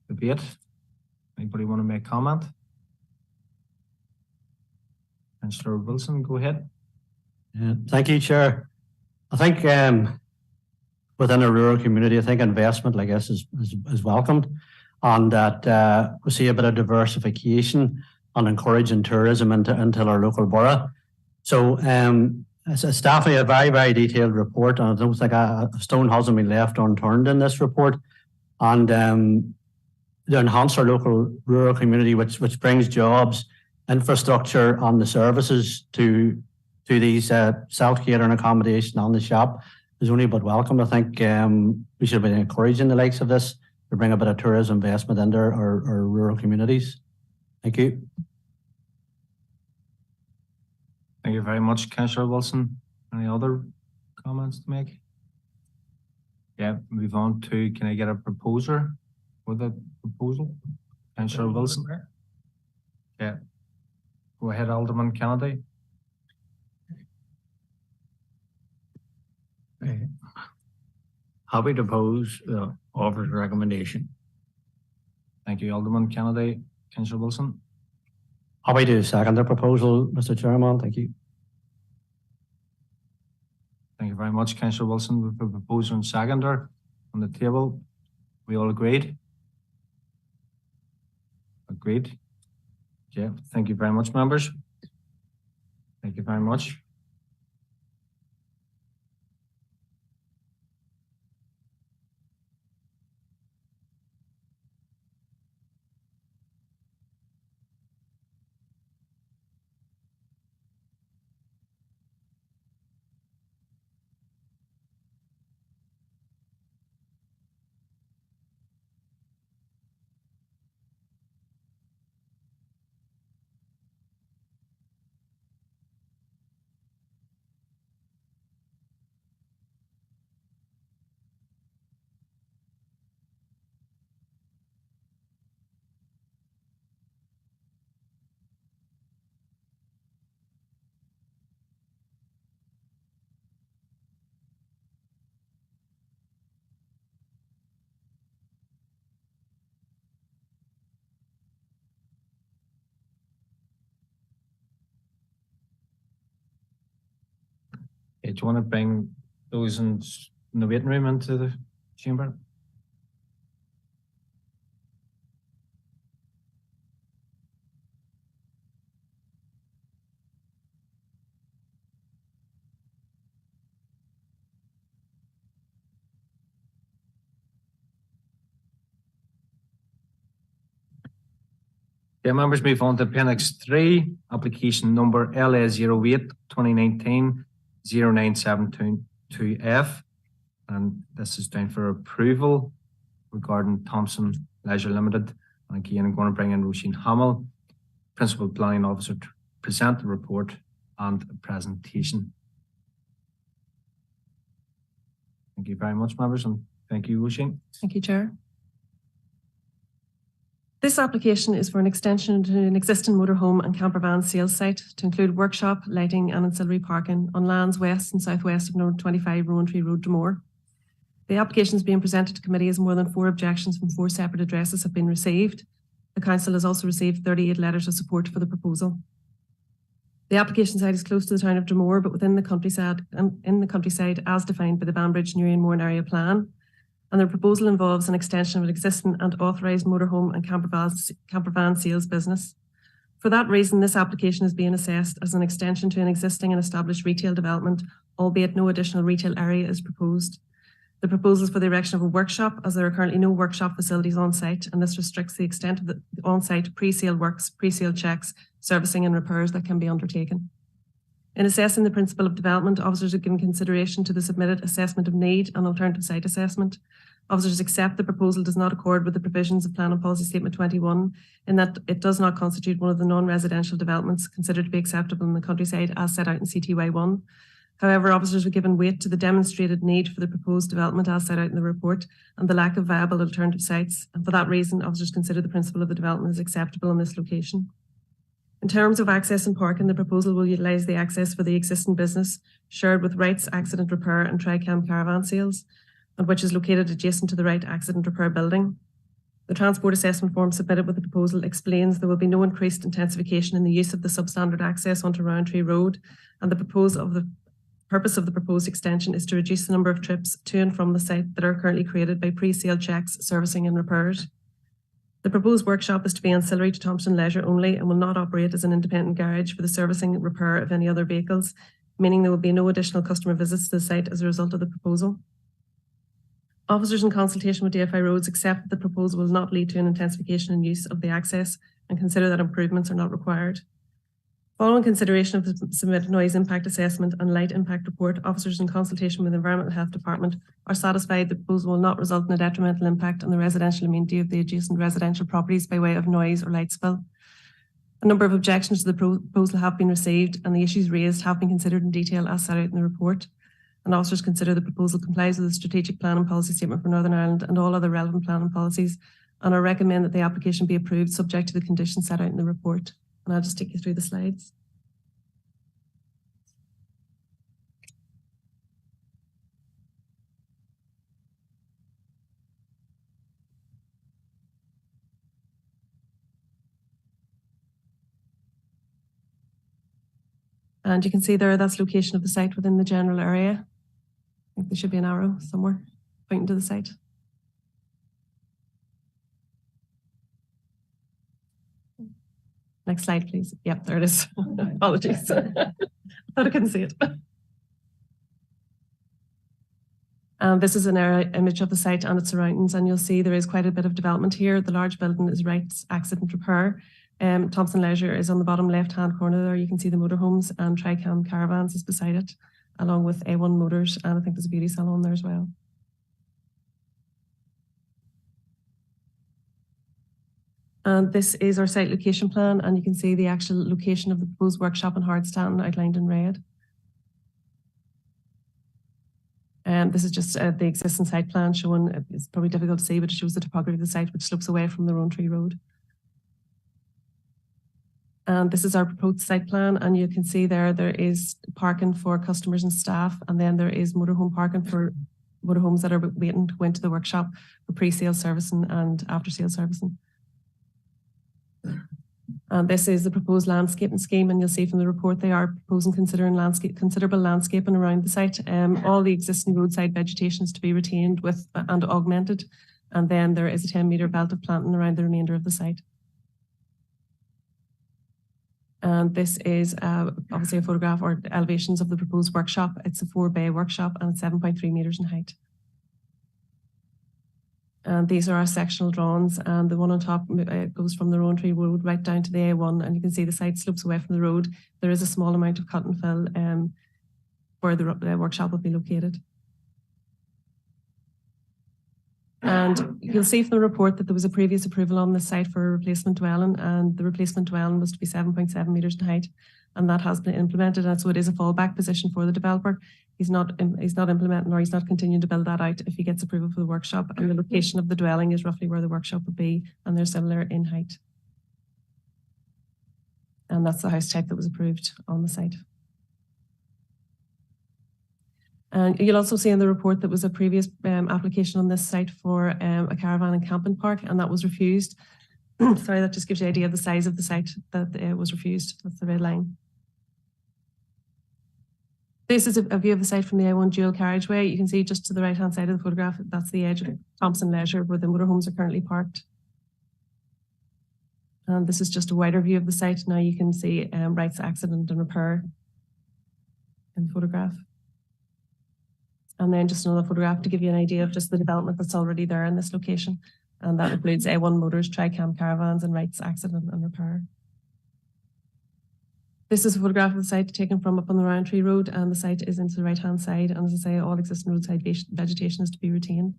debate. Anybody want to make comment? Councillor Wilson, go ahead. Thank you, Chair. I think within a rural community, I think investment like this is welcomed, and that we see a bit of diversification and encouraging tourism into our local borough. So it's definitely a very, very detailed report, and I don't think a stone hasn't been left unturned in this report. And to enhance our local rural community, which brings jobs, infrastructure and the services to these self-catering accommodation and the shop is only but welcome. I think we should be encouraging the likes of this to bring a bit of tourism investment into our rural communities. Thank you. Thank you very much, Councillor Wilson. Any other comments to make? Yeah, move on to, can I get a proposer for the proposal? Councillor Wilson. Yeah. Go ahead, Alderman Kennedy. Happy to oppose the offered recommendation. Thank you, Alderman Kennedy. Councillor Wilson. Happy to second the proposal, Mr. Chairman. Thank you. Thank you very much, Councillor Wilson. With the proposer and seconder on the table, we all agreed? Agreed. Yeah, thank you very much, members. Thank you very much. Do you want to bring those in the waiting room into the chamber? Yeah, members, move on to Appendix 3, application number LA08 2019 09722F. And this is down for approval regarding Thompson Leisure Limited. And again, I'm going to bring in Roisin Hamill, Principal Planning Officer, to present the report and a presentation. Thank you very much, members, and thank you, Roisin. Thank you, Chair. This application is for an extension to an existing motorhome and campervan sales site to include workshop, lighting and ancillary parking on lands west and southwest of number 25 Rowantree Road, Dromore. The application is being presented to committee as more than 4 objections from 4 separate addresses have been received. The council has also received 38 letters of support for the proposal. The application site is close to the town of Dromore, but within the countryside as defined by the Banbridge Newry and Mourne Area Plan. And the proposal involves an extension of an existing and authorised motorhome and campervan sales business. For that reason, this application is being assessed as an extension to an existing and established retail development, albeit no additional retail area is proposed. The proposal is for the erection of a workshop, as there are currently no workshop facilities on site, and this restricts the extent of the on-site pre-sale works, pre-sale checks, servicing and repairs that can be undertaken. In assessing the principle of development, officers have given consideration to the submitted assessment of need and alternative site assessment. Officers accept the proposal does not accord with the provisions of Plan and Policy Statement 21 in that it does not constitute one of the non-residential developments considered to be acceptable in the countryside as set out in CTY 1. However, officers were given weight to the demonstrated need for the proposed development as set out in the report and the lack of viable alternative sites. And for that reason, officers consider the principle of the development as acceptable in this location. In terms of access and parking, the proposal will utilise the access for the existing business shared with Wright's Accident Repair and Tricam Caravan Sales, and which is located adjacent to the Wright Accident Repair building. The transport assessment form submitted with the proposal explains there will be no increased intensification in the use of the substandard access onto Roundtree Road, and the purpose of the proposed extension is to reduce the number of trips to and from the site that are currently created by pre-sale checks, servicing and repairs. The proposed workshop is to be ancillary to Thompson Leisure only and will not operate as an independent garage for the servicing and repair of any other vehicles, meaning there will be no additional customer visits to the site as a result of the proposal. Officers in consultation with DFI Roads accept that the proposal will not lead to an intensification in use of the access and consider that improvements are not required. Following consideration of the submitted noise impact assessment and light impact report, officers in consultation with the Environmental Health Department are satisfied the proposal will not result in a detrimental impact on the residential amenity of the adjacent residential properties by way of noise or light spill. A number of objections to the proposal have been received and the issues raised have been considered in detail as set out in the report. And officers consider the proposal complies with the Strategic Plan and Policy Statement for Northern Ireland and all other relevant plan and policies, and I recommend that the application be approved subject to the conditions set out in the report. And I'll just take you through the slides. And you can see there, that's location of the site within the general area. I think there should be an arrow somewhere pointing to the site. Next slide, please. Yep, there it is. Apologies. I thought I couldn't see it. This is an image of the site and its surroundings, and you'll see there is quite a bit of development here. The large building is Wright's Accident Repair. Thompson Leisure is on the bottom left-hand corner there. You can see the motorhomes, and Tricam Caravans is beside it, along with A1 Motors, and I think there's a beauty salon there as well. And this is our site location plan, and you can see the actual location of the proposed workshop in Hardstanton outlined in red. This is just the existing site plan showing, it's probably difficult to see, but it shows the topography of the site, which slopes away from the Rowntree Road. And this is our proposed site plan, and you can see there is parking for customers and staff, and then there is motorhome parking for motorhomes that are waiting to go into the workshop for pre-sale servicing and after-sale servicing. And this is the proposed landscaping scheme, and you'll see from the report they are proposing considerable landscaping around the site. All the existing roadside vegetation is to be retained with and augmented, and then there is a 10-metre belt of planting around the remainder of the site. And this is obviously a photograph or elevations of the proposed workshop. It's a 4-bay workshop and it's 7.3 metres in height. And these are our sectional drawings, and the one on top goes from the Rowntree Road right down to the A1, and you can see the site slopes away from the road. There is a small amount of cut and fill where the workshop will be located. And you'll see from the report that there was a previous approval on the site for a replacement dwelling, and the replacement dwelling was to be 7.7 metres in height, and that has been implemented, and so it is a fallback position for the developer. He's not implementing, or he's not continuing to build that out if he gets approval for the workshop, and the location of the dwelling is roughly where the workshop would be, and they're similar in height. And that's the house type that was approved on the site. And you'll also see in the report that was a previous application on this site for a caravan and camping park, and that was refused. Sorry, that just gives you an idea of the size of the site that was refused. That's the red line. This is a view of the site from the A1 dual carriageway. You can see just to the right-hand side of the photograph, that's the edge of Thompson Leisure where the motorhomes are currently parked. And this is just a wider view of the site. Now you can see Wright's Accident and Repair in the photograph. And then just another photograph to give you an idea of just the development that's already there in this location. And that includes A1 Motors, Tricam Caravans and Wright's Accident and Repair. This is a photograph of the site taken from up on the Rowntree Road, and the site is into the right-hand side. And as I say, all existing roadside vegetation is to be retained.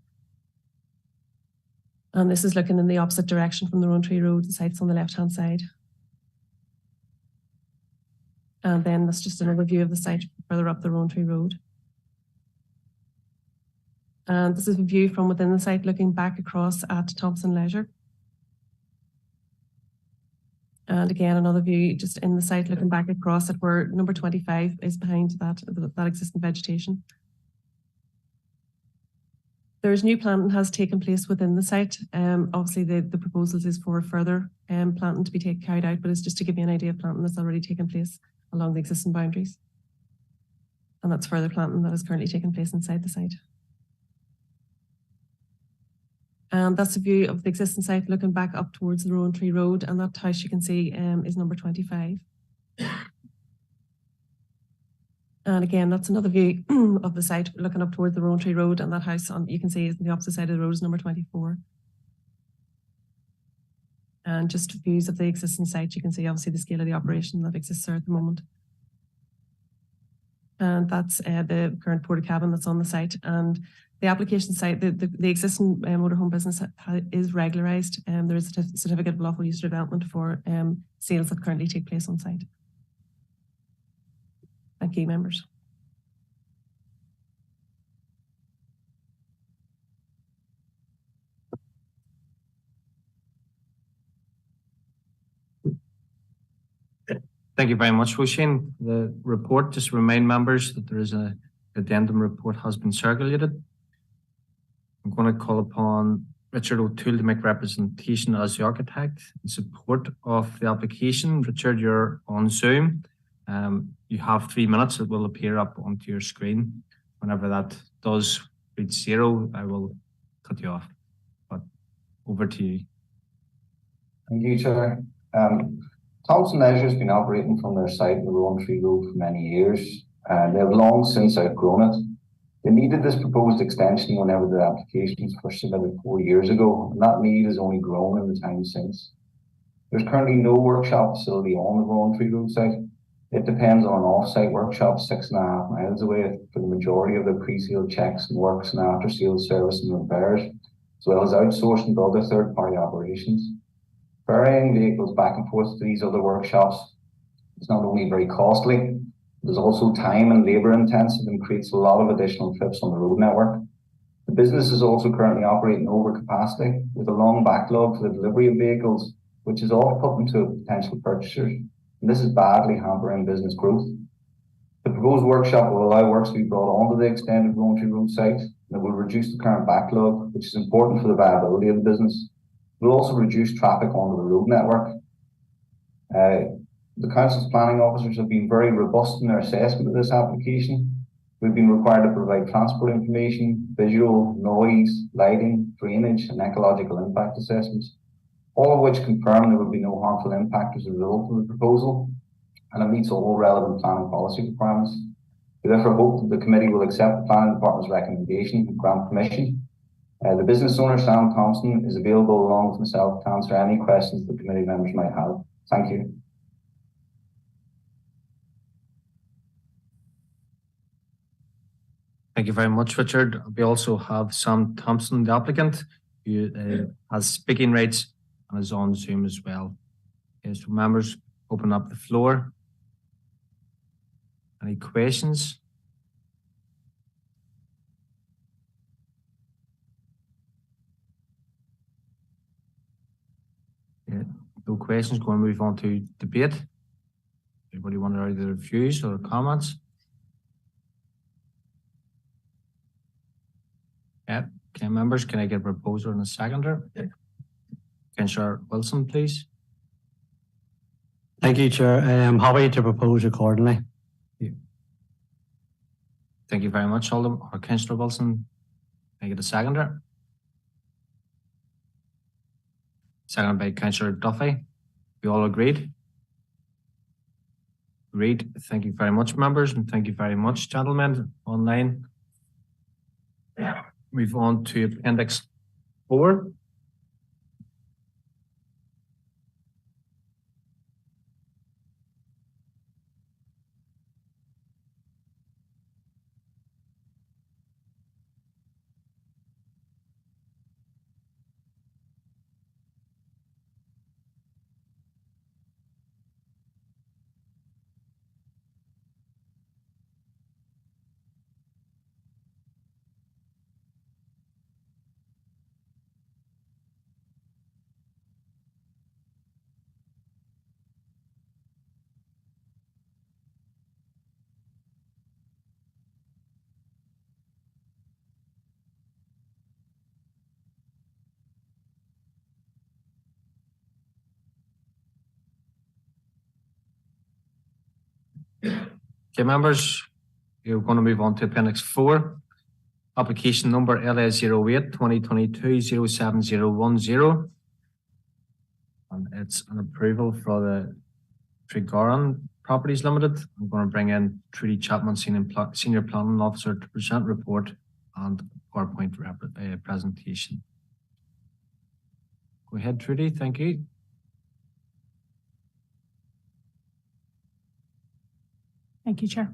And this is looking in the opposite direction from the Rowntree Road. The site's on the left-hand side. And then that's just another view of the site further up the Rowntree Road. And this is a view from within the site looking back across at Thompson Leisure. And again, another view just in the site looking back across at where number 25 is behind that existing vegetation. There's new planting has taken place within the site. Obviously, the proposals is for further planting to be carried out, but it's just to give you an idea of planting that's already taken place along the existing boundaries. And that's further planting that is currently taking place inside the site. And that's a view of the existing site looking back up towards the Rowntree Road, and that house you can see is number 25. And again, that's another view of the site looking up towards the Rowntree Road, and that house you can see is on the opposite side of the road is number 24. And just views of the existing site, you can see obviously the scale of the operation that exists there at the moment. And that's the current porta cabin that's on the site. And the application site, the existing motorhome business is regularised, and there is a certificate of lawful use development for sales that currently take place on site. Thank you, members. Thank you very much, Roisin. The report, just remind members that there is an addendum report has been circulated. I'm going to call upon Richard O'Toole to make representation as the architect in support of the application. Richard, you're on Zoom. You have 3 minutes. It will appear up onto your screen. Whenever that does reach 0, I will cut you off. But over to you. Thank you, Chair. Thompson Leisure has been operating from their site in the Rowntree Road for many years, and they have long since outgrown it. They needed this proposed extension whenever their applications were submitted 4 years ago, and that need has only grown in the time since. There's currently no workshop facility on the Rowntree Road site. It depends on an off-site workshop 6.5 miles away for the majority of the pre-sale checks and works and after-sale service and repairs, as well as outsourcing to other third-party operations. Ferrying vehicles back and forth to these other workshops is not only very costly, it is also time and labour intensive and creates a lot of additional trips on the road network. The business is also currently operating over capacity with a long backlog for the delivery of vehicles, which is off-putting to potential purchasers, and this is badly hampering business growth. The proposed workshop will allow works to be brought onto the extended Rowntree Road site, and it will reduce the current backlog, which is important for the viability of the business. It will also reduce traffic onto the road network. The Council's planning officers have been very robust in their assessment of this application. We've been required to provide transport information, visual, noise, lighting, drainage, and ecological impact assessments, all of which confirm there will be no harmful impact as a result of the proposal, and it meets all relevant planning policy requirements. We therefore hope that the committee will accept the planning department's recommendation and grant permission. The business owner, Sam Thompson, is available along with myself to answer any questions the committee members might have. Thank you. Thank you very much, Richard. We also have Sam Thompson, the applicant, who has speaking rights and is on Zoom as well. Okay, so members, open up the floor. Any questions? Yeah, no questions. Going to move on to debate. Anybody want to add their views or comments? Yeah. Okay, members, can I get a proposer and a seconder? Councillor Wilson, please. Thank you, Chair. I am happy to propose accordingly. Thank you very much, Alderman or Councillor Wilson. Can I get a seconder? Seconded by Councillor Duffy. We all agreed? Agreed. Thank you very much, members, and thank you very much, gentlemen, online. Move on to Appendix 4. Okay, members, we're going to move on to Appendix 4. Application number LA08 2022-07010. And it's an approval for the Craigavon Properties Limited. I'm going to bring in Trudy Chapman, Senior Planning Officer, to present report and PowerPoint presentation. Go ahead, Trudy. Thank you. Thank you, Chair.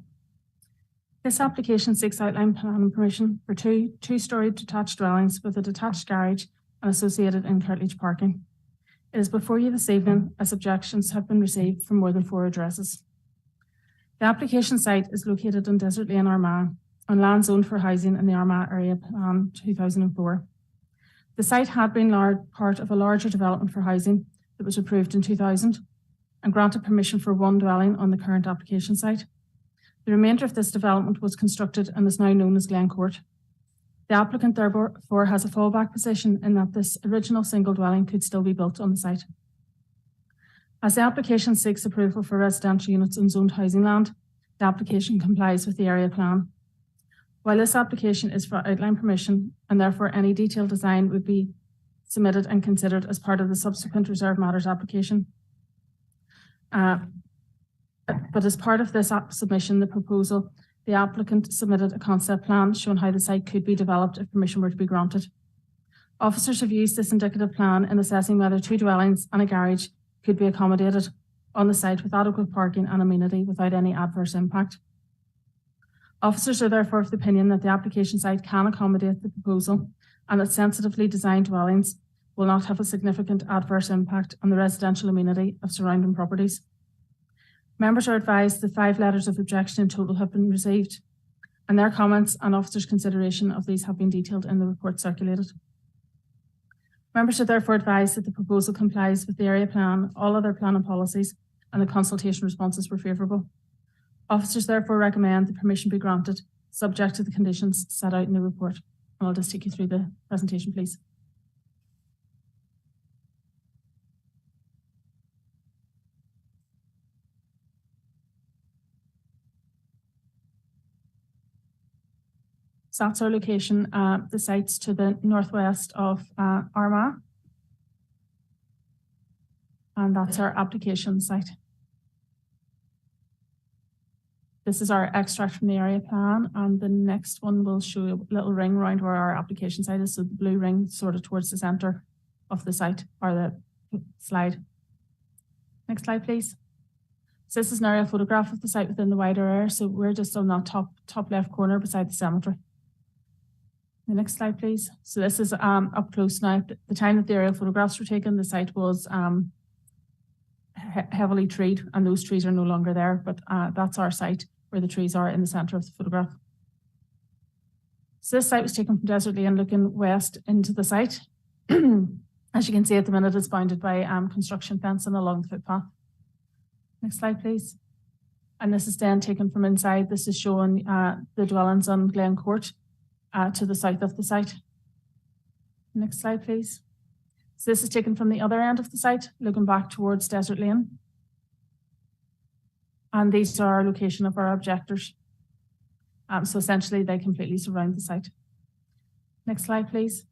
This application seeks outline planning permission for two-storey detached dwellings with a detached garage and associated in-carriage parking. It is before you this evening as objections have been received from more than 4 addresses. The application site is located in Desert Lane, Armagh, on land zoned for housing in the Armagh Area Plan 2004. The site had been part of a larger development for housing that was approved in 2000 and granted permission for 1 dwelling on the current application site. The remainder of this development was constructed and is now known as Glen Court. The applicant therefore has a fallback position in that this original single dwelling could still be built on the site. As the application seeks approval for residential units on zoned housing land, the application complies with the area plan. While this application is for outline permission and therefore any detailed design would be submitted and considered as part of the subsequent reserved matters application. But as part of this submission, the proposal, the applicant submitted a concept plan showing how the site could be developed if permission were to be granted. Officers have used this indicative plan in assessing whether 2 dwellings and a garage could be accommodated on the site with adequate parking and amenity without any adverse impact. Officers are therefore of the opinion that the application site can accommodate the proposal and that sensitively designed dwellings will not have a significant adverse impact on the residential amenity of surrounding properties. Members are advised that 5 letters of objection in total have been received, and their comments and officers' consideration of these have been detailed in the report circulated. Members are therefore advised that the proposal complies with the area plan, all other planning policies, and the consultation responses were favourable. Officers therefore recommend the permission be granted, subject to the conditions set out in the report. And I'll just take you through the presentation, please. So that's our location. The site's to the northwest of Armagh. And that's our application site. This is our extract from the area plan, and the next one will show a little ring around where our application site is. So the blue ring sort of towards the centre of the site, or the slide. Next slide, please. So this is an aerial photograph of the site within the wider area. So we're just on that top left corner beside the cemetery. The next slide, please. So this is up close now. At the time that the aerial photographs were taken, the site was heavily treed, and those trees are no longer there, but that's our site where the trees are in the centre of the photograph. So this site was taken from Desert Lane looking west into the site. As you can see at the minute, it's bounded by construction fencing along the footpath. Next slide, please. And this is then taken from inside. This is showing the dwellings on Glen Court to the south of the site. Next slide, please. So this is taken from the other end of the site, looking back towards Desert Lane. And these are our location of our objectors. So essentially they completely surround the site. Next slide, please.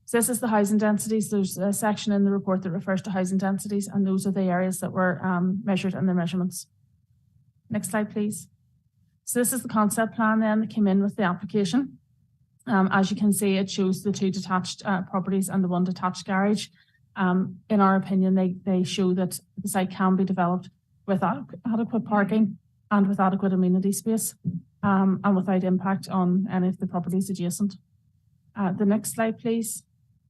So this is the housing densities. There's a section in the report that refers to housing densities, and those are the areas that were measured in the measurements. Next slide, please. So this is the concept plan then that came in with the application. As you can see, it shows the 2 detached properties and the 1 detached garage. In our opinion, they show that the site can be developed with adequate parking and with adequate amenity space, and without impact on any of the properties adjacent. The next slide, please.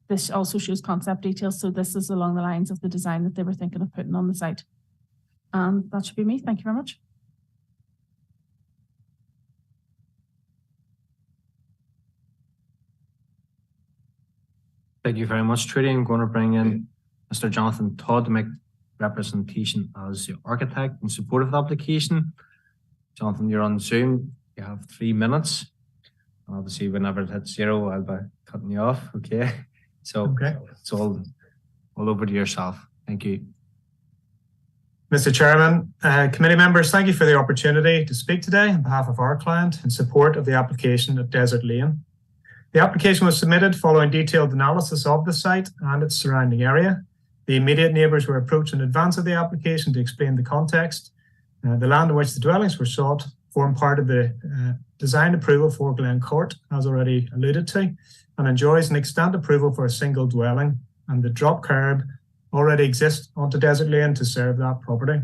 This also shows concept details. So this is along the lines of the design that they were thinking of putting on the site. That should be me. Thank you very much. Thank you very much, Trudy. I'm going to bring in Mr. Jonathan Todd to make representation as the architect in support of the application. Jonathan, you're on Zoom. You have 3 minutes. Obviously, whenever it hits 0, I'll be cutting you off. Okay. So it's all over to yourself. Thank you. Mr. Chairman, committee members, thank you for the opportunity to speak today on behalf of our client in support of the application at Desert Lane. The application was submitted following detailed analysis of the site and its surrounding area. The immediate neighbours were approached in advance of the application to explain the context. The land on which the dwellings were sought formed part of the design approval for Glen Court, as already alluded to, and enjoys an extant approval for a single dwelling, and the drop curb already exists onto Desert Lane to serve that property.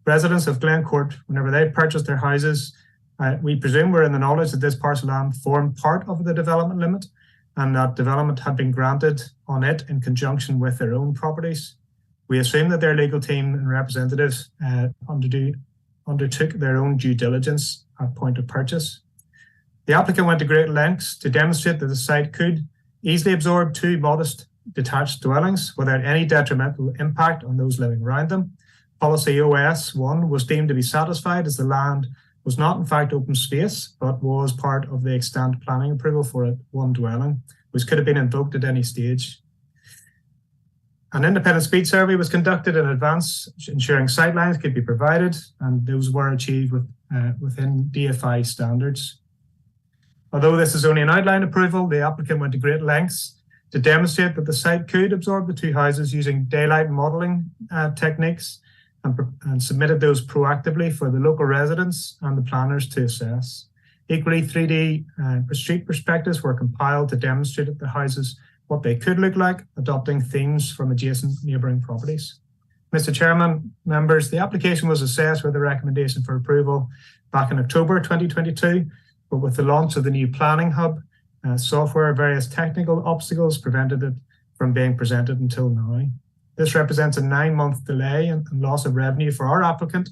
Residents of Glen Court, whenever they purchased their houses, we presume were in the knowledge that this parcel of land formed part of the development limit and that development had been granted on it in conjunction with their own properties. We assume that their legal team and representatives undertook their own due diligence at point of purchase. The applicant went to great lengths to demonstrate that the site could easily absorb 2 modest detached dwellings without any detrimental impact on those living around them. Policy OS 1 was deemed to be satisfied as the land was not in fact open space, but was part of the extant planning approval for one dwelling, which could have been invoked at any stage. An independent speed survey was conducted in advance, ensuring sightlines could be provided, and those were achieved within DFI standards. Although this is only an outline approval, the applicant went to great lengths to demonstrate that the site could absorb the 2 houses using daylight modelling techniques and submitted those proactively for the local residents and the planners to assess. Equally, 3D street perspectives were compiled to demonstrate that the houses what they could look like, adopting themes from adjacent neighbouring properties. Mr. Chairman, members, the application was assessed with a recommendation for approval back in October 2022, but with the launch of the new planning hub, software, various technical obstacles prevented it from being presented until now. This represents a 9-month delay and loss of revenue for our applicant,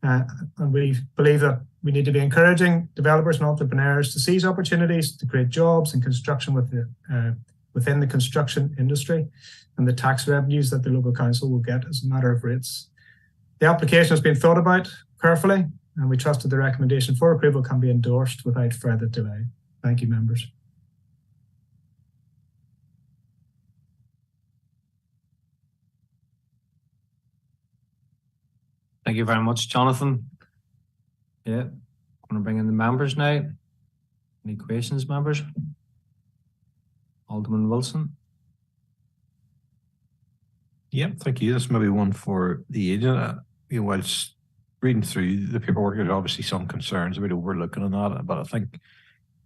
and we believe that we need to be encouraging developers and entrepreneurs to seize opportunities to create jobs and construction within the construction industry and the tax revenues that the local council will get as a matter of rates. The application has been thought about carefully, and we trust that the recommendation for approval can be endorsed without further delay. Thank you, members. Thank you very much, Jonathan. Yeah, I'm going to bring in the members now. Any questions, members? Alderman Wilson. Yeah, thank you. This may be one for the agent. Whilst reading through the paperwork, there's obviously some concerns about overlooking on that, but I think,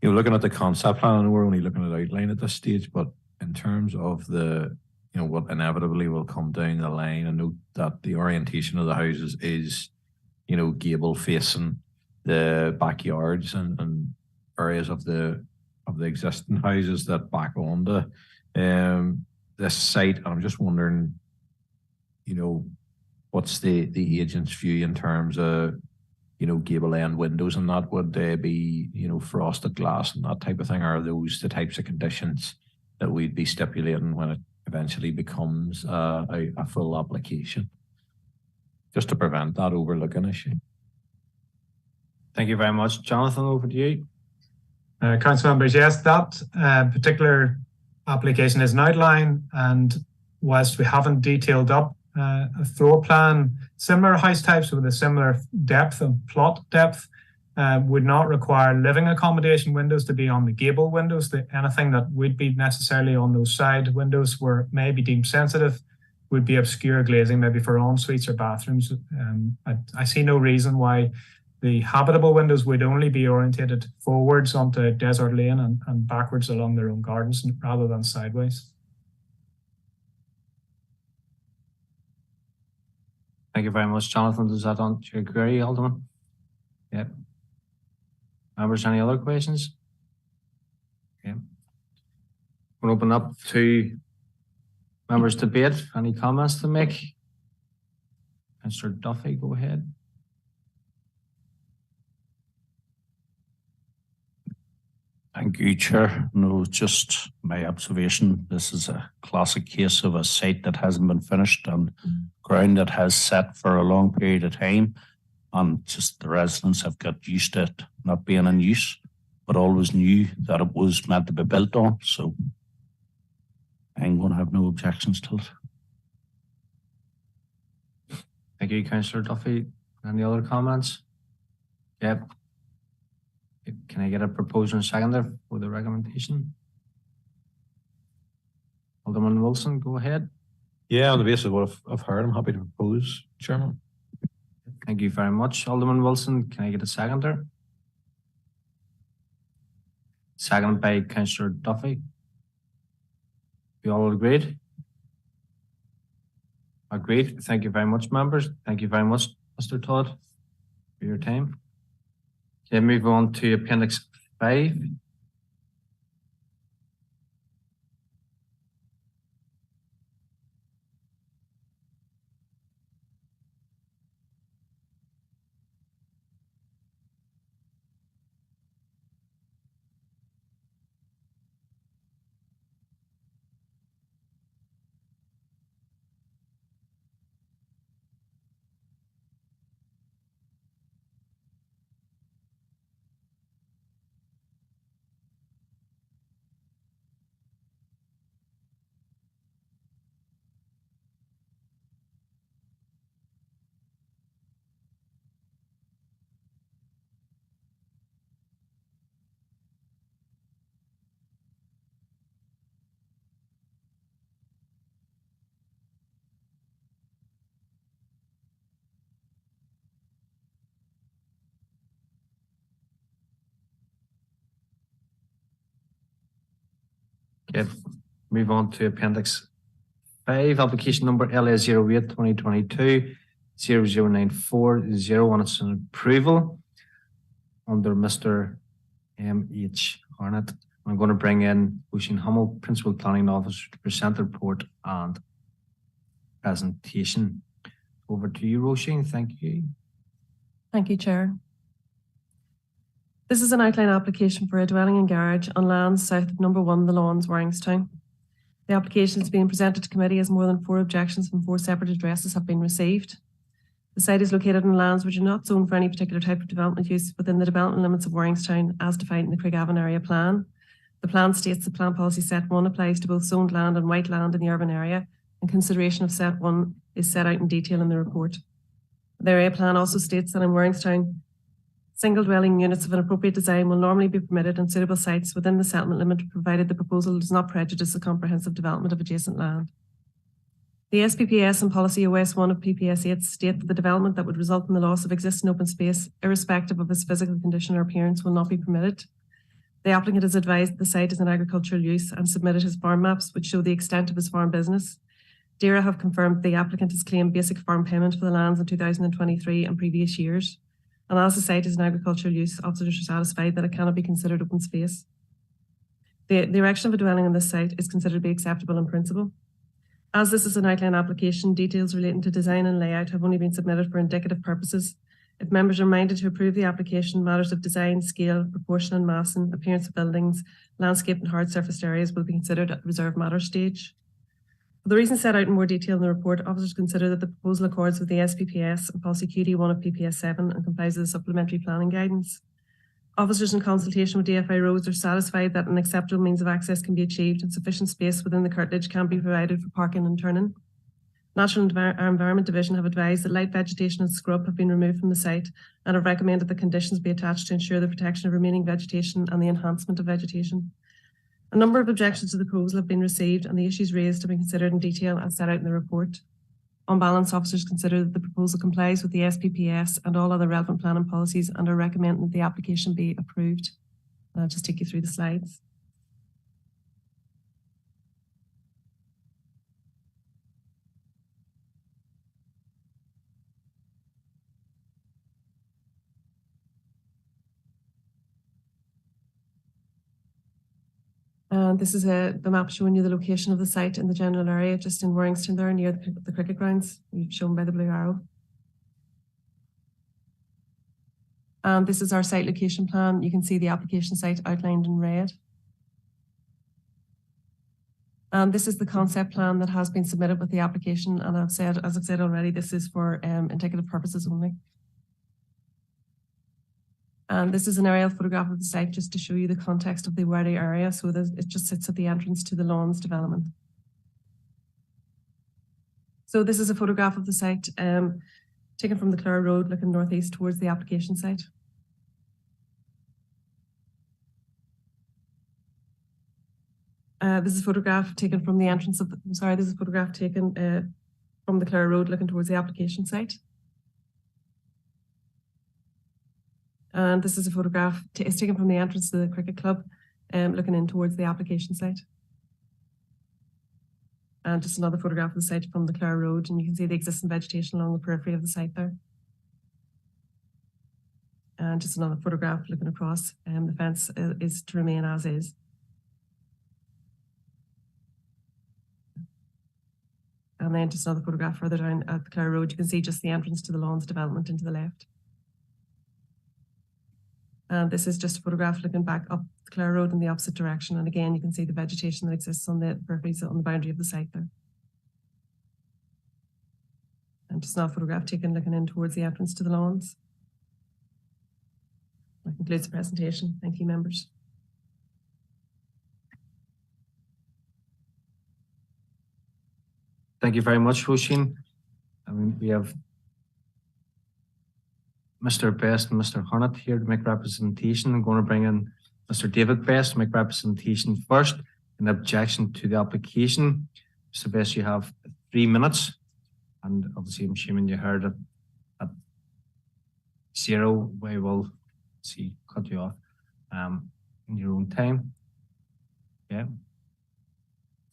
looking at the concept plan, I know we're only looking at outline at this stage, but in terms of the what inevitably will come down the line, I know that the orientation of the houses is, gable facing the backyards and areas of the existing houses that back onto this site. And I'm just wondering, what's the agent's view in terms of, gable end windows, and that would they be, frosted glass and that type of thing? Or are those the types of conditions that we'd be stipulating when it eventually becomes a full application, just to prevent that overlooking issue? Thank you very much. Jonathan, over to you. Council members, yes, that particular application is an outline, and whilst we haven't detailed up a floor plan, similar house types with a similar depth and plot depth would not require living accommodation windows to be on the gable windows. Anything that would be necessarily on those side windows were maybe deemed sensitive would be obscure glazing, maybe for en-suites or bathrooms. I see no reason why the habitable windows would only be orientated forwards onto Desert Lane and backwards along their own gardens rather than sideways. Thank you very much, Jonathan. Does that answer your query, Alderman? Yep. Members, any other questions? Okay. We'll open up to members' debate. Any comments to make? Councillor Duffy, go ahead. Thank you, Chair. No, just my observation. This is a classic case of a site that hasn't been finished and ground that has sat for a long period of time. And just the residents have got used to it not being in use, but always knew that it was meant to be built on. So I'm going to have no objections to it. Thank you, Councillor Duffy. Any other comments? Yep. Can I get a proposer and seconder for the recommendation? Alderman Wilson, go ahead. Yeah, on the basis of what I've heard, I'm happy to propose, Chairman. Thank you very much, Alderman Wilson. Can I get a seconder? Second by Councillor Duffy. You all agreed? Agreed. Thank you very much, members. Thank you very much, Mr. Todd, for your time. Okay, move on to Appendix 5. Okay, move on to Appendix 5, application number LA08 2022 00940 on its approval under Mr. M.H. Arnott. I'm going to bring in Oisin Hummel, Principal Planning Officer, to present the report and presentation. Over to you, Roisin. Thank you. Thank you, Chair. This is an outline application for a dwelling and garage on lands south of number 1, The Lawns, Warringstown. The application is being presented to committee as more than 4 objections from 4 separate addresses have been received. The site is located on lands which are not zoned for any particular type of development use within the development limits of Warringstown as defined in the Craigavon area plan. The plan states the plan policy set 1 applies to both zoned land and white land in the urban area, and consideration of set 1 is set out in detail in the report. The area plan also states that in Warringstown, single dwelling units of an appropriate design will normally be permitted on suitable sites within the settlement limit, provided the proposal does not prejudice the comprehensive development of adjacent land. The SPPS and Policy OS 1 of PPS 8 state that the development that would result in the loss of existing open space, irrespective of its physical condition or appearance, will not be permitted. The applicant has advised that the site is an agricultural use and submitted his farm maps, which show the extent of his farm business. DAERA have confirmed the applicant has claimed basic farm payment for the lands in 2023 and previous years. And as the site is an agricultural use, officers are satisfied that it cannot be considered open space. The erection of a dwelling on this site is considered to be acceptable in principle. As this is an outline application, details relating to design and layout have only been submitted for indicative purposes. If members are minded to approve the application, matters of design, scale, proportion and massing, appearance of buildings, landscape and hard surfaced areas will be considered at the reserved matter stage. For the reasons set out in more detail in the report, officers consider that the proposal accords with the SPPS and Policy QD1 of PPS 7 and complies with the supplementary planning guidance. Officers in consultation with DFI Roads are satisfied that an acceptable means of access can be achieved and sufficient space within the curtilage can be provided for parking and turning. Natural Environment Division have advised that light vegetation and scrub have been removed from the site and have recommended that conditions be attached to ensure the protection of remaining vegetation and the enhancement of vegetation. A number of objections to the proposal have been received and the issues raised have been considered in detail as set out in the report. On balance, officers consider that the proposal complies with the SPPS and all other relevant planning policies and are recommending that the application be approved. I'll just take you through the slides. And this is the map showing you the location of the site in the general area, just in Warringstown there near the cricket grounds, shown by the blue arrow. And this is our site location plan. You can see the application site outlined in red. And this is the concept plan that has been submitted with the application. And as I've said already, this is for indicative purposes only. And this is an aerial photograph of the site just to show you the context of the wider area. So it just sits at the entrance to the Lawns development. So this is a photograph of the site. taken from the Clare Road looking northeast towards the application site. This is a photograph taken from the entrance of this is a photograph taken from the Clare Road looking towards the application site. And this is a photograph it's taken from the entrance to the cricket club looking in towards the application site. And just another photograph of the site from the Clare Road, and you can see the existing vegetation along the periphery of the site there. And just another photograph looking across, the fence is to remain as is. And then just another photograph further down at the Clare Road, you can see just the entrance to the lawns development into the left. And this is just a photograph looking back up the Clare Road in the opposite direction. And again, you can see the vegetation that exists on the peripheries on the boundary of the site there. And just another photograph taken looking in towards the entrance to the lawns. That concludes the presentation. Thank you, members. Thank you very much, Roisin. We have Mr. Best and Mr. Hornet here to make representation. I'm going to bring in Mr. David Best to make representation first in objection to the application. Mr. Best, you have 3 minutes. And obviously, I'm assuming you heard it at 0. We will cut you off in your own time. Yeah.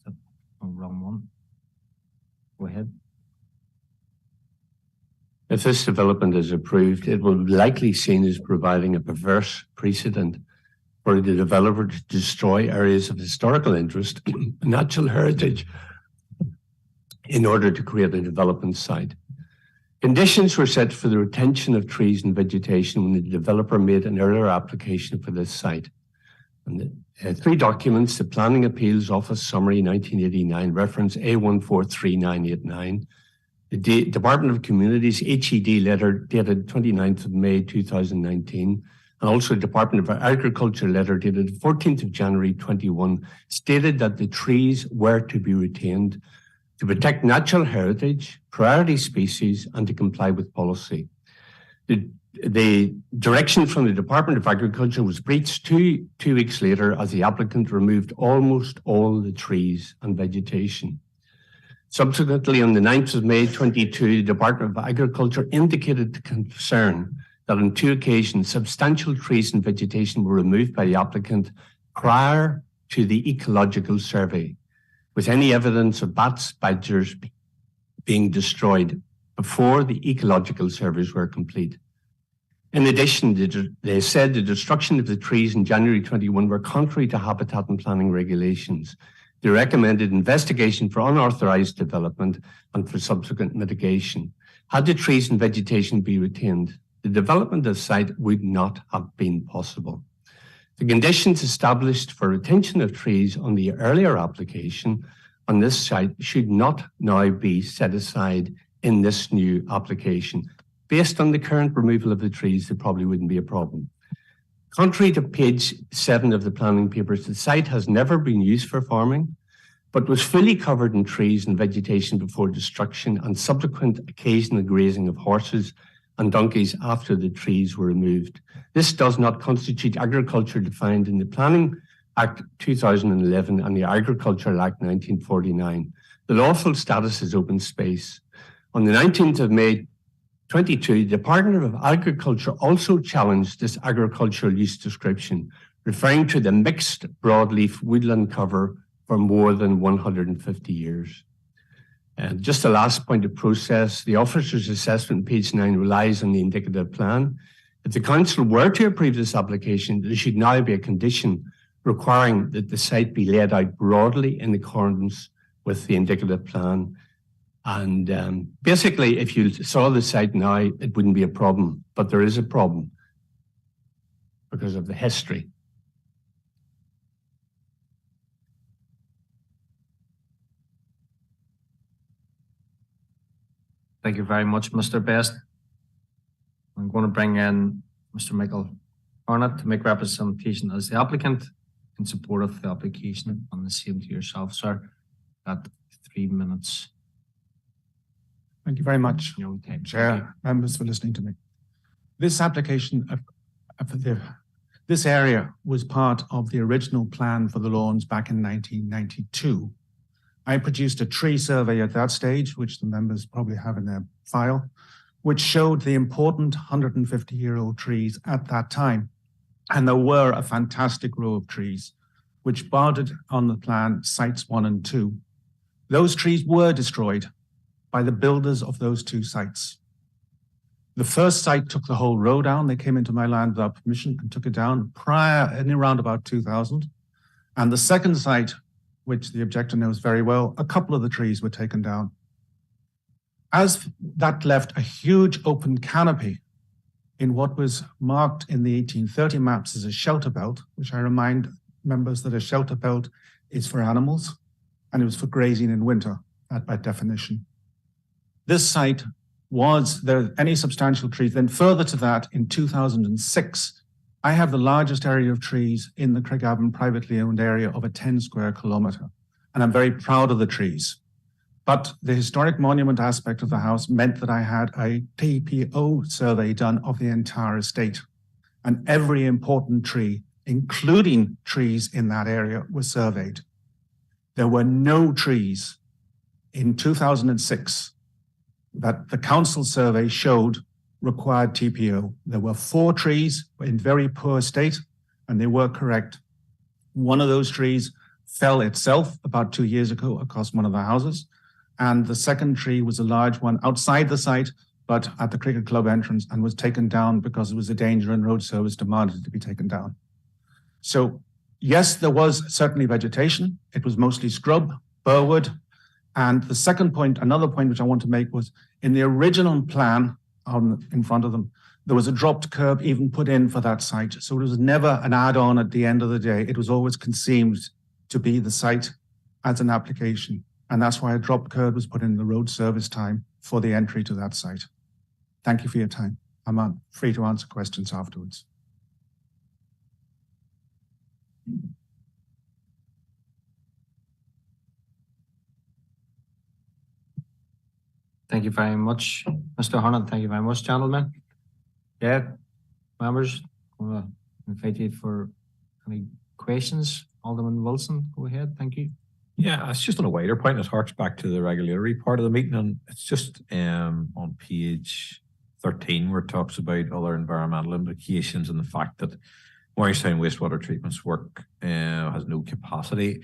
That's the wrong one. Go ahead. If this development is approved, it will be likely seen as providing a perverse precedent for the developer to destroy areas of historical interest and natural heritage in order to create a development site. Conditions were set for the retention of trees and vegetation when the developer made an earlier application for this site. And the 3 documents, the Planning Appeals Office Summary 1989, reference A143989, the Department of Communities HED letter dated 29th of May 2019, and also the Department of Agriculture letter dated 14th of January 21, stated that the trees were to be retained to protect natural heritage, priority species, and to comply with policy. The direction from the Department of Agriculture was breached two weeks later as the applicant removed almost all the trees and vegetation. Subsequently, on the 9th of May 22, the Department of Agriculture indicated concern that on 2 occasions, substantial trees and vegetation were removed by the applicant prior to the ecological survey, with any evidence of bats, badgers being destroyed before the ecological surveys were complete. In addition, they said the destruction of the trees in January 21 were contrary to habitat and planning regulations. They recommended investigation for unauthorized development and for subsequent mitigation. Had the trees and vegetation been retained, the development of the site would not have been possible. The conditions established for retention of trees on the earlier application on this site should not now be set aside in this new application. Based on the current removal of the trees, there probably wouldn't be a problem. Contrary to page 7 of the planning papers, the site has never been used for farming, but was fully covered in trees and vegetation before destruction and subsequent occasional grazing of horses and donkeys after the trees were removed. This does not constitute agriculture defined in the Planning Act 2011 and the Agricultural Act 1949. The lawful status is open space. On the 19th of May 22, the Department of Agriculture also challenged this agricultural use description, referring to the mixed broadleaf woodland cover for more than 150 years. And just the last point of process, the officer's assessment, page 9, relies on the indicative plan. If the council were to approve this application, there should now be a condition requiring that the site be laid out broadly in accordance with the indicative plan. And basically, if you saw the site now, it wouldn't be a problem, but there is a problem because of the history. Thank you very much, Mr. Best. I'm going to bring in Mr. Michael Arnott to make representation as the applicant in support of the application, and the same to yourself, sir, at 3 minutes. Thank you very much, Chair, members for listening to me. This application this area was part of the original plan for the lawns back in 1992. I produced a tree survey at that stage, which the members probably have in their file, which showed the important 150-year-old trees at that time. And there were a fantastic row of trees, which bordered on the plan sites 1 and 2. Those trees were destroyed by the builders of those 2 sites. The first site took the whole row down. They came into my land without permission and took it down in around about 2000. And the second site, which the objector knows very well, a couple of the trees were taken down. As that left a huge open canopy in what was marked in the 1830 maps as a shelter belt, which I remind members that a shelter belt is for animals, and it was for grazing in winter, by definition. This site was there any substantial trees. Then further to that, in 2006, I have the largest area of trees in the Craigavon privately owned area of a 10 square kilometre. And I'm very proud of the trees. But the historic monument aspect of the house meant that I had a TPO survey done of the entire estate. And every important tree, including trees in that area, was surveyed. There were no trees in 2006 that the council survey showed required TPO. There were 4 trees in very poor state, and they were correct. One of those trees fell itself about 2 years ago across one of the houses, and the second tree was a large one outside the site, but at the cricket club entrance, and was taken down because it was a danger and road service demanded it to be taken down. So yes, there was certainly vegetation. It was mostly scrub, burwood. And the second point, another point which I want to make, was in the original plan in front of them, there was a dropped curb even put in for that site. So it was never an add-on at the end of the day. It was always conceived to be the site as an application. And that's why a dropped curb was put in the road service time for the entry to that site. Thank you for your time. I'm free to answer questions afterwards. Thank you very much, Mr. Hornan. Thank you very much, gentlemen. Yeah, members, I'm going to invite you for any questions. Alderman Wilson, go ahead. Thank you. Yeah, it's just on a wider point. It harks back to the regulatory part of the meeting, and it's just on page 13 where it talks about other environmental implications and the fact that Morristown Wastewater Treatment's work has no capacity.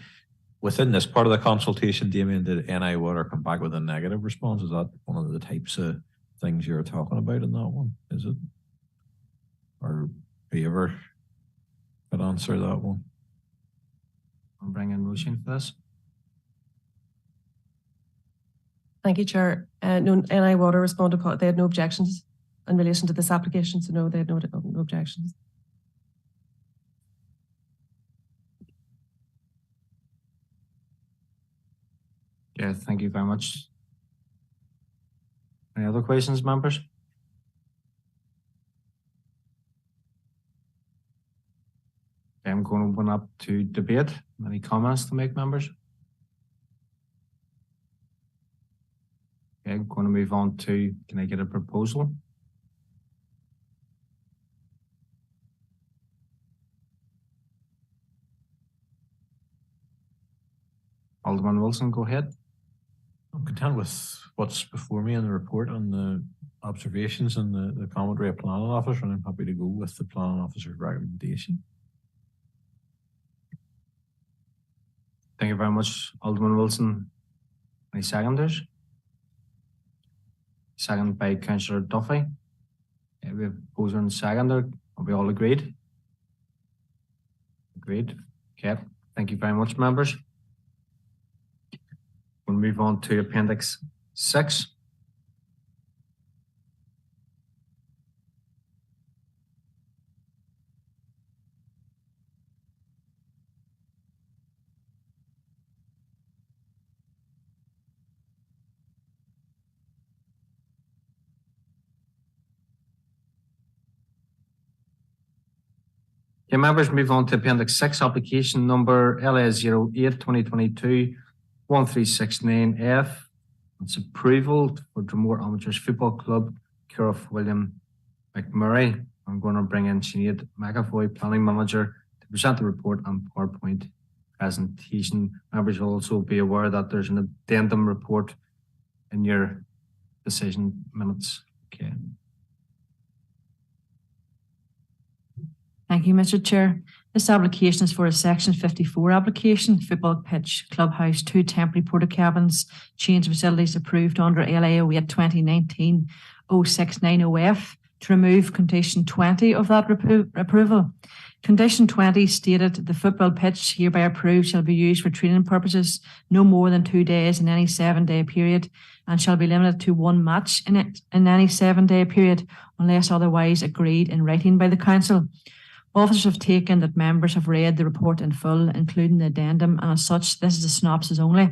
Within this part of the consultation, Damien, did NI Water come back with a negative response? Is that one of the types of things you're talking about in that one? Is it? Or have you ever could answer that one? I'll bring in Roisin for this. Thank you, Chair. No, NI Water responded, they had no objections in relation to this application, so no, they had no objections. Yeah, thank you very much. Any other questions, members? Okay, I'm going to open up to debate. Any comments to make, members? Okay, I'm going to move on to, can I get a proposal? Alderman Wilson, go ahead. I'm content with what's before me in the report on the observations and the commentary of planning officer, and I'm happy to go with the planning officer's recommendation. Thank you very much, Alderman Wilson. Any seconders? Second by Councillor Duffy. Yeah, we have proposer and seconder. Are we all agreed? Agreed. Okay. Thank you very much, members. We'll move on to Appendix 6. Okay, members, move on to Appendix 6, application number LS 08 2022 1369F. It's approval for Dromore Amateurs Football Club, care of William McMurray. I'm going to bring in Sinead McAvoy, Planning Manager, to present the report and PowerPoint presentation. Members will also be aware that there's an addendum report in your decision minutes. Okay. Thank you, Mr. Chair. This application is for a Section 54 application, football pitch, clubhouse, 2 temporary porta cabins, change facilities approved under LAO 8 2019 069OF to remove condition 20 of that approval. Condition 20 stated the football pitch hereby approved shall be used for training purposes no more than 2 days in any 7-day period and shall be limited to 1 match in any 7-day period unless otherwise agreed in writing by the council. Officers have taken that members have read the report in full, including the addendum, and as such, this is a synopsis only.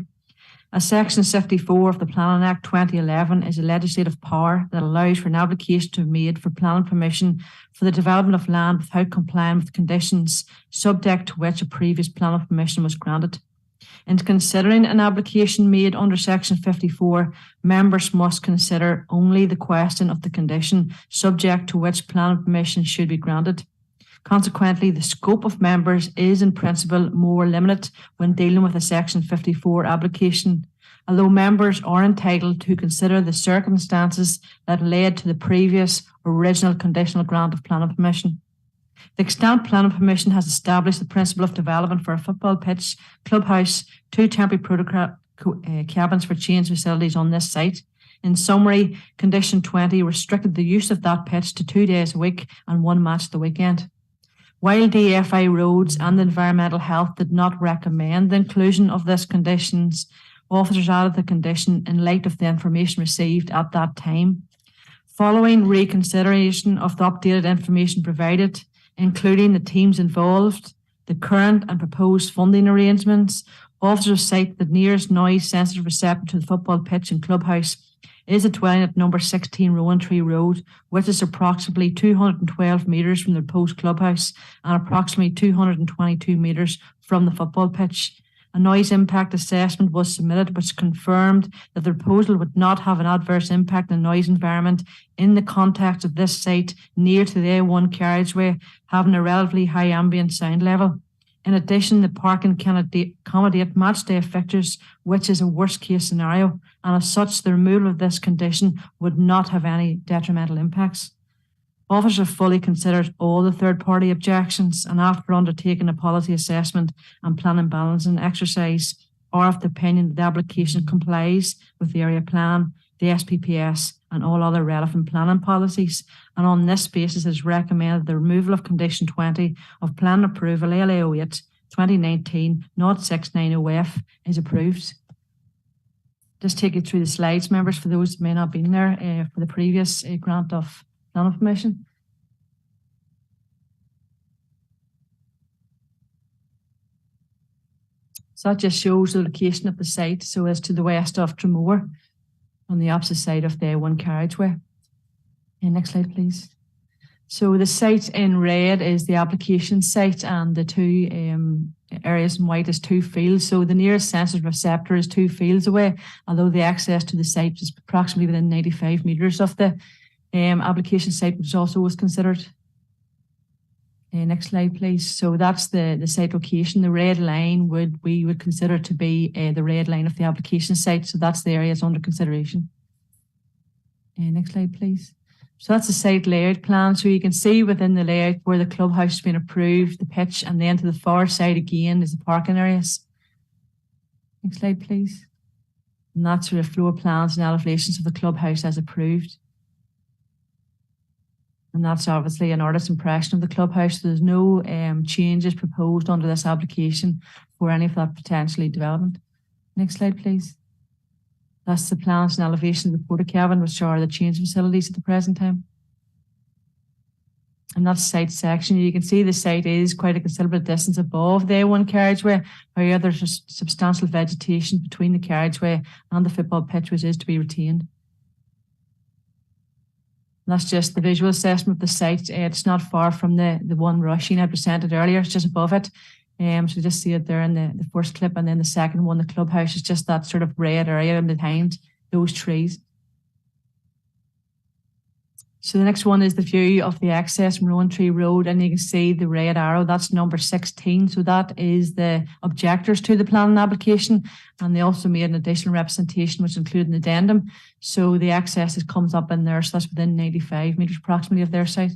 As Section 54 of the Planning Act 2011 is a legislative power that allows for an application to be made for planning permission for the development of land without complying with conditions subject to which a previous planning permission was granted. In considering an application made under Section 54, members must consider only the question of the condition subject to which planning permission should be granted. Consequently, the scope of members is in principle more limited when dealing with a Section 54 application, although members are entitled to consider the circumstances that led to the previous original conditional grant of planning permission. The extant planning permission has established the principle of development for a football pitch, clubhouse, 2 temporary cabins for change facilities on this site. In summary, Condition 20 restricted the use of that pitch to 2 days a week and 1 match the weekend. While DFI Roads and Environmental Health did not recommend the inclusion of this conditions, officers added the condition in light of the information received at that time. Following reconsideration of the updated information provided, including the teams involved, the current and proposed funding arrangements, officers cite the nearest noise-sensitive receptor to the football pitch and clubhouse is a dwelling at number 16 Rowan Tree Road, which is approximately 212 metres from the proposed clubhouse and approximately 222 metres from the football pitch. A noise impact assessment was submitted which confirmed that the proposal would not have an adverse impact on the noise environment in the context of this site near to the A1 carriageway, having a relatively high ambient sound level. In addition, the parking can accommodate match day fixtures, which is a worst case scenario, and as such, the removal of this condition would not have any detrimental impacts. Officers have fully considered all the third-party objections and after undertaking a policy assessment and planning balancing exercise are of the opinion that the application complies with the area plan, the SPPS and all other relevant planning policies, and on this basis is recommended the removal of Condition 20 of Plan Approval LAO 8 2019 069OF is approved. Just take you through the slides, members, for those who may not have been there for the previous grant of planning permission. So that just shows the location of the site, so as to the west of Dromore, on the opposite side of the A1 carriageway. Next slide, please. So the site in red is the application site, and the 2 areas in white is 2 fields. So the nearest sensitive receptor is 2 fields away, although the access to the site is approximately within 95 metres of the application site, which also was considered. Next slide, please. So that's the site location. The red line we would consider to be the red line of the application site. So that's the areas under consideration. Next slide, please. So that's the site layout plan. So you can see within the layout where the clubhouse has been approved, the pitch, and then to the far side again is the parking areas. Next slide, please. And that's where the floor plans and elevations of the clubhouse as approved. And that's obviously an artist's impression of the clubhouse. There's no changes proposed under this application for any of that potentially development. Next slide, please. That's the plans and elevation of the porta cabin, which are the change facilities at the present time. And that's site section. You can see the site is quite a considerable distance above the A1 carriageway. However, there's substantial vegetation between the carriageway and the football pitch, which is to be retained. And that's just the visual assessment of the site. It's not far from the one Roisin had presented earlier. It's just above it. So you just see it there in the first clip, and then the second one, the clubhouse, is just that sort of red area behind those trees. So the next one is the view of the access from Rowan Tree Road, and you can see the red arrow, that's number 16. So that is the objectors to the planning application, and they also made an additional representation which included an addendum. So the access comes up in there, so that's within 95 metres approximately of their site.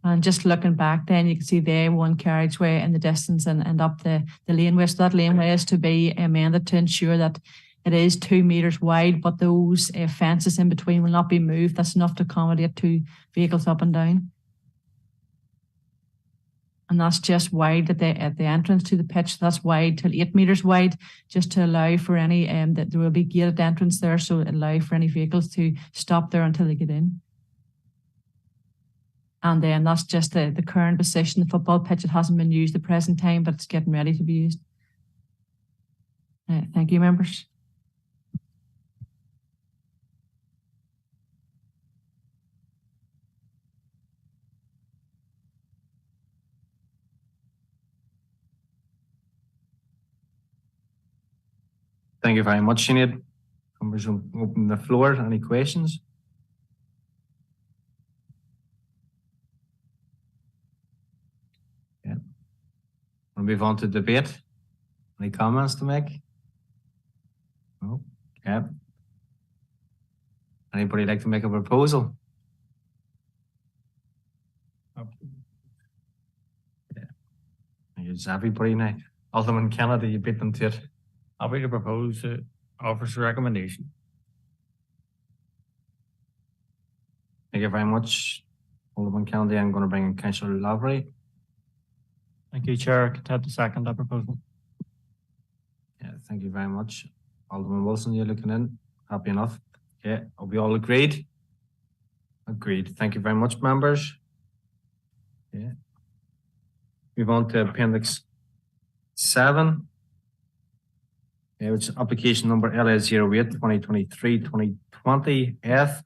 And just looking back then, you can see the A1 carriageway in the distance and up the laneway. So that laneway is to be amended to ensure that it is 2 metres wide, but those fences in between will not be moved. That's enough to accommodate 2 vehicles up and down. And that's just wide at the entrance to the pitch. That's wide till 8 metres wide, just to allow for any, that there will be gated entrance there, so it allow for any vehicles to stop there until they get in. And then that's just the current position, the football pitch. It hasn't been used at the present time, but it's getting ready to be used. Thank you, members. Thank you very much, Sinead. Members will open the floor. Any questions? Yeah. We'll move on to debate. Any comments to make? No? Yeah. Anybody like to make a proposal? Yeah. It's everybody now. Alderman Kennedy, you beat them to it. Happy to propose officer's recommendation. Thank you very much, Alderman Kennedy. I'm going to bring in Councillor Lavery. Thank you, Chair. Content to second that proposal. Yeah, thank you very much. Alderman Wilson, you're looking in. Happy enough. Okay, are we all agreed? Agreed. Thank you very much, members. Yeah. Move on to Appendix 7. Which is application number LA08 2023-2020 F.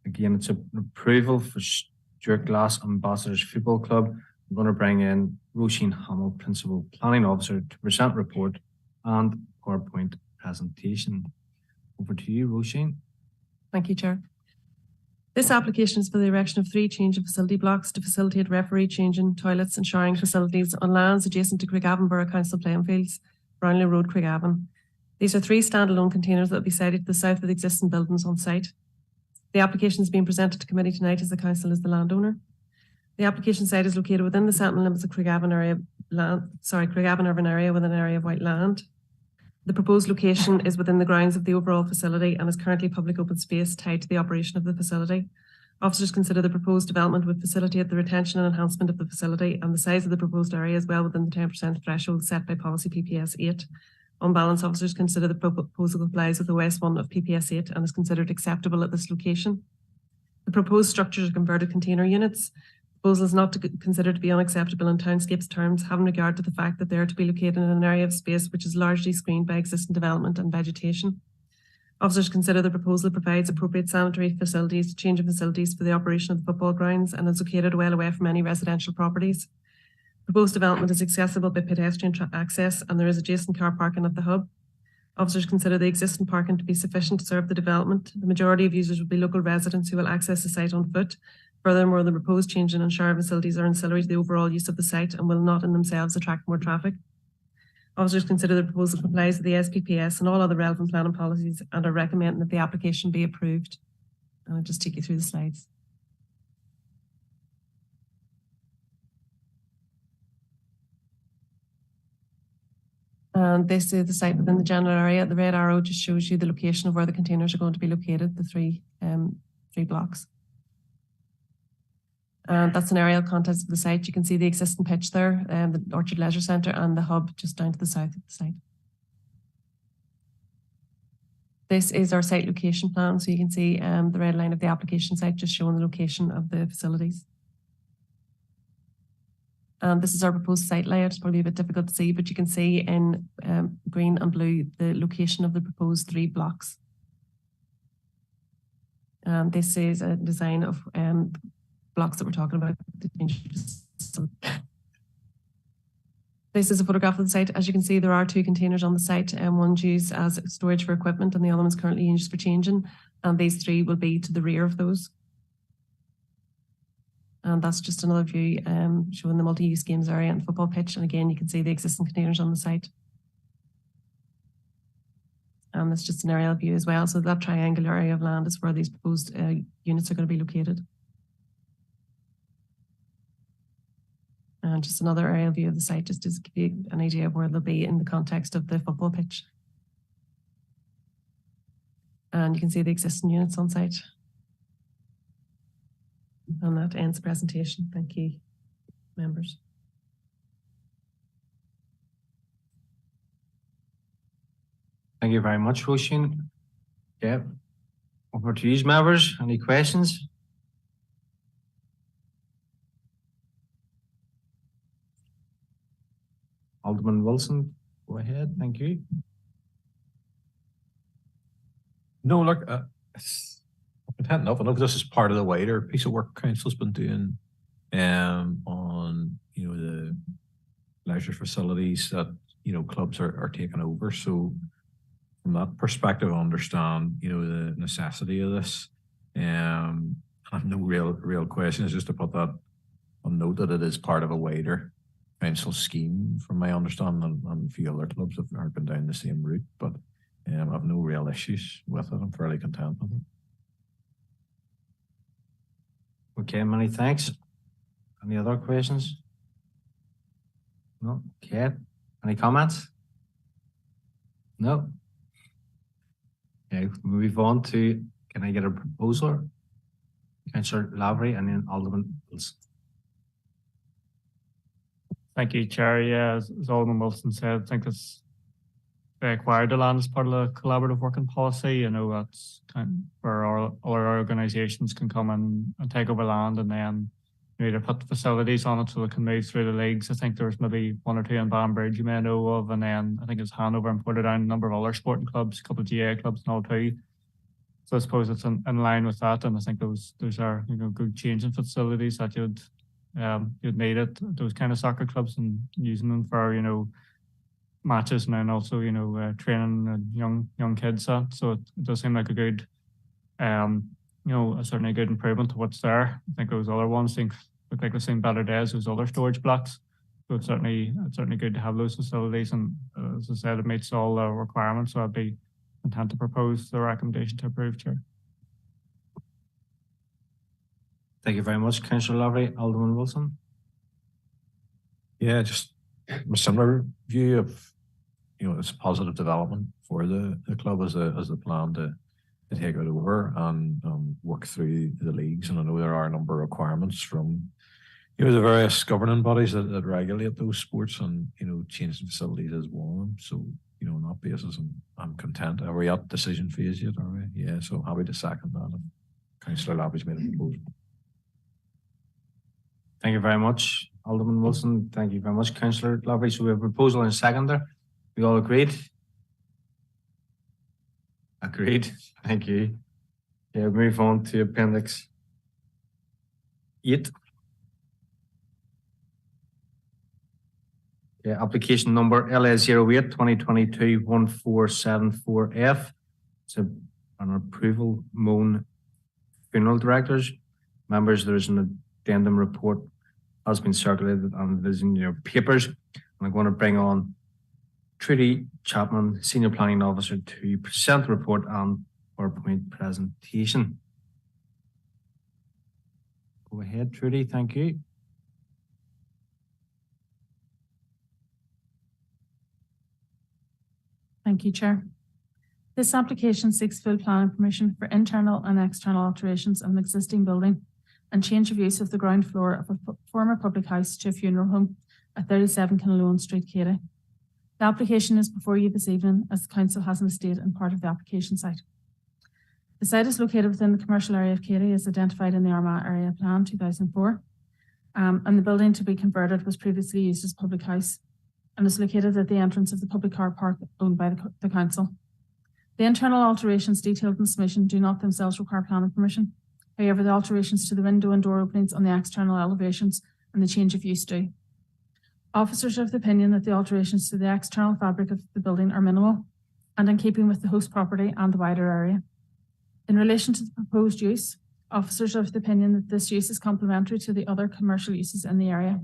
Again, it's an approval for Stuart Glass Ambassadors Football Club. I'm going to bring in Roisin Hamill, Principal Planning Officer, to present report and PowerPoint presentation. Over to you, Roisin. Thank you, Chair. This application is for the erection of 3 change of facility blocks to facilitate referee changing toilets and showering facilities on lands adjacent to Craigavon Borough Council playing fields, Brownlee Road, Craigavon. These are 3 standalone containers that will be sited to the south of the existing buildings on site. The application is being presented to committee tonight as the council is the landowner. The application site is located within the settlement limits of Craigavon urban area with an area of white land. The proposed location is within the grounds of the overall facility and is currently public open space tied to the operation of the facility. Officers consider the proposed development would facilitate the retention and enhancement of the facility, and the size of the proposed area is well within the 10% threshold set by policy PPS 8. On balance, officers consider the proposal complies with the West 1 of PPS 8 and is considered acceptable at this location. The proposed structures are converted container units. The proposal is not considered to be unacceptable in townscapes terms, having regard to the fact that they are to be located in an area of space which is largely screened by existing development and vegetation. Officers consider the proposal provides appropriate sanitary facilities, change of facilities for the operation of the football grounds, and is located well away from any residential properties. Proposed development is accessible by pedestrian access, and there is adjacent car parking at the hub. Officers consider the existing parking to be sufficient to serve the development. The majority of users will be local residents who will access the site on foot. Furthermore, the proposed change in shower facilities are ancillary to the overall use of the site and will not in themselves attract more traffic. Officers consider the proposal complies with the SPPS and all other relevant planning policies and are recommending that the application be approved. And I'll just take you through the slides. And this is the site within the general area. The red arrow just shows you the location of where the containers are going to be located, the 3 blocks. And that's an aerial context of the site. You can see the existing pitch there, the Orchard Leisure Centre, and the hub just down to the south of the site. This is our site location plan. So you can see the red line of the application site just showing the location of the facilities. And this is our proposed site layout. It's probably a bit difficult to see, but you can see in green and blue the location of the proposed 3 blocks. This is a design of blocks that we're talking about. This is a photograph of the site. As you can see, there are 2 containers on the site, and one's used as storage for equipment and the other one's currently used for changing. And these 3 will be to the rear of those. And that's just another view showing the multi-use games area and football pitch. And again, you can see the existing containers on the site. And that's just an aerial view as well. So that triangular area of land is where these proposed units are going to be located. And just another aerial view of the site, just to give you an idea of where they'll be in the context of the football pitch. And you can see the existing units on site. And that ends the presentation. Thank you, members. Thank you very much, Roisin. Yeah. Over to you, members. Any questions? Alderman Wilson, go ahead. Thank you. No, look, it's content enough. I know this is part of the wider piece of work council's been doing on, you know, the leisure facilities that, you know, clubs are taking over. So from that perspective, I understand, you know, the necessity of this. I have no real question. It's just to put that on note that it is part of a wider council scheme, from my understanding, and a few other clubs have been down the same route, but I have no real issues with it. I'm fairly content with it. Okay, many thanks. Any other questions? No? Okay. Any comments? No? Okay, move on to, can I get a proposal? Councillor Lavery and then Alderman Wilson. Thank you, Chair. Yeah, as Alderman Wilson said, I think it's they acquired the land as part of the collaborative working policy. You know, that's kind of where all our organisations can come in and take over land, and then you either put facilities on it so they can move through the leagues. I think there's maybe 1 or 2 in Banbridge you may know of, and then I think it's Hanover and Portadown, a number of other sporting clubs, a couple of GA clubs and all too. So I suppose it's in line with that, and I think those are, you know, good changing facilities that you'd need it, those kind of soccer clubs, and using them for, you know, matches, and then also, you know, training young kids. So it does seem like a good, you know, certainly a good improvement to what's there. I think those other ones look like they've seen better days, those other storage blocks. So it's certainly good to have those facilities, and as I said, it meets all the requirements. So I'd be content to propose the recommendation to approve, Chair. Thank you very much, Councillor Lavery. Alderman Wilson. Yeah, just a similar view of, you know, it's a positive development for the club as a plan to take it over and work through the leagues. And I know there are a number of requirements from, you know, the various governing bodies that regulate those sports, and, you know, changing facilities is one of them. So, you know, on that basis, I'm content. Are we at decision phase yet? Are we? Yeah, so happy to second that. Councillor Lavery's made a proposal. Thank you very much, Alderman Wilson. Thank you very much, Councillor Lavery. So we have a proposal and a seconder. We all agreed? Agreed. Thank you. Yeah, move on to Appendix 8. Yeah, application number LA08 2022-1474F. It's an approval Moan Funeral Directors. Members, there is an addendum report has been circulated and it is in your papers. And I'm going to bring on Trudy Chapman, Senior Planning Officer, to present the report and PowerPoint presentation. Go ahead, Trudy. Thank you. Thank you, Chair. This application seeks full planning permission for internal and external alterations of an existing building and change of use of the ground floor of a former public house to a funeral home at 37 Kinloan Street, Cady. The application is before you this evening as the council has an estate and part of the application site. The site is located within the commercial area of Cady as identified in the Armagh Area Plan 2004, and the building to be converted was previously used as a public house and is located at the entrance of the public car park owned by the council. The internal alterations detailed in the submission do not themselves require planning permission. However, the alterations to the window and door openings on the external elevations and the change of use do. Officers are of the opinion that the alterations to the external fabric of the building are minimal and in keeping with the host property and the wider area. In relation to the proposed use, officers are of the opinion that this use is complementary to the other commercial uses in the area.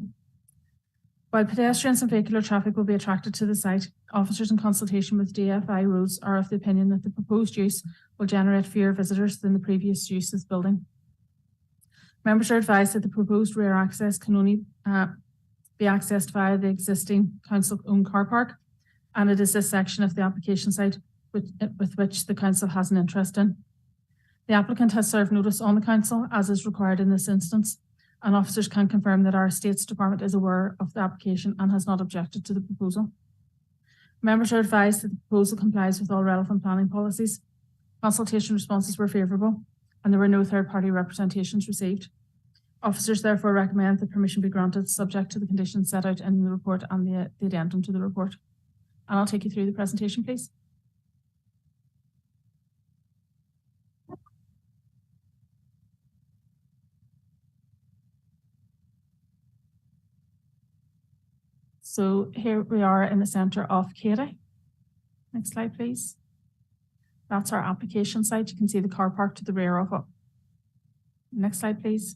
While pedestrians and vehicular traffic will be attracted to the site, officers in consultation with DFI Roads are of the opinion that the proposed use will generate fewer visitors than the previous use of the building. Members are advised that the proposed rear access can only be accessed via the existing council-owned car park, and it is this section of the application site with which the council has an interest in. The applicant has served notice on the council, as is required in this instance, and officers can confirm that our Estates Department is aware of the application and has not objected to the proposal. Members are advised that the proposal complies with all relevant planning policies. Consultation responses were favourable, and there were no third-party representations received. Officers therefore recommend that permission be granted, subject to the conditions set out in the report and the addendum to the report. And I'll take you through the presentation, please. So here we are in the centre of Katy. Next slide, please. That's our application site. You can see the car park to the rear of it. Next slide, please.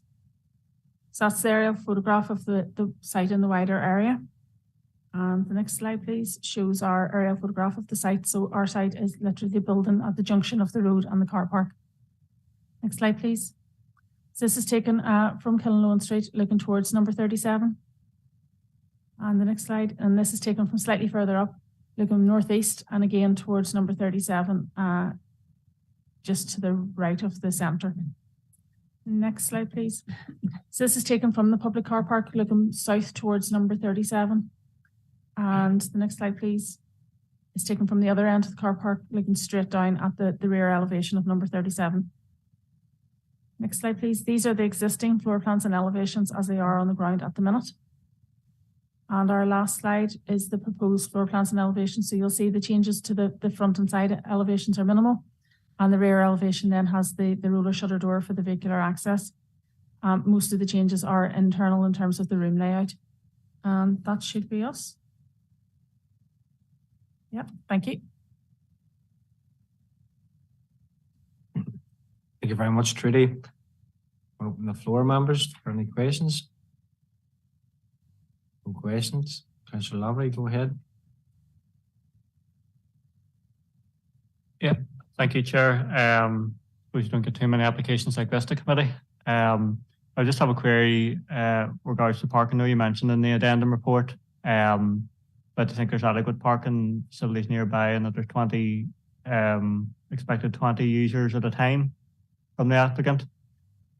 So that's the aerial photograph of the site in the wider area. And the next slide, please, shows our aerial photograph of the site. So our site is literally the building at the junction of the road and the car park. Next slide, please. So this is taken from Killowen Street, looking towards number 37. And the next slide, and this is taken from slightly further up, looking northeast and again towards number 37, just to the right of the centre. Next slide, please. So this is taken from the public car park, looking south towards number 37. And the next slide, please, is taken from the other end of the car park, looking straight down at the rear elevation of number 37. Next slide, please. These are the existing floor plans and elevations as they are on the ground at the minute. And our last slide is the proposed floor plans and elevations. So you'll see the changes to the front and side elevations are minimal. And the rear elevation then has the roller shutter door for the vehicular access. Most of the changes are internal in terms of the room layout. And that should be us. Yep, thank you. Thank you very much, Trudy. I'll open the floor, members, for any questions. No questions. Councillor Lavery, go ahead. Yeah, thank you, Chair. We don't get too many applications like this to committee. I just have a query regards to parking. I know you mentioned in the addendum report, but I think there's adequate parking facilities nearby and that there's 20 expected 20 users at a time from the applicant.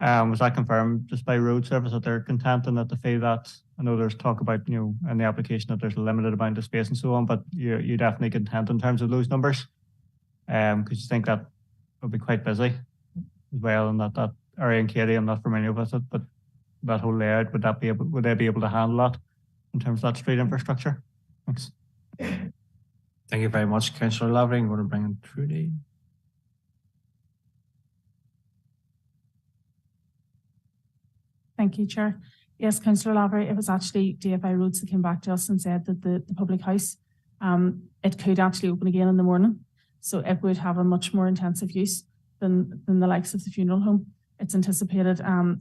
Was that confirmed just by road service that they're content and that they feel that? I know there's talk about, in the application that there's a limited amount of space and so on, but you're definitely content in terms of those numbers. Because you think that would be quite busy as well, and that area in Katy, I'm not familiar with it, but that whole layout, would they be able to handle that in terms of that street infrastructure? Thanks. Thank you very much, Councillor Lavery. I'm going to bring in Trudy. Thank you, Chair. Yes, Councillor Lavery, it was actually DFI Roads that came back to us and said that the public house, it could actually open again in the morning. So it would have a much more intensive use than the likes of the funeral home. It's anticipated, the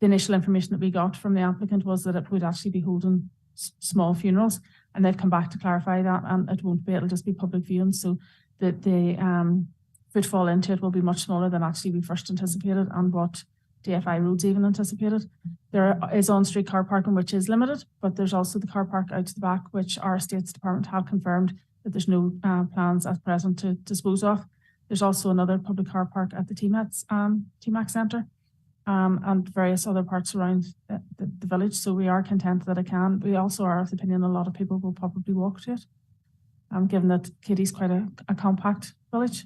initial information that we got from the applicant was that it would actually be holding small funerals, and they've come back to clarify that, and it won't be, it'll just be public viewing. So that the footfall into it will be much smaller than actually we first anticipated and what DFI Roads even anticipated. There is on-street car parking, which is limited, but there's also the car park out to the back, which our Estates Department have confirmed that there's no plans at present to dispose of. There's also another public car park at the TMAC Centre and various other parts around the village. So we are content that it can. We also are of the opinion a lot of people will probably walk to it, given that Katy's quite a compact village.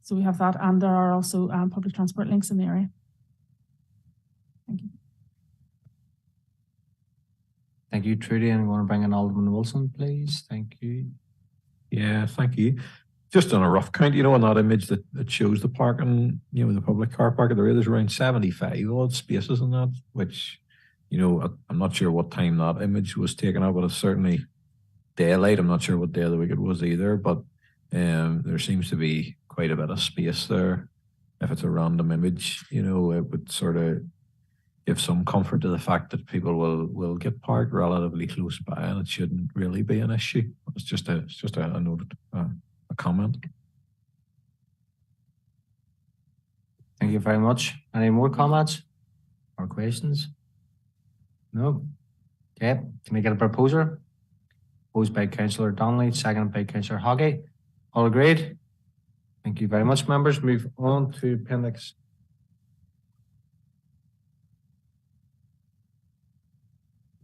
So we have that, and there are also public transport links in the area. Thank you. Thank you, Trudy. And I want to bring in Alderman Wilson, please. Thank you. Yeah, thank you. Just on a rough count, on that image that shows the parking, the public car park, there's around 75 odd spaces in that, which I'm not sure what time that image was taken out, but it's certainly daylight. I'm not sure what day of the week it was either, but there seems to be quite a bit of space there. If it's a random image, it would sort of give some comfort to the fact that people will get parked relatively close by, and it shouldn't really be an issue. It's just a note, a comment. Thank you very much. Any more comments or questions? No. Okay. Can I get a proposer? Proposed by Councillor Donnelly, seconded by Councillor Hockey. All agreed? Thank you very much, members. Move on to Appendix.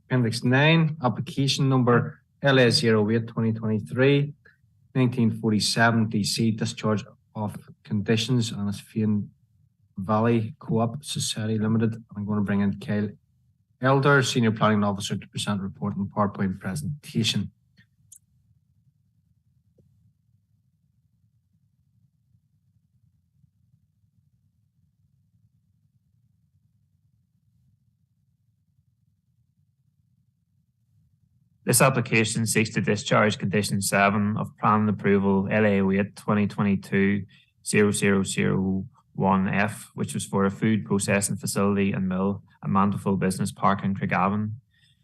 Appendix 9, application number LA08 2023, 1947 DC, discharge of conditions on Asfian Valley Co-op Society Limited. I'm going to bring in Kyle Elder, Senior Planning Officer, to present report and PowerPoint presentation. This application seeks to discharge Condition 7 of Plan Approval LA08 2022-0001F, which was for a food processing facility and mill and Mandeville Business Park in Craigavon.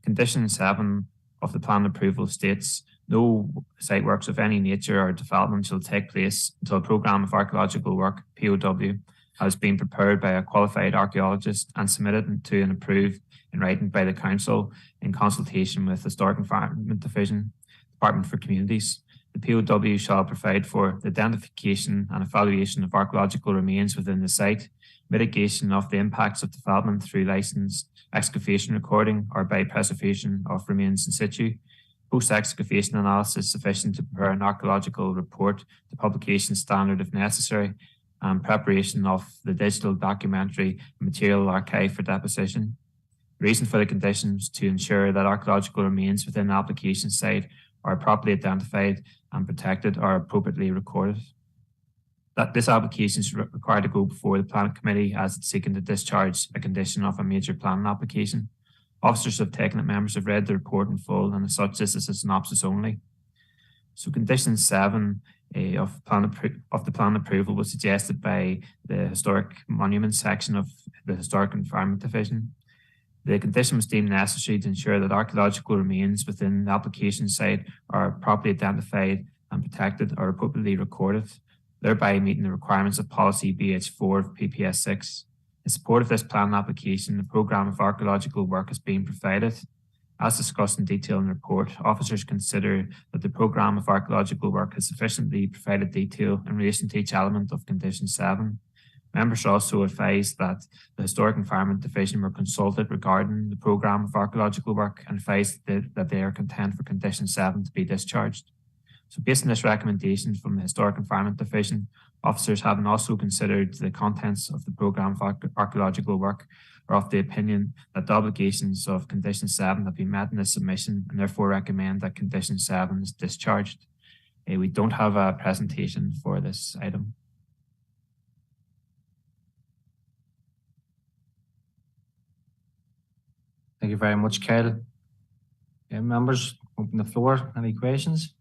Condition 7 of the Plan Approval states no site works of any nature or development shall take place until a programme of archaeological work, POW, has been prepared by a qualified archaeologist and submitted to and approved in writing by the Council in consultation with the Historic Environment Division, Department for Communities. The POW shall provide for the identification and evaluation of archaeological remains within the site, mitigation of the impacts of development through licensed excavation recording or by preservation of remains in situ, post-excavation analysis sufficient to prepare an archaeological report to publication standard if necessary, and preparation of the digital documentary material archive for deposition. The reason for the conditions to ensure that archaeological remains within the application site are properly identified and protected or appropriately recorded. That this application is required to go before the planning committee as it's seeking to discharge a condition of a major planning application. Officers have taken it, members have read the report in full, and as such, this is a synopsis only. So Condition 7 of the plan approval was suggested by the Historic Monuments section of the Historic Environment Division. The condition was deemed necessary to ensure that archaeological remains within the application site are properly identified and protected or appropriately recorded, thereby meeting the requirements of Policy BH4 of PPS 6. In support of this plan application, the programme of archaeological work is being provided. As discussed in detail in the report, officers consider that the programme of archaeological work has sufficiently provided detail in relation to each element of Condition 7. Members are also advised that the Historic Environment Division were consulted regarding the programme of archaeological work and advised that they are content for Condition 7 to be discharged. So based on this recommendation from the Historic Environment Division, officers having also considered the contents of the programme of archaeological work are of the opinion that the obligations of Condition 7 have been met in this submission and therefore recommend that Condition 7 is discharged. We don't have a presentation for this item. Thank you very much, Kyle. Members, open the floor. Any questions?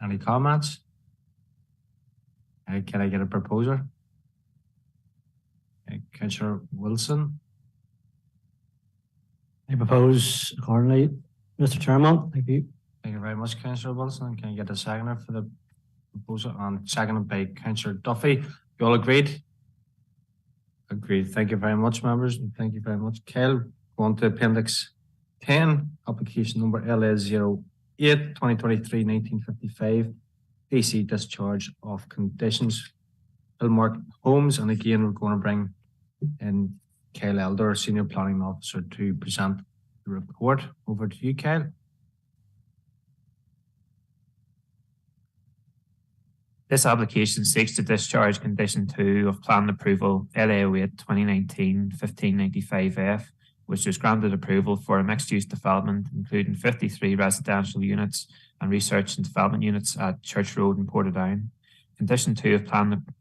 Any comments? Can I get a proposer? Councillor Wilson. I propose accordingly, Mr. Chairman. Thank you. Thank you very much, Councillor Wilson. Can I get a seconder for the proposal? And seconded by Councillor Duffy. You all agreed? Agreed. Thank you very much, members, and thank you very much. Kyle, go on to Appendix 10, application number LA08 2023-1955, DC discharge of conditions, Hillmark Homes. And again, we're going to bring in Kyle Elder, Senior Planning Officer, to present the report. Over to you, Kyle. This application seeks to discharge Condition 2 of Plan Approval LA08 2019-1595F, which was granted approval for a mixed-use development, including 53 residential units and research and development units at Church Road in Portadown. Condition 2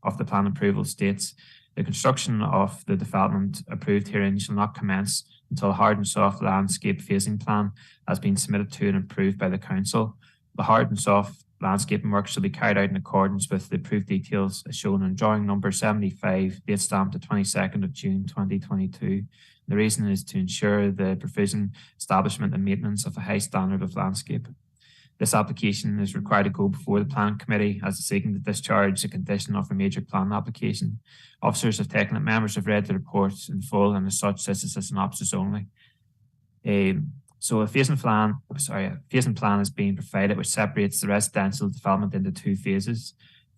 of the plan approval states The construction of the development approved herein shall not commence until a hard and soft landscape phasing plan has been submitted to and approved by the council. The hard and soft landscaping work shall be carried out in accordance with the approved details as shown on drawing number 75, date stamped the 22nd of June 2022. The reason is to ensure the provision, establishment and maintenance of a high standard of landscape. This application is required to go before the Planning Committee as it's seeking to discharge a condition of a major plan application. Officers have taken it, members have read the report in full, and as such, this is a synopsis only. So a phasing plan is being provided which separates the residential development into two phases.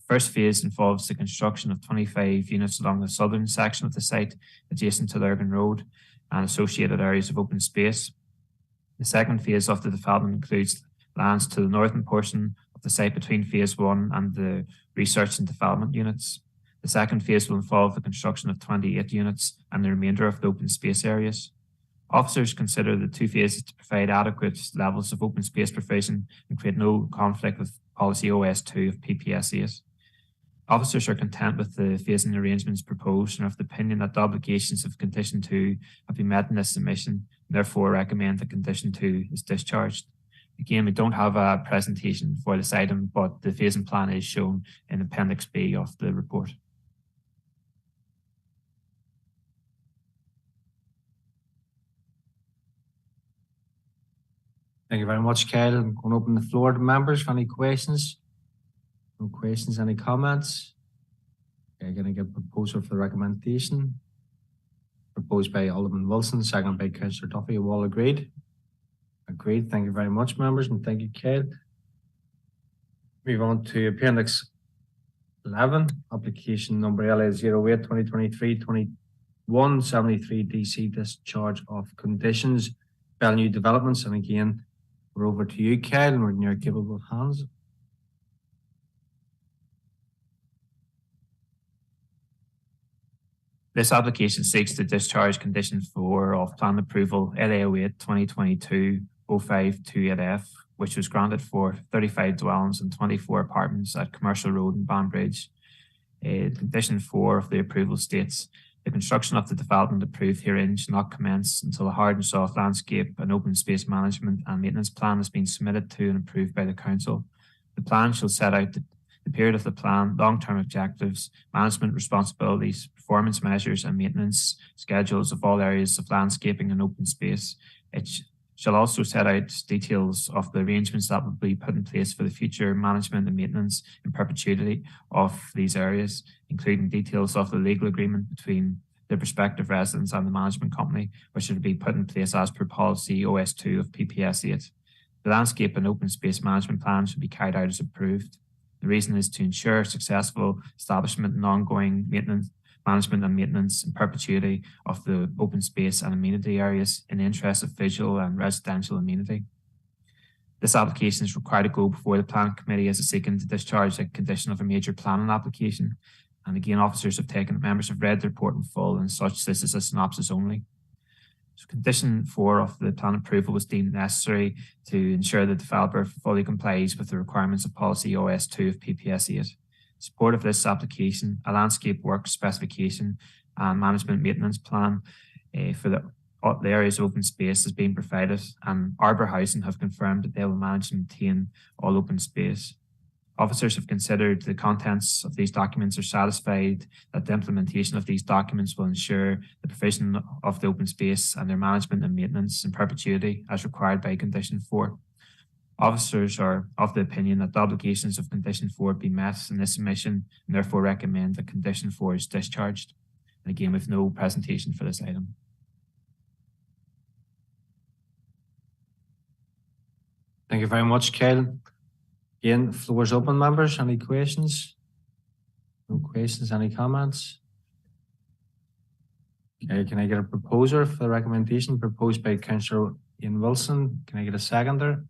First phase involves the construction of 25 units along the southern section of the site adjacent to Lurgan Road and associated areas of open space. The second phase of the development includes lands to the northern portion of the site between phase 1 and the research and development units. The second phase will involve the construction of 28 units and the remainder of the open space areas. Officers consider the two phases to provide adequate levels of open space provision and create no conflict with policy OS2 of PPS 8. Officers are content with the phasing arrangements proposed and are of the opinion that the obligations of Condition 2 have been met in this submission, and therefore recommend that Condition 2 is discharged. Again, we don't have a presentation for this item, but the phasing plan is shown in Appendix B of the report. Thank you very much, Kyle. I'm going to open the floor to members for any questions. No questions, any comments? Okay, I'm going to get a proposal for the recommendation. Proposed by Alderman Wilson, seconded by Councillor Duffy. You all agreed? Agreed. Thank you very much, members, and thank you, Kyle. Move on to Appendix 11, application number LA08 2023-2173 DC discharge of conditions, New developments, and again, we're over to you, Kyle, and we're in your capable hands. This application seeks to discharge Condition 4 of Plan Approval LA08 2022-0528F, which was granted for 35 dwellings and 24 apartments at Commercial Road in Banbridge. Condition 4 of the approval states, the construction of the development approved herein shall not commence until a hard and soft landscape and open space management and maintenance plan has been submitted to and approved by the Council. The plan shall set out the period of the plan, long-term objectives, management responsibilities, performance measures and maintenance schedules of all areas of landscaping and open space. It shall also set out details of the arrangements that will be put in place for the future management and maintenance in perpetuity of these areas, including details of the legal agreement between the prospective residents and the management company, which should be put in place as per policy OS2 of PPS 8. The landscape and open space management plan should be carried out as approved. The reason is to ensure successful establishment and ongoing management and maintenance in perpetuity of the open space and amenity areas in the interest of visual and residential amenity. This application is required to go before the Planning Committee as it's seeking to discharge a condition of a major planning application. And again, officers have taken it, members have read the report in full, and such this is a synopsis only. So Condition 4 of the plan approval was deemed necessary to ensure the developer fully complies with the requirements of policy OS2 of PPS 8. Support of this application, a landscape work specification and management maintenance plan for the areas of open space has been provided, and Arbour Housing have confirmed that they will manage and maintain all open space. Officers have considered the contents of these documents are satisfied that the implementation of these documents will ensure the provision of the open space and their management and maintenance in perpetuity as required by Condition 4. Officers are of the opinion that the obligations of Condition 4 be met in this submission and therefore recommend that Condition 4 is discharged. And again, with no presentation for this item. Thank you very much, Kyle. Again, the floor is open, members. Any questions? No questions, any comments? Okay, can I get a proposer for the recommendation proposed by Councillor Ian Wilson? Can I get a seconder?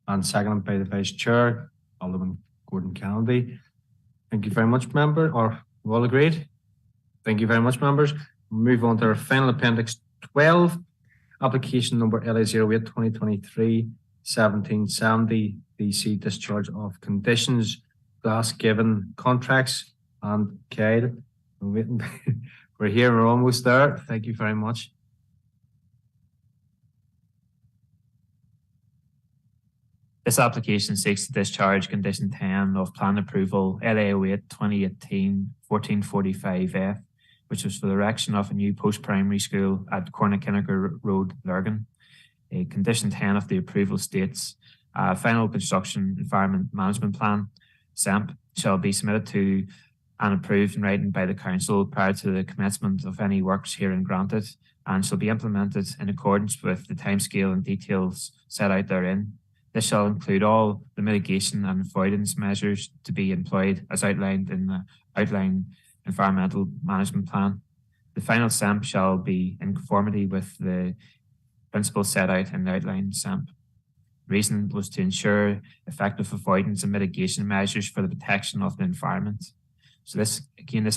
And seconded by the Vice Chair, Alderman Gordon Kennedy. Thank you very much, member. Or you all agreed? Thank you very much, members. We'll move on to our final Appendix 12, application number LA08 2023-1770, DC discharge of conditions, Glasgiven contracts. And Kyle, We're here, we're almost there. Thank you very much. This application seeks to discharge condition 10 of plan approval LA08 2018-1445F, which was for the erection of a new post-primary school at Cornakinnicker Road, Lurgan. Condition 10 of the approval states final construction environment management plan, SEMP, shall be submitted to and approved in writing by the council prior to the commencement of any works herein granted, and shall be implemented in accordance with the timescale and details set out therein. This shall include all the mitigation and avoidance measures to be employed as outlined in the outline environmental management plan. The final SEMP shall be in conformity with the principles set out in the outline SEMP. Reason was to ensure effective avoidance and mitigation measures for the protection of the environment. So this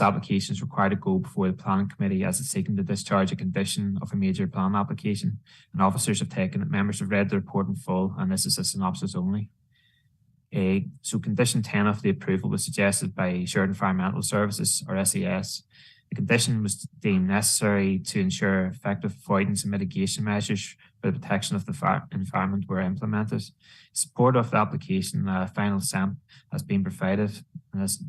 application is required to go before the planning committee as it's seeking to discharge a condition of a major plan application. And officers have taken it, members have read the report in full, and this is a synopsis only. So condition 10 of the approval was suggested by Shared Environmental Services, or SES. The condition was deemed necessary to ensure effective avoidance and mitigation measures for the protection of the environment were implemented. Support of the application, final SEMP, has been provided, and as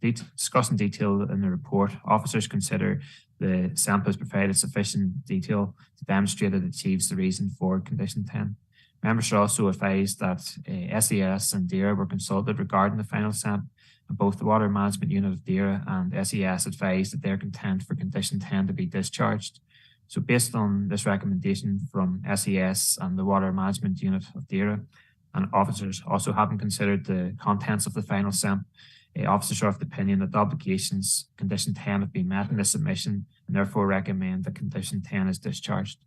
discussed in detail in the report, officers consider the SEMP has provided sufficient detail to demonstrate that it achieves the reason for condition 10. Members are also advised that SES and DERA were consulted regarding the final SEMP, and both the Water Management Unit of DERA and SES advised that they're content for condition 10 to be discharged. So based on this recommendation from SES and the Water Management Unit of DERA, and officers also having considered the contents of the final SEMP, officers are of the opinion that the obligations condition 10 have been met in this submission, and therefore recommend that condition 10 is discharged.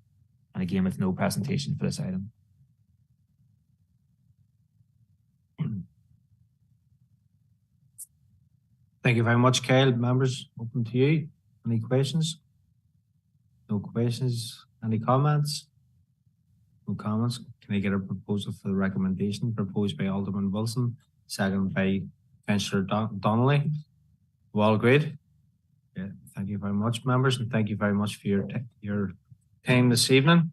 And again, with no presentation for this item. Thank you very much, Kyle. Members, open to you. Any questions? No questions. Any comments? No comments. Can I get a proposal for the recommendation proposed by Alderman Wilson, seconded by Councillor Donnelly? We all agreed? Yeah. Thank you very much, members, and thank you very much for your time this evening.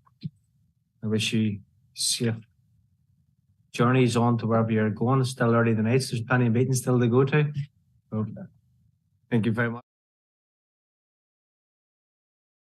I wish you safe journeys on to wherever you're going. It's still early the night, so there's plenty of meetings still to go to. So, thank you very much.